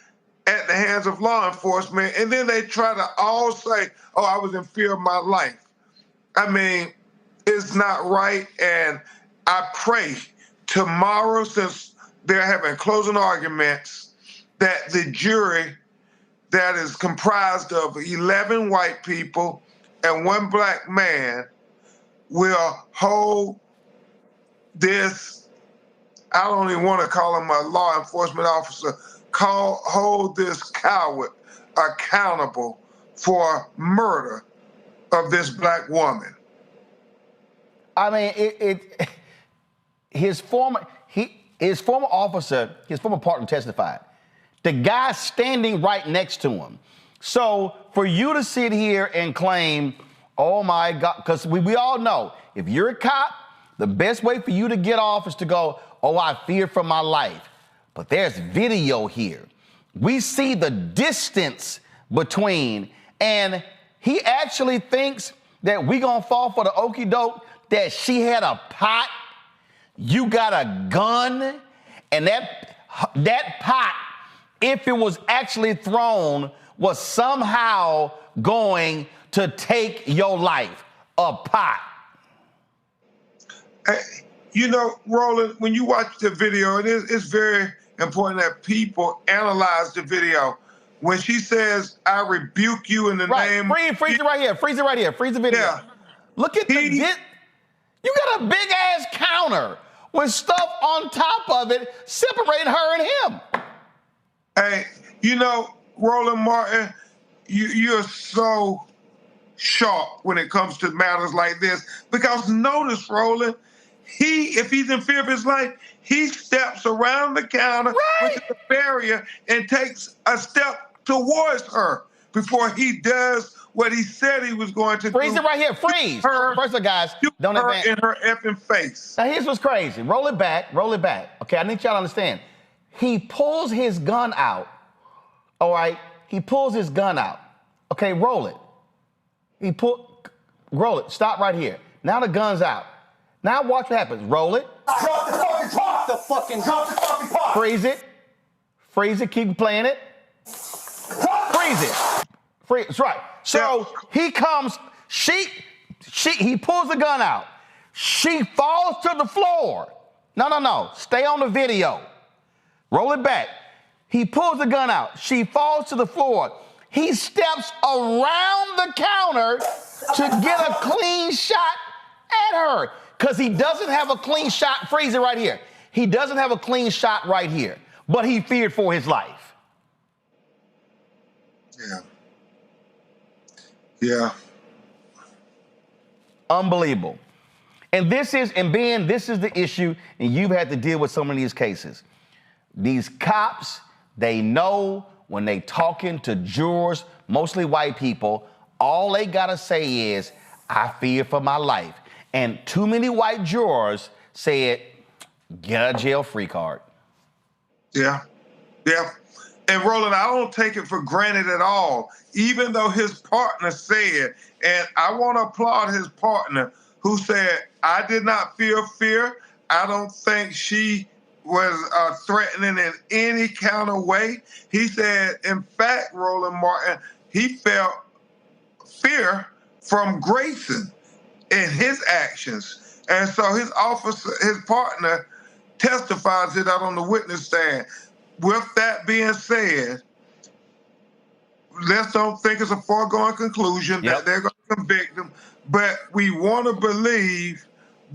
[SPEAKER 8] at the hands of law enforcement, and then they try to all say, oh, I was in fear of my life. I mean, it's not right, and I pray tomorrow, since they're having closing arguments, that the jury that is comprised of 11 white people and 1 black man will hold this, I don't even want to call him a law enforcement officer, hold this coward accountable for murder of this black woman.
[SPEAKER 20] I mean, his former officer, his former partner testified. The guy standing right next to him. So for you to sit here and claim, oh my God, because we all know, if you're a cop, the best way for you to get off is to go, oh, I fear for my life. But there's video here. We see the distance between, and he actually thinks that we gonna fall for the okie doke, that she had a pot, you got a gun, and that pot, if it was actually thrown, was somehow going to take your life. A pot.
[SPEAKER 8] You know, Roland, when you watch the video, it's very important that people analyze the video. When she says, I rebuke you in the name...
[SPEAKER 20] Freeze it right here. Freeze it right here. Freeze the video. Yeah. Look at you got a big-ass counter with stuff on top of it separating her and him.
[SPEAKER 8] Hey, you know, Roland Martin, you're so sharp when it comes to matters like this. Because notice, Roland, if he's in fear of his life, he steps around the counter, which is a barrier, and takes a step towards her before he does what he said he was going to do.
[SPEAKER 20] Freeze it right here. Freeze. First of all, guys, don't advance.
[SPEAKER 8] In her effing face.
[SPEAKER 20] Now, here's what's crazy. Roll it back. Roll it back. Okay, I need y'all to understand. He pulls his gun out. All right? He pulls his gun out. Okay, roll it. Roll it. Stop right here. Now the gun's out. Now watch what happens. Roll it.
[SPEAKER 11] Drop the fucking pot.
[SPEAKER 20] Freeze it. Freeze it. Keep playing it. Freeze it. Freeze. That's right. So he comes. He pulls the gun out. She falls to the floor. No. Stay on the video. Roll it back. He pulls the gun out. She falls to the floor. He steps around the counter to get a clean shot at her because he doesn't have a clean shot. Freeze it right here. He doesn't have a clean shot right here, but he feared for his life.
[SPEAKER 8] Yeah.
[SPEAKER 20] Unbelievable. And Ben, this is the issue, and you've had to deal with some of these cases. These cops, they know when they talking to jurors, mostly white people, all they gotta say is, I fear for my life. And too many white jurors said, get a jail-free card.
[SPEAKER 8] Yeah. And Roland, I don't take it for granted at all, even though his partner said, and I want to applaud his partner who said, I did not feel fear. I don't think she was threatening in any kind of way. He said, in fact, Roland Martin, he felt fear from Grayson in his actions. And so his partner testifies it out on the witness stand. With that being said, let's don't think it's a foregone conclusion that they're going to convict him, but we want to believe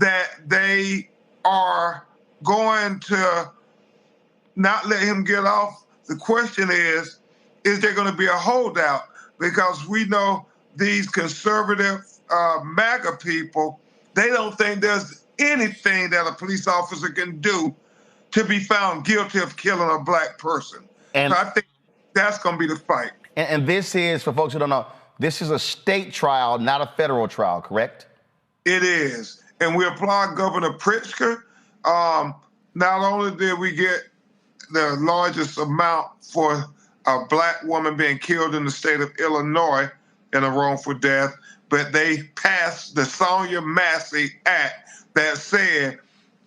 [SPEAKER 8] that they are going to not let him get off. The question is there going to be a holdout? Because we know these conservative MAGA people, they don't think there's anything that a police officer can do to be found guilty of killing a black person.
[SPEAKER 2] And
[SPEAKER 8] so I think that's going to be the fight.
[SPEAKER 2] And this is, for folks who don't know, this is a state trial, not a federal trial, correct?
[SPEAKER 8] It is. And we applaud Governor Pritzker. Not only did we get the largest amount for a black woman being killed in the state of Illinois in a wrongful death, but they passed the Sonya Massey Act that said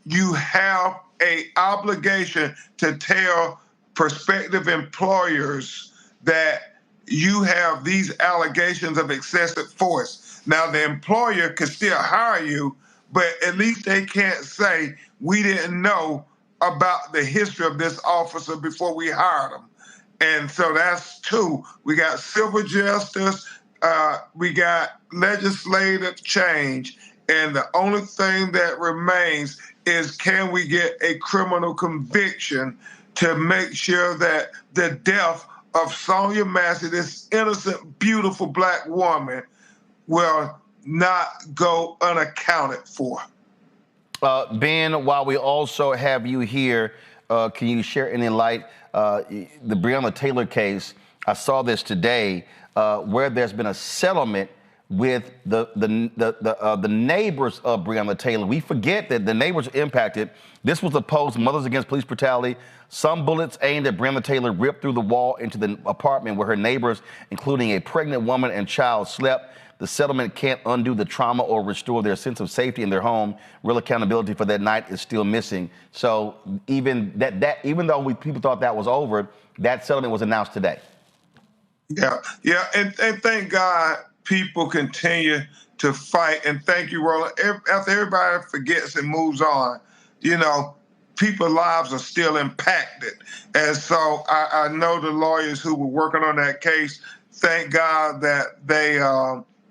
[SPEAKER 8] you have an obligation to tell prospective employers that you have these allegations of excessive force. Now, the employer can still hire you, but at least they can't say, we didn't know about the history of this officer before we hired him. And so that's two. We got civil justice, we got legislative change, and the only thing that remains is, can we get a criminal conviction to make sure that the death of Sonya Massey, this innocent, beautiful black woman, will not go unaccounted for.
[SPEAKER 2] Ben, while we also have you here, can you share any light? The Breonna Taylor case, I saw this today, where there's been a settlement with the neighbors of Breonna Taylor. We forget that the neighbors are impacted. This was a post, Mothers Against Police Brutality. Some bullets aimed at Breonna Taylor ripped through the wall into the apartment where her neighbors, including a pregnant woman and child, slept. The settlement can't undo the trauma or restore their sense of safety in their home. Real accountability for that night is still missing. So even though people thought that was over, that settlement was announced today.
[SPEAKER 8] Yeah, and thank God people continue to fight. And thank you, Roland. After everybody forgets and moves on, you know, people's lives are still impacted. And so I know the lawyers who were working on that case, thank God that they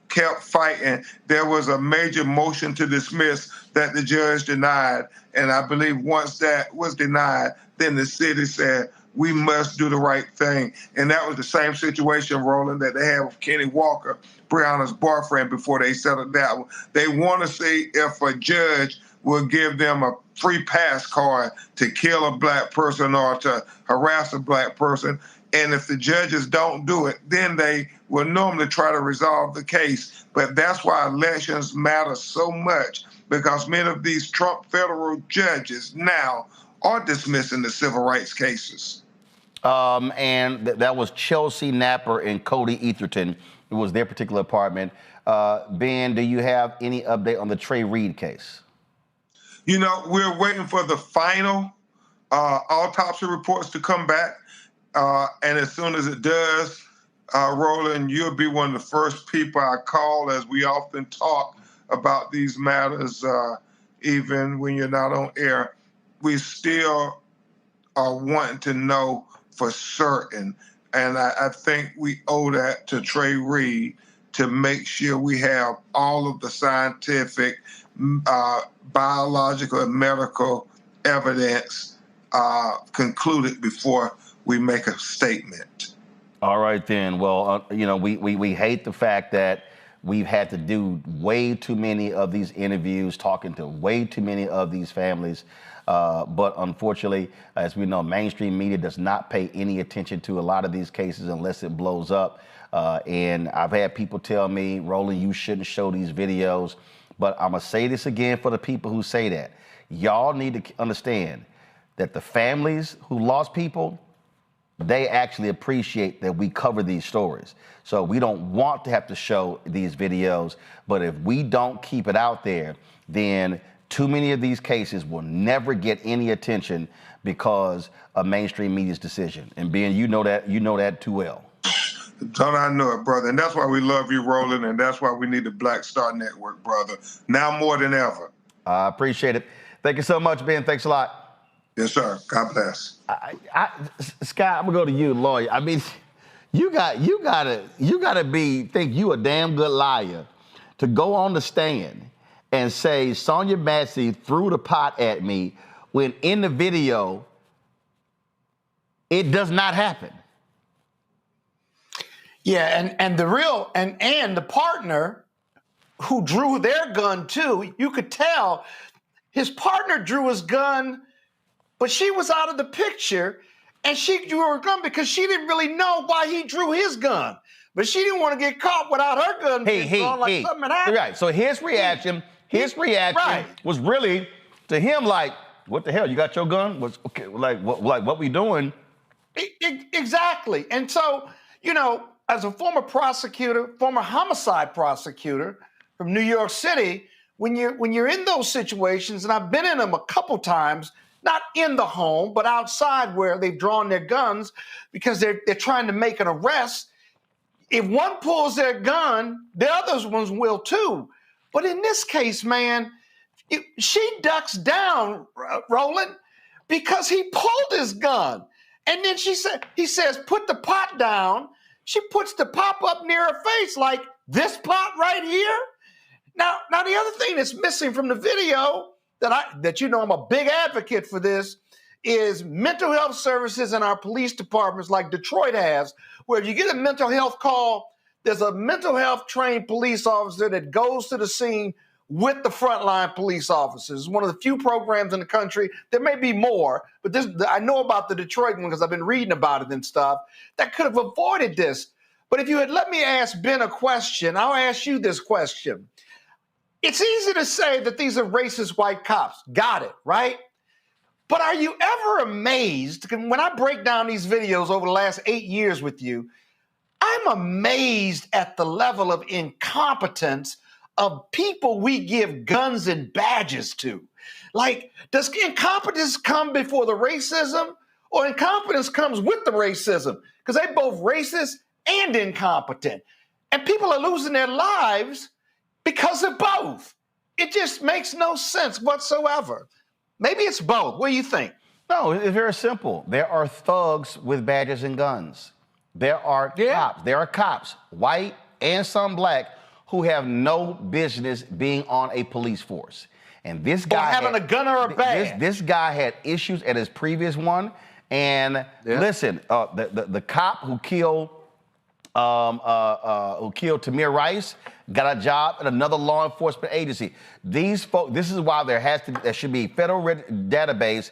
[SPEAKER 8] kept fighting. There was a major motion to dismiss that the judge denied. And I believe once that was denied, then the city said, we must do the right thing. And that was the same situation, Roland, that they had with Kenny Walker, Breonna's boyfriend, before they settled that. They want to see if a judge will give them a free pass card to kill a black person or to harass a black person. And if the judges don't do it, then they will normally try to resolve the case. But that's why elections matter so much, because many of these Trump federal judges now are dismissing the civil rights cases.
[SPEAKER 2] And that was Chelsea Napper and Cody Etherton. It was their particular apartment. Ben, do you have any update on the Trey Reed case?
[SPEAKER 8] You know, we're waiting for the final autopsy reports to come back. And as soon as it does, Roland, you'll be one of the first people I call, as we often talk about these matters, even when you're not on air. We still are wanting to know for certain. And I think we owe that to Trey Reed to make sure we have all of the scientific, biological, and medical evidence concluded before we make a statement.
[SPEAKER 2] All right, then. Well, you know, we hate the fact that we've had to do way too many of these interviews, talking to way too many of these families. But unfortunately, as we know, mainstream media does not pay any attention to a lot of these cases unless it blows up. And I've had people tell me, Roland, you shouldn't show these videos. But I'm going to say this again for the people who say that. Y'all need to understand that the families who lost people, they actually appreciate that we cover these stories. So we don't want to have to show these videos, but if we don't keep it out there, then too many of these cases will never get any attention because of mainstream media's decision. And Ben, you know that too well.
[SPEAKER 8] Don't I know it, brother? And that's why we love you, Roland, and that's why we need the Black Star Network, brother, now more than ever.
[SPEAKER 2] I appreciate it. Thank you so much, Ben. Thanks a lot.
[SPEAKER 8] Yes, sir. God bless.
[SPEAKER 2] Scott, I'm gonna go to you, lawyer. I mean, you gotta think you a damn good liar to go on the stand
[SPEAKER 20] and say Sonya Massey threw the pot at me when in the video it does not happen.
[SPEAKER 1] Yeah, and the real and the partner who drew their gun too, you could tell his partner drew his gun, but she was out of the picture, and she drew her gun because she didn't really know why he drew his gun. But she didn't want to get caught without her gun being drawn like something had happened.
[SPEAKER 20] Right. So his reaction was really to him like, "What the hell? You got your gun? What's okay? What we doing?"
[SPEAKER 1] Exactly. And so, you know, as a former prosecutor, former homicide prosecutor from New York City, when you're in those situations, and I've been in them a couple times, not in the home, but outside where they've drawn their guns because they're trying to make an arrest. If one pulls their gun, the other ones will too. But in this case, man, she ducks down, Roland, because he pulled his gun. And then he says, put the pot down. She puts the pop up near her face like, this pot right here? Now the other thing that's missing from the video that you know I'm a big advocate for this is mental health services in our police departments like Detroit has, where if you get a mental health call, there's a mental health trained police officer that goes to the scene with the frontline police officers. It's one of the few programs in the country. There may be more, but I know about the Detroit one because I've been reading about it and stuff, that could have avoided this. But if you had let me ask Ben a question, I'll ask you this question. It's easy to say that these are racist white cops. Got it, right? But are you ever amazed, when I break down these videos over the last 8 years with you, I'm amazed at the level of incompetence of people we give guns and badges to. Like, does incompetence come before the racism, or incompetence comes with the racism? Because they're both racist and incompetent. And people are losing their lives because of both. It just makes no sense whatsoever. Maybe it's both. What do you think?
[SPEAKER 20] No, it's very simple. There are thugs with badges and guns. There are cops. There are cops, white and some black, who have no business being on a police force. And this guy
[SPEAKER 1] having a gun or a badge.
[SPEAKER 20] This guy had issues at his previous one. And listen, the cop who killed Tamir Rice got a job at another law enforcement agency. These folks, this is why there should be a federal database.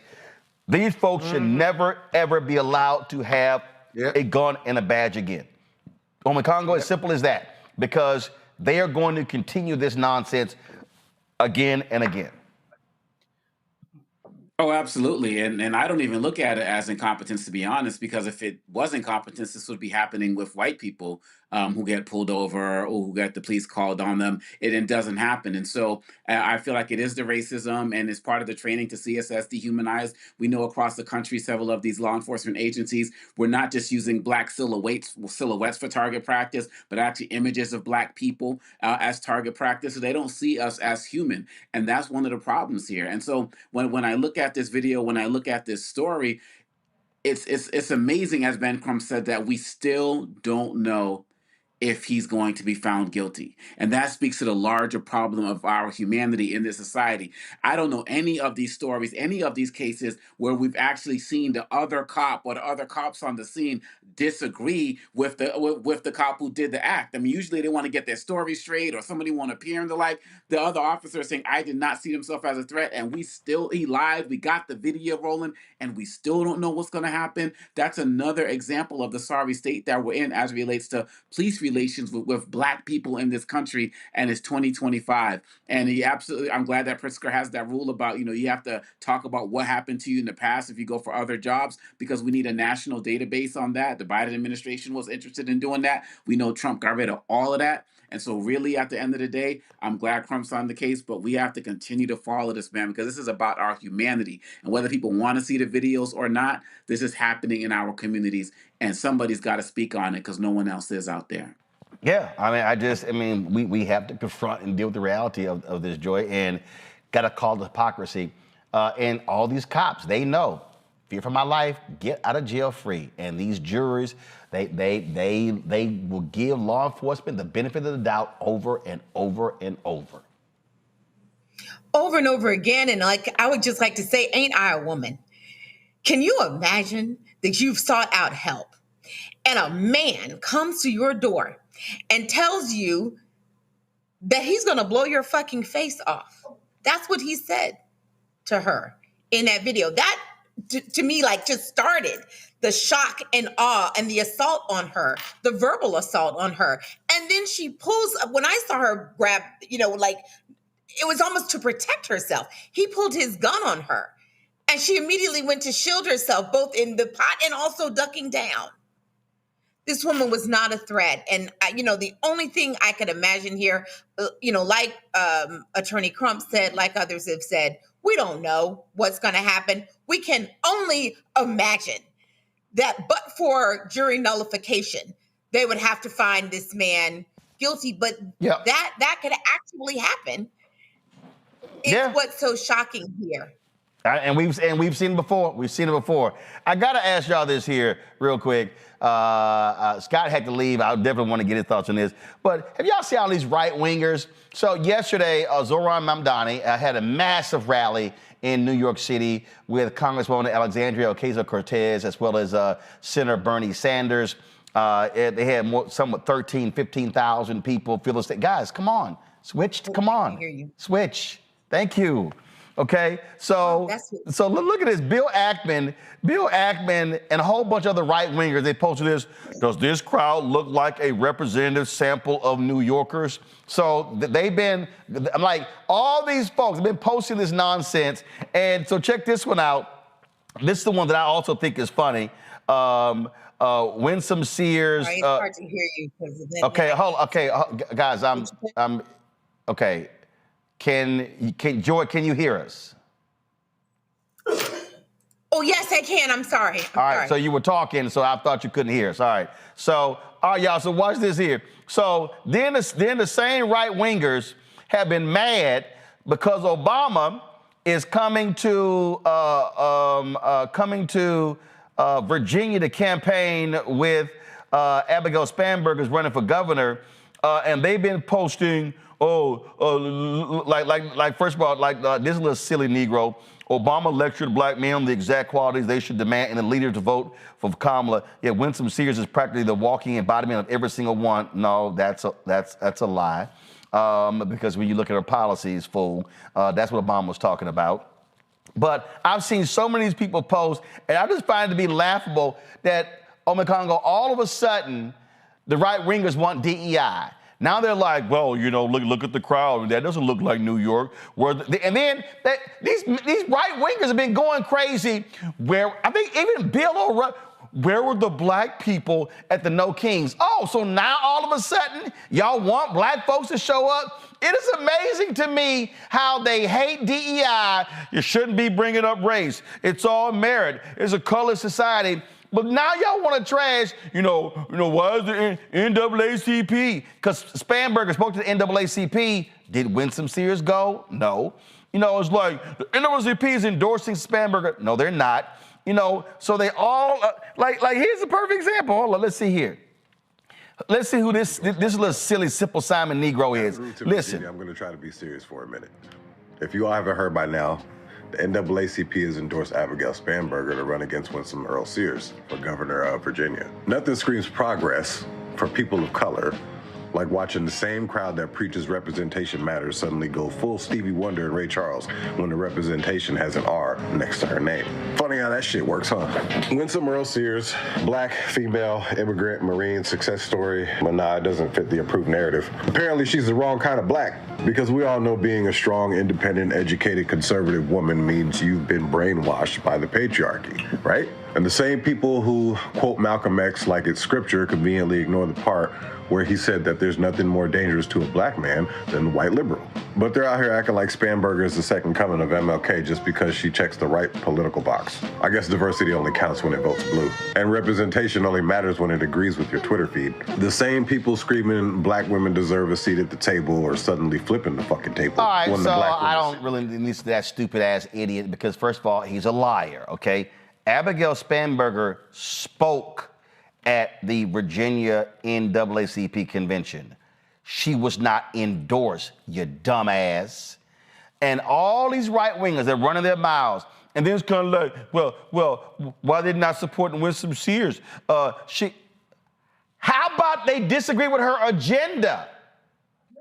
[SPEAKER 20] These folks should never, ever be allowed to have a gun and a badge again. On the Congo, as simple as that, because they are going to continue this nonsense again and again.
[SPEAKER 12] Oh, absolutely. And I don't even look at it as incompetence, to be honest, because if it was incompetence, this would be happening with white people who get pulled over or who get the police called on them. It doesn't happen. And so I feel like it is the racism, and it's part of the training to see us as dehumanized. We know across the country, several of these law enforcement agencies, we're not just using black silhouettes for target practice, but actually images of black people as target practice. So they don't see us as human. And that's one of the problems here. And so when I look at this video, when I look at this story, it's amazing, as Ben Crump said, that we still don't know if he's going to be found guilty. And that speaks to the larger problem of our humanity in this society. I don't know any of these stories, any of these cases where we've actually seen the other cop or the other cops on the scene disagree with the cop who did the act. I mean, usually they want to get their story straight, or somebody want to appear in the light. The other officer is saying, I did not see himself as a threat, and he lied. We got the video rolling, and we still don't know what's going to happen. That's another example of the sorry state that we're in as it relates to police relations with black people in this country, and it's 2025. And I'm glad that Pritzker has that rule about, you have to talk about what happened to you in the past if you go for other jobs, because we need a national database on that. The Biden administration was interested in doing that. We know Trump got rid of all of that. And so really, at the end of the day, I'm glad Crump's on the case, but we have to continue to follow this man, because this is about our humanity. And whether people want to see the videos or not, this is happening in our communities, and somebody's got to speak on it because no one else is out there.
[SPEAKER 20] Yeah, we have to confront and deal with the reality of this, Joy, and got to call the hypocrisy. And all these cops, they know, fear for my life, get out of jail free. And these jurors, they will give law enforcement the benefit of the doubt over and over and over.
[SPEAKER 4] over and over again. And like, I would just like to say, ain't I a woman? Can you imagine that you've sought out help and a man comes to your door and tells you that he's going to blow your fucking face off? That's what he said to her in that video. That to me, like, just started the shock and awe and the assault on her, the verbal assault on her. And then she pulls up, when I saw her grab, like, it was almost to protect herself. He pulled his gun on her and she immediately went to shield herself, both in the pot and also ducking down. This woman was not a threat. And, the only thing I could imagine here, like Attorney Crump said, like others have said, we don't know what's going to happen. We can only imagine that, but for jury nullification, they would have to find this man guilty. But that could actually happen. It's what's so shocking here.
[SPEAKER 20] And we've seen it before. We've seen it before. I gotta ask y'all this here real quick. Scott had to leave. I definitely want to get his thoughts on this. But have y'all seen all these right wingers? So yesterday, Zohran Mamdani had a massive rally in New York City with Congresswoman Alexandria Ocasio-Cortez, as well as Senator Bernie Sanders. They had somewhat 15,000 people feel the state. Guys, come on, switch. Come on, switch. Thank you. Okay, so look at this. Bill Ackman, and a whole bunch of other right-wingers, they posted this. Does this crowd look like a representative sample of New Yorkers? So they've been, I'm like, all these folks have been posting this nonsense. And so check this one out. This is the one that I also think is funny. Winsome Sears.
[SPEAKER 4] It's hard to hear you.
[SPEAKER 20] Guys, I'm okay. Joy, can you hear us?
[SPEAKER 4] Oh, yes, I can. I'm sorry.
[SPEAKER 20] All right, so you were talking, so I thought you couldn't hear us. All right. So, all right, y'all, so watch this here. So then the same right-wingers have been mad because Obama is coming to Virginia to campaign with Abigail Spanberger is running for governor, and they've been posting, first of all, this little silly Negro. Obama lectured black men on the exact qualities they should demand in a leader to vote for Kamala. Yet Winsome Sears is practically the walking embodiment of every single one. No, that's a lie. Because when you look at her policies, fool, that's what Obama was talking about. But I've seen so many of these people post, and I just find it to be laughable that, Congo, all of a sudden, the right-wingers want DEI. Now they're like, well, look at the crowd. That doesn't look like New York. And then these right-wingers have been going crazy. Where I think even Bill O'Reilly, where were the black people at the No Kings? Oh, so now all of a sudden y'all want black folks to show up? It is amazing to me how they hate DEI. You shouldn't be bringing up race. It's all merit. It's a colorless society. But now y'all want to trash, why is the NAACP? Because Spanberger spoke to the NAACP. Did Winsome Sears go? No. It's like the NAACP is endorsing Spanberger. No, they're not. So they all, here's a perfect example. Hold on, let's see here. Let's see who this little silly, simple Simon Negro is. Listen.
[SPEAKER 13] I'm going to try to be serious for a minute. If you all haven't heard by now, the NAACP has endorsed Abigail Spanberger to run against Winsome Earl Sears for governor of Virginia. Nothing screams progress for people of color like watching the same crowd that preaches representation matters suddenly go full Stevie Wonder and Ray Charles when the representation has an R next to her name. Funny how that shit works, huh? Winsome Earl Sears, black, female, immigrant, Marine, success story, but nah, it doesn't fit the approved narrative. Apparently she's the wrong kind of black, because we all know being a strong, independent, educated, conservative woman means you've been brainwashed by the patriarchy, right? And the same people who quote Malcolm X like it's scripture conveniently ignore the part where he said that there's nothing more dangerous to a black man than the white liberal. But they're out here acting like Spanberger is the second coming of MLK just because she checks the right political box. I guess diversity only counts when it votes blue. And representation only matters when it agrees with your Twitter feed. The same people screaming black women deserve a seat at the table are suddenly flipping the fucking table.
[SPEAKER 20] All right, so I don't really listen to that stupid-ass idiot because, first of all, he's a liar, okay? Abigail Spanberger spoke at the Virginia NAACP convention. She was not endorsed, you dumbass. And all these right-wingers, they're running their mouths. And then it's kind of like, well, why they not supporting Winsome Sears? How about they disagree with her agenda?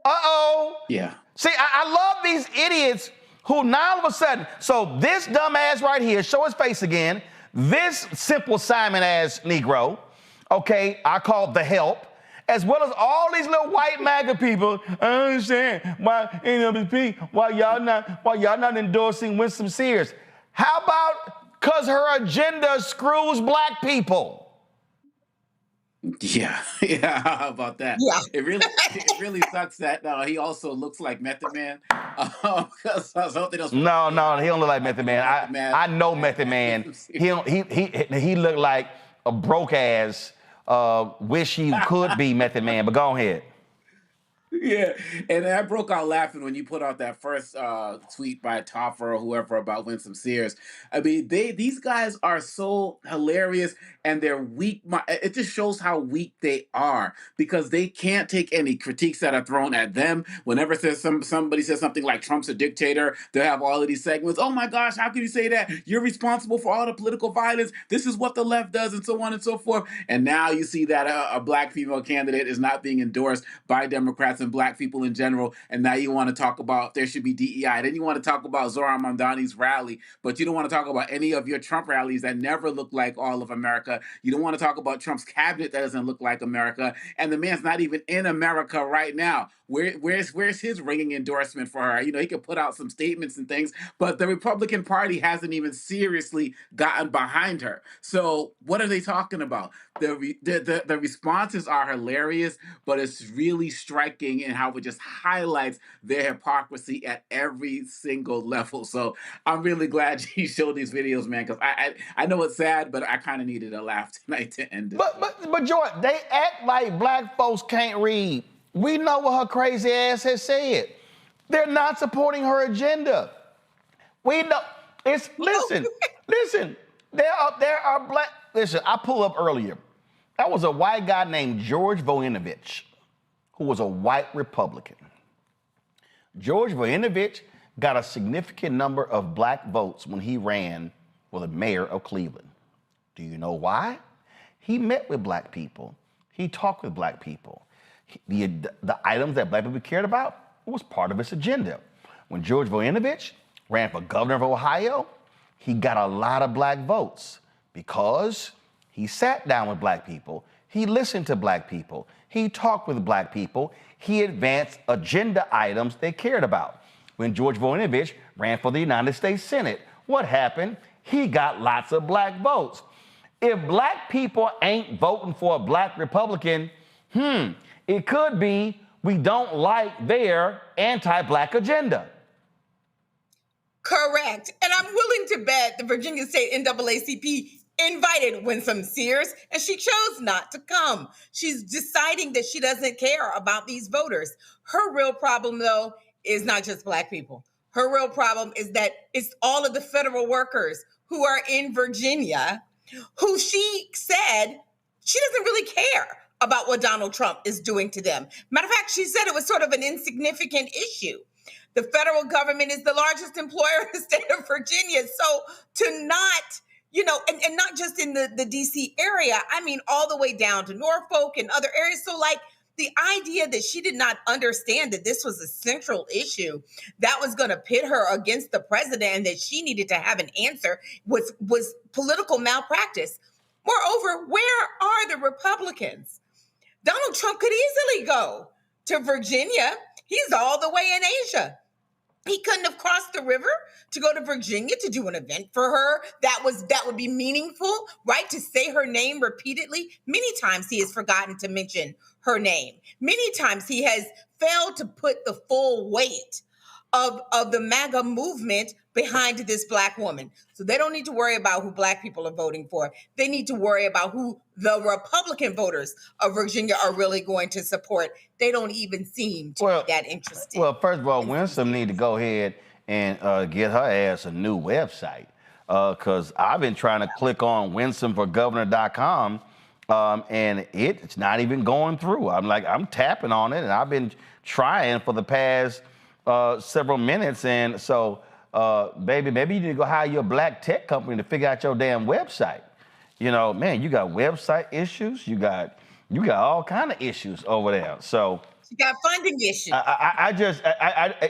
[SPEAKER 20] Uh-oh.
[SPEAKER 12] Yeah.
[SPEAKER 20] See, I love these idiots who now all of a sudden, so this dumbass right here, show his face again, this Simple Simon-ass Negro, okay, I call the help, as well as all these little white MAGA people, I understand why NWP, why y'all not endorsing Winsome Sears. How about because her agenda screws black people?
[SPEAKER 12] Yeah, how about that?
[SPEAKER 4] Yeah.
[SPEAKER 12] It really sucks that he also looks like Method Man. Something else.
[SPEAKER 20] No, he don't look like Method Man. I know Method Man. He looked like a broke ass. Wish he could be Method Man, but go ahead.
[SPEAKER 12] Yeah, and I broke out laughing when you put out that first tweet by Toffer or whoever about Winsome Sears. I mean, these guys are so hilarious, and they're weak. It just shows how weak they are because they can't take any critiques that are thrown at them. Whenever somebody says something like Trump's a dictator, they'll have all of these segments. Oh my gosh, how can you say that? You're responsible for all the political violence. This is what the left does, and so on and so forth. And now you see that a black female candidate is not being endorsed by Democrats and black people in general, and now you want to talk about there should be DEI. Then you want to talk about Zohran Mamdani's rally, but you don't want to talk about any of your Trump rallies that never look like all of America. You don't want to talk about Trump's cabinet that doesn't look like America, and the man's not even in America right now. Where's his ringing endorsement for her? You know, he could put out some statements and things, but the Republican Party hasn't even seriously gotten behind her. So what are they talking about? The responses are hilarious, but it's really striking in how it just highlights their hypocrisy at every single level. So I'm really glad you showed these videos, man, because I know it's sad, but I kind of needed a laugh tonight to end it.
[SPEAKER 20] But Jordan, they act like black folks can't read. We know what her crazy ass has said. They're not supporting her agenda. We know. Listen. There are black. Listen, I pulled up earlier. That was a white guy named George Voinovich, who was a white Republican. George Voinovich got a significant number of black votes when he ran for the mayor of Cleveland. Do you know why? He met with black people. He talked with black people. The items that black people cared about was part of his agenda. When George Voinovich ran for governor of Ohio, he got a lot of black votes because he sat down with black people, he listened to black people, he talked with black people, he advanced agenda items they cared about. When George Voinovich ran for the United States Senate, what happened? He got lots of black votes. If black people ain't voting for a black Republican, it could be we don't like their anti-black agenda.
[SPEAKER 4] Correct. And I'm willing to bet the Virginia State NAACP invited Winsome Sears, and she chose not to come. She's deciding that she doesn't care about these voters. Her real problem, though, is not just black people. Her real problem is that it's all of the federal workers who are in Virginia who she said she doesn't really care about what Donald Trump is doing to them. Matter of fact, she said it was sort of an insignificant issue. The federal government is the largest employer in the state of Virginia. So to not, and not just in the DC area, I mean, all the way down to Norfolk and other areas. So like the idea that she did not understand that this was a central issue that was going to pit her against the president and that she needed to have an answer was political malpractice. Moreover, where are the Republicans? Donald Trump could easily go to Virginia. He's all the way in Asia. He couldn't have crossed the river to go to Virginia to do an event for her that would be meaningful, right? To say her name repeatedly. Many times he has forgotten to mention her name. Many times he has failed to put the full weight of the MAGA movement behind this black woman. So they don't need to worry about who black people are voting for. They need to worry about who the Republican voters of Virginia are really going to support. They don't even seem to be that interested.
[SPEAKER 20] Well, first of all, Winsome need to go ahead and get her ass a new website because I've been trying to click on winsomeforgovernor.com and it's not even going through. I'm tapping on it and I've been trying for the past several minutes, and so, baby, maybe you need to go hire your black tech company to figure out your damn website. You know, man, you got website issues. You got all kind of issues over there. So
[SPEAKER 4] You got funding issues.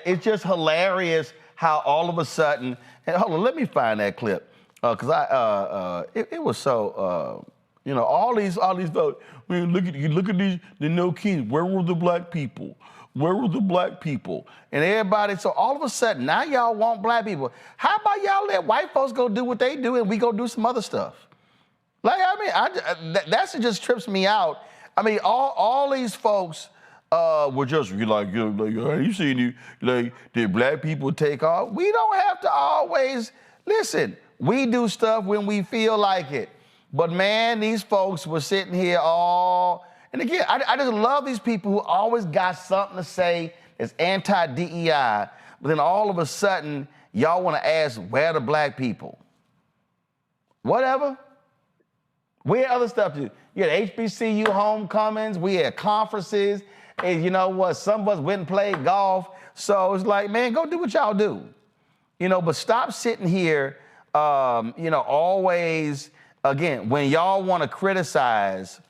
[SPEAKER 20] it's just hilarious how all of a sudden. And hold on, let me find that clip because it was so. You know, all these folks. Man, look at these the no kids. Where were the black people? Where were the black people? And everybody. So all of a sudden now y'all want black people. How about y'all let white folks go do what they do and we go do some other stuff? Like that just trips me out. I mean, all these folks were just you seen the black people take off. We don't have to always listen. We do stuff when we feel like it. But man, these folks were sitting here and again, I just love these people who always got something to say that's anti-DEI, but then all of a sudden, y'all want to ask, where are the black people? Whatever. We had other stuff to do. You had HBCU homecomings, we had conferences, and you know what, some of us went and played golf. So it's like, man, go do what y'all do. You know, but stop sitting here, always, again, when y'all want to criticize,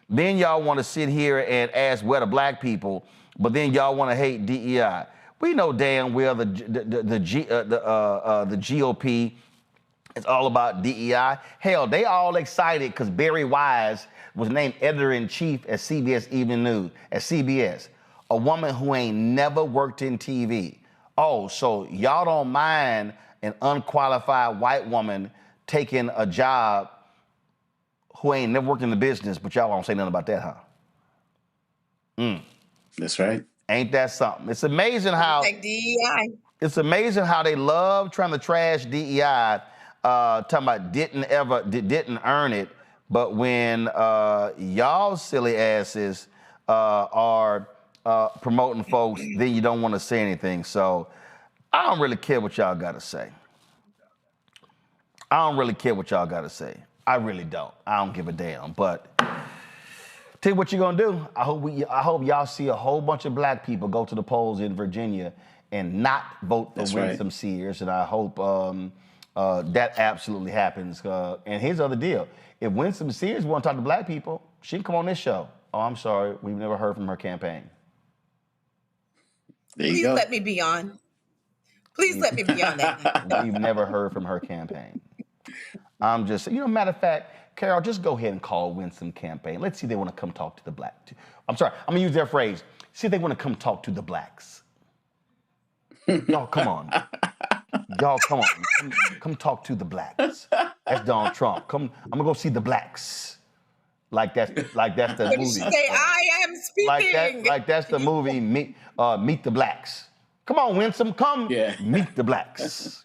[SPEAKER 20] then y'all want to sit here and ask where the black people, but then y'all want to hate DEI. We know damn well the GOP is all about DEI. Hell, they all excited because Barry Wise was named editor-in-chief at CBS Evening News, at CBS, a woman who ain't never worked in TV. Oh, so y'all don't mind an unqualified white woman taking a job who ain't never worked in the business, but y'all don't say nothing about that, huh?
[SPEAKER 12] That's right.
[SPEAKER 20] Ain't that something? It's amazing how
[SPEAKER 4] like DEI.
[SPEAKER 20] It's amazing how they love trying to trash DEI, talking about didn't earn it, but when y'all silly asses are promoting folks, then you don't want to say anything. So I don't really care what y'all got to say. I don't really care what y'all got to say. I really don't. I don't give a damn. But tell you what you're gonna do. I hope y'all see a whole bunch of black people go to the polls in Virginia and not vote for Winsome Sears. And I hope that absolutely happens. And here's the other deal: if Winsome Sears want to talk to black people, she can come on this show. Oh, I'm sorry, we've never heard from her campaign.
[SPEAKER 4] Please let me be on. Please let me be on that.
[SPEAKER 20] We've never heard from her campaign. I'm just, matter of fact, Carol, just go ahead and call Winsome campaign. Let's see if they want to come talk to the black. I'm sorry, I'm gonna use their phrase. See if they want to come talk to the blacks. Y'all, come on. Y'all, come on. Come talk to the blacks. That's Donald Trump. I'm gonna go see the blacks. Like that's the movie.
[SPEAKER 4] Say, I am speaking.
[SPEAKER 20] Like that's the movie. Meet the Blacks. Come on, Winsome, come meet the blacks.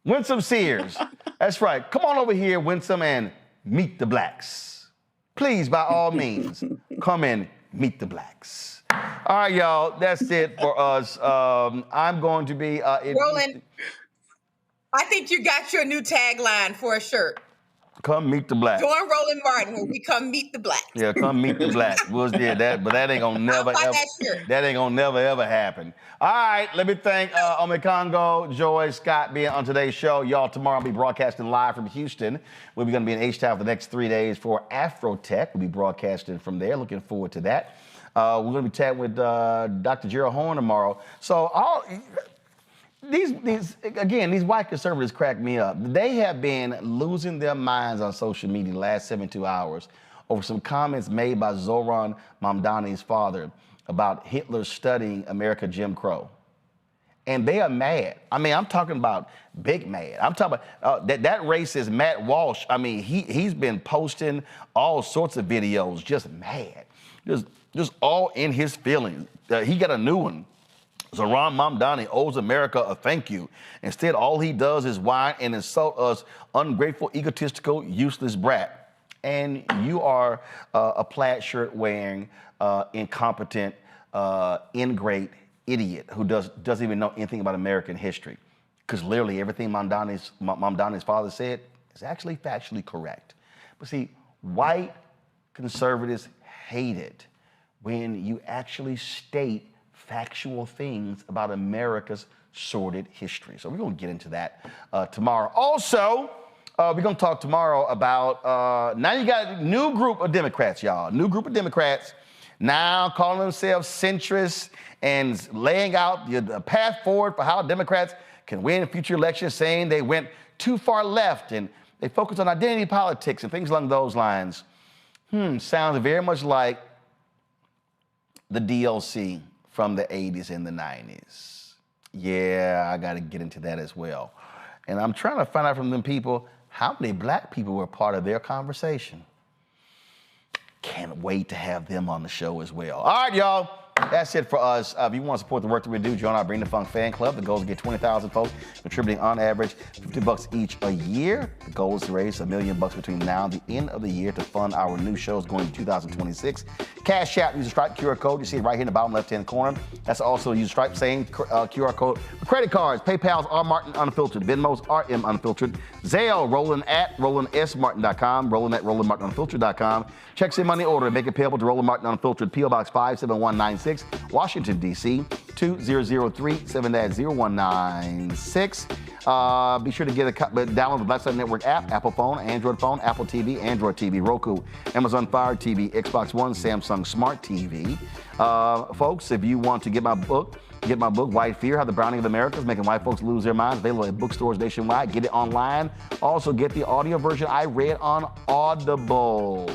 [SPEAKER 20] Winsome Sears. That's right. Come on over here, Winsome, and meet the blacks. Please, by all means, come and meet the blacks. All right, y'all, that's it for us. I'm going to be...
[SPEAKER 4] Roland, I think you got your new tagline for a shirt.
[SPEAKER 20] Come meet the blacks.
[SPEAKER 4] Join Roland Martin when we come meet the blacks.
[SPEAKER 20] Yeah, come meet the blacks. We'll do that, but that ain't gonna never ever happen. All right, let me thank Omekongo, Joy, Scott being on today's show. Y'all, tomorrow I'll be broadcasting live from Houston. We'll be gonna be in H-Town for the next 3 days for Afrotech. We'll be broadcasting from there. Looking forward to that. We're gonna be chatting with Dr. Gerald Horn tomorrow. So these white conservatives crack me up. They have been losing their minds on social media the last 72 hours over some comments made by Zoran Mamdani's father about Hitler studying America Jim Crow. And they are mad. I mean, I'm talking about big mad. I'm talking about that racist Matt Walsh. I mean, he's been posting all sorts of videos, just mad, just all in his feelings. He got a new one. Zoran Mamdani owes America a thank you. Instead, all he does is whine and insult us, ungrateful, egotistical, useless brat. And you are a plaid shirt wearing, incompetent, ingrate idiot who doesn't even know anything about American history. Because literally everything Mamdani's father said is actually factually correct. But see, white conservatives hate it when you actually state factual things about America's sordid history. So we're going to get into that tomorrow. Also, we're going to talk tomorrow about, now you got a new group of Democrats, y'all. New group of Democrats now calling themselves centrists and laying out the path forward for how Democrats can win future elections, saying they went too far left and they focus on identity politics and things along those lines. Sounds very much like the DLC from the 80s and the 90s. Yeah, I got to get into that as well. And I'm trying to find out from them people how many black people were part of their conversation. Can't wait to have them on the show as well. All right, y'all. That's it for us. If you want to support the work that we do, join our Bring the Funk fan club. The goal is to get 20,000 folks contributing on average $50 each a year. The goal is to raise $1 million between now and the end of the year to fund our new shows going to 2026. Cash App, use the Stripe QR code. You see it right here in the bottom left-hand corner. That's also use Stripe, same QR code. For credit cards, PayPal's R Martin Unfiltered, Venmo's RM Unfiltered, Zelle, Roland at RolandSMartin.com, Roland at RolandMartinUnfiltered.com. Checks in money order, make it payable to Roland Martin Unfiltered, P.O. Box 57196. Washington, D.C., 2003 7-0196. Be sure to download the Black Star Network app, Apple phone, Android TV, Android TV, Roku, Amazon Fire TV, Xbox One, Samsung Smart TV. Folks, if you want to get my book, White Fear, How the Browning of America is Making White Folks Lose Their Minds, available at bookstores nationwide. Get it online. Also, get the audio version I read on Audible.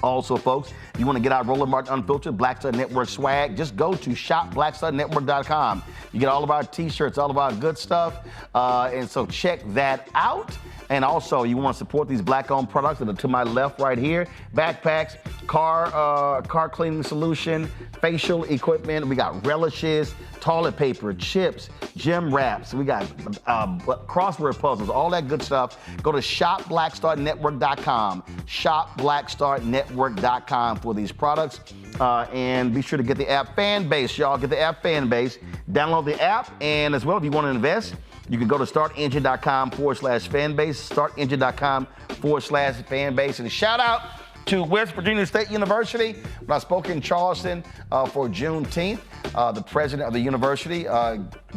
[SPEAKER 20] Also, folks, if you want to get our Roland Martin Unfiltered Black Star Network swag, just go to shopblackstarnetwork.com. You get all of our t-shirts, all of our good stuff, and so check that out. And also, you want to support these black-owned products that are to my left right here. Backpacks, car cleaning solution, facial equipment. We got relishes, toilet paper, chips, gym wraps. We got crossword puzzles, all that good stuff. Go to shopblackstarnetwork.com, shopblackstarnetwork.com for these products. And be sure to get the app Fanbase, y'all. Get the app Fanbase. Download the app. And as well, if you want to invest, you can go to startengine.com/fanbase, startengine.com/fanbase. And shout out to West Virginia State University. When I spoke in Charleston for Juneteenth, the president of the university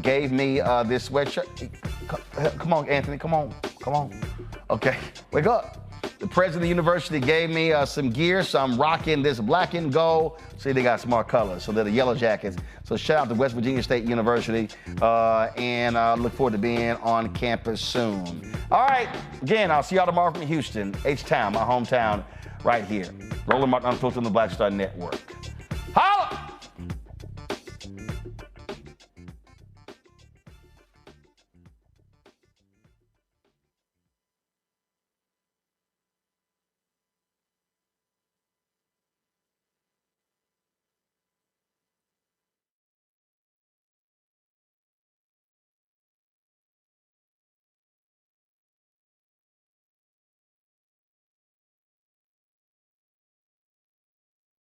[SPEAKER 20] gave me this sweatshirt. Come on, Anthony, come on. Okay, wake up. The president of the university gave me some gear, so I'm rocking this black and gold. See, they got smart colors, so they're the yellow jackets. So shout out to West Virginia State University, and look forward to being on campus soon. All right, again, I'll see y'all tomorrow from Houston, H-Town, my hometown, right here. Roland Martin Unfiltered on the Black Star Network.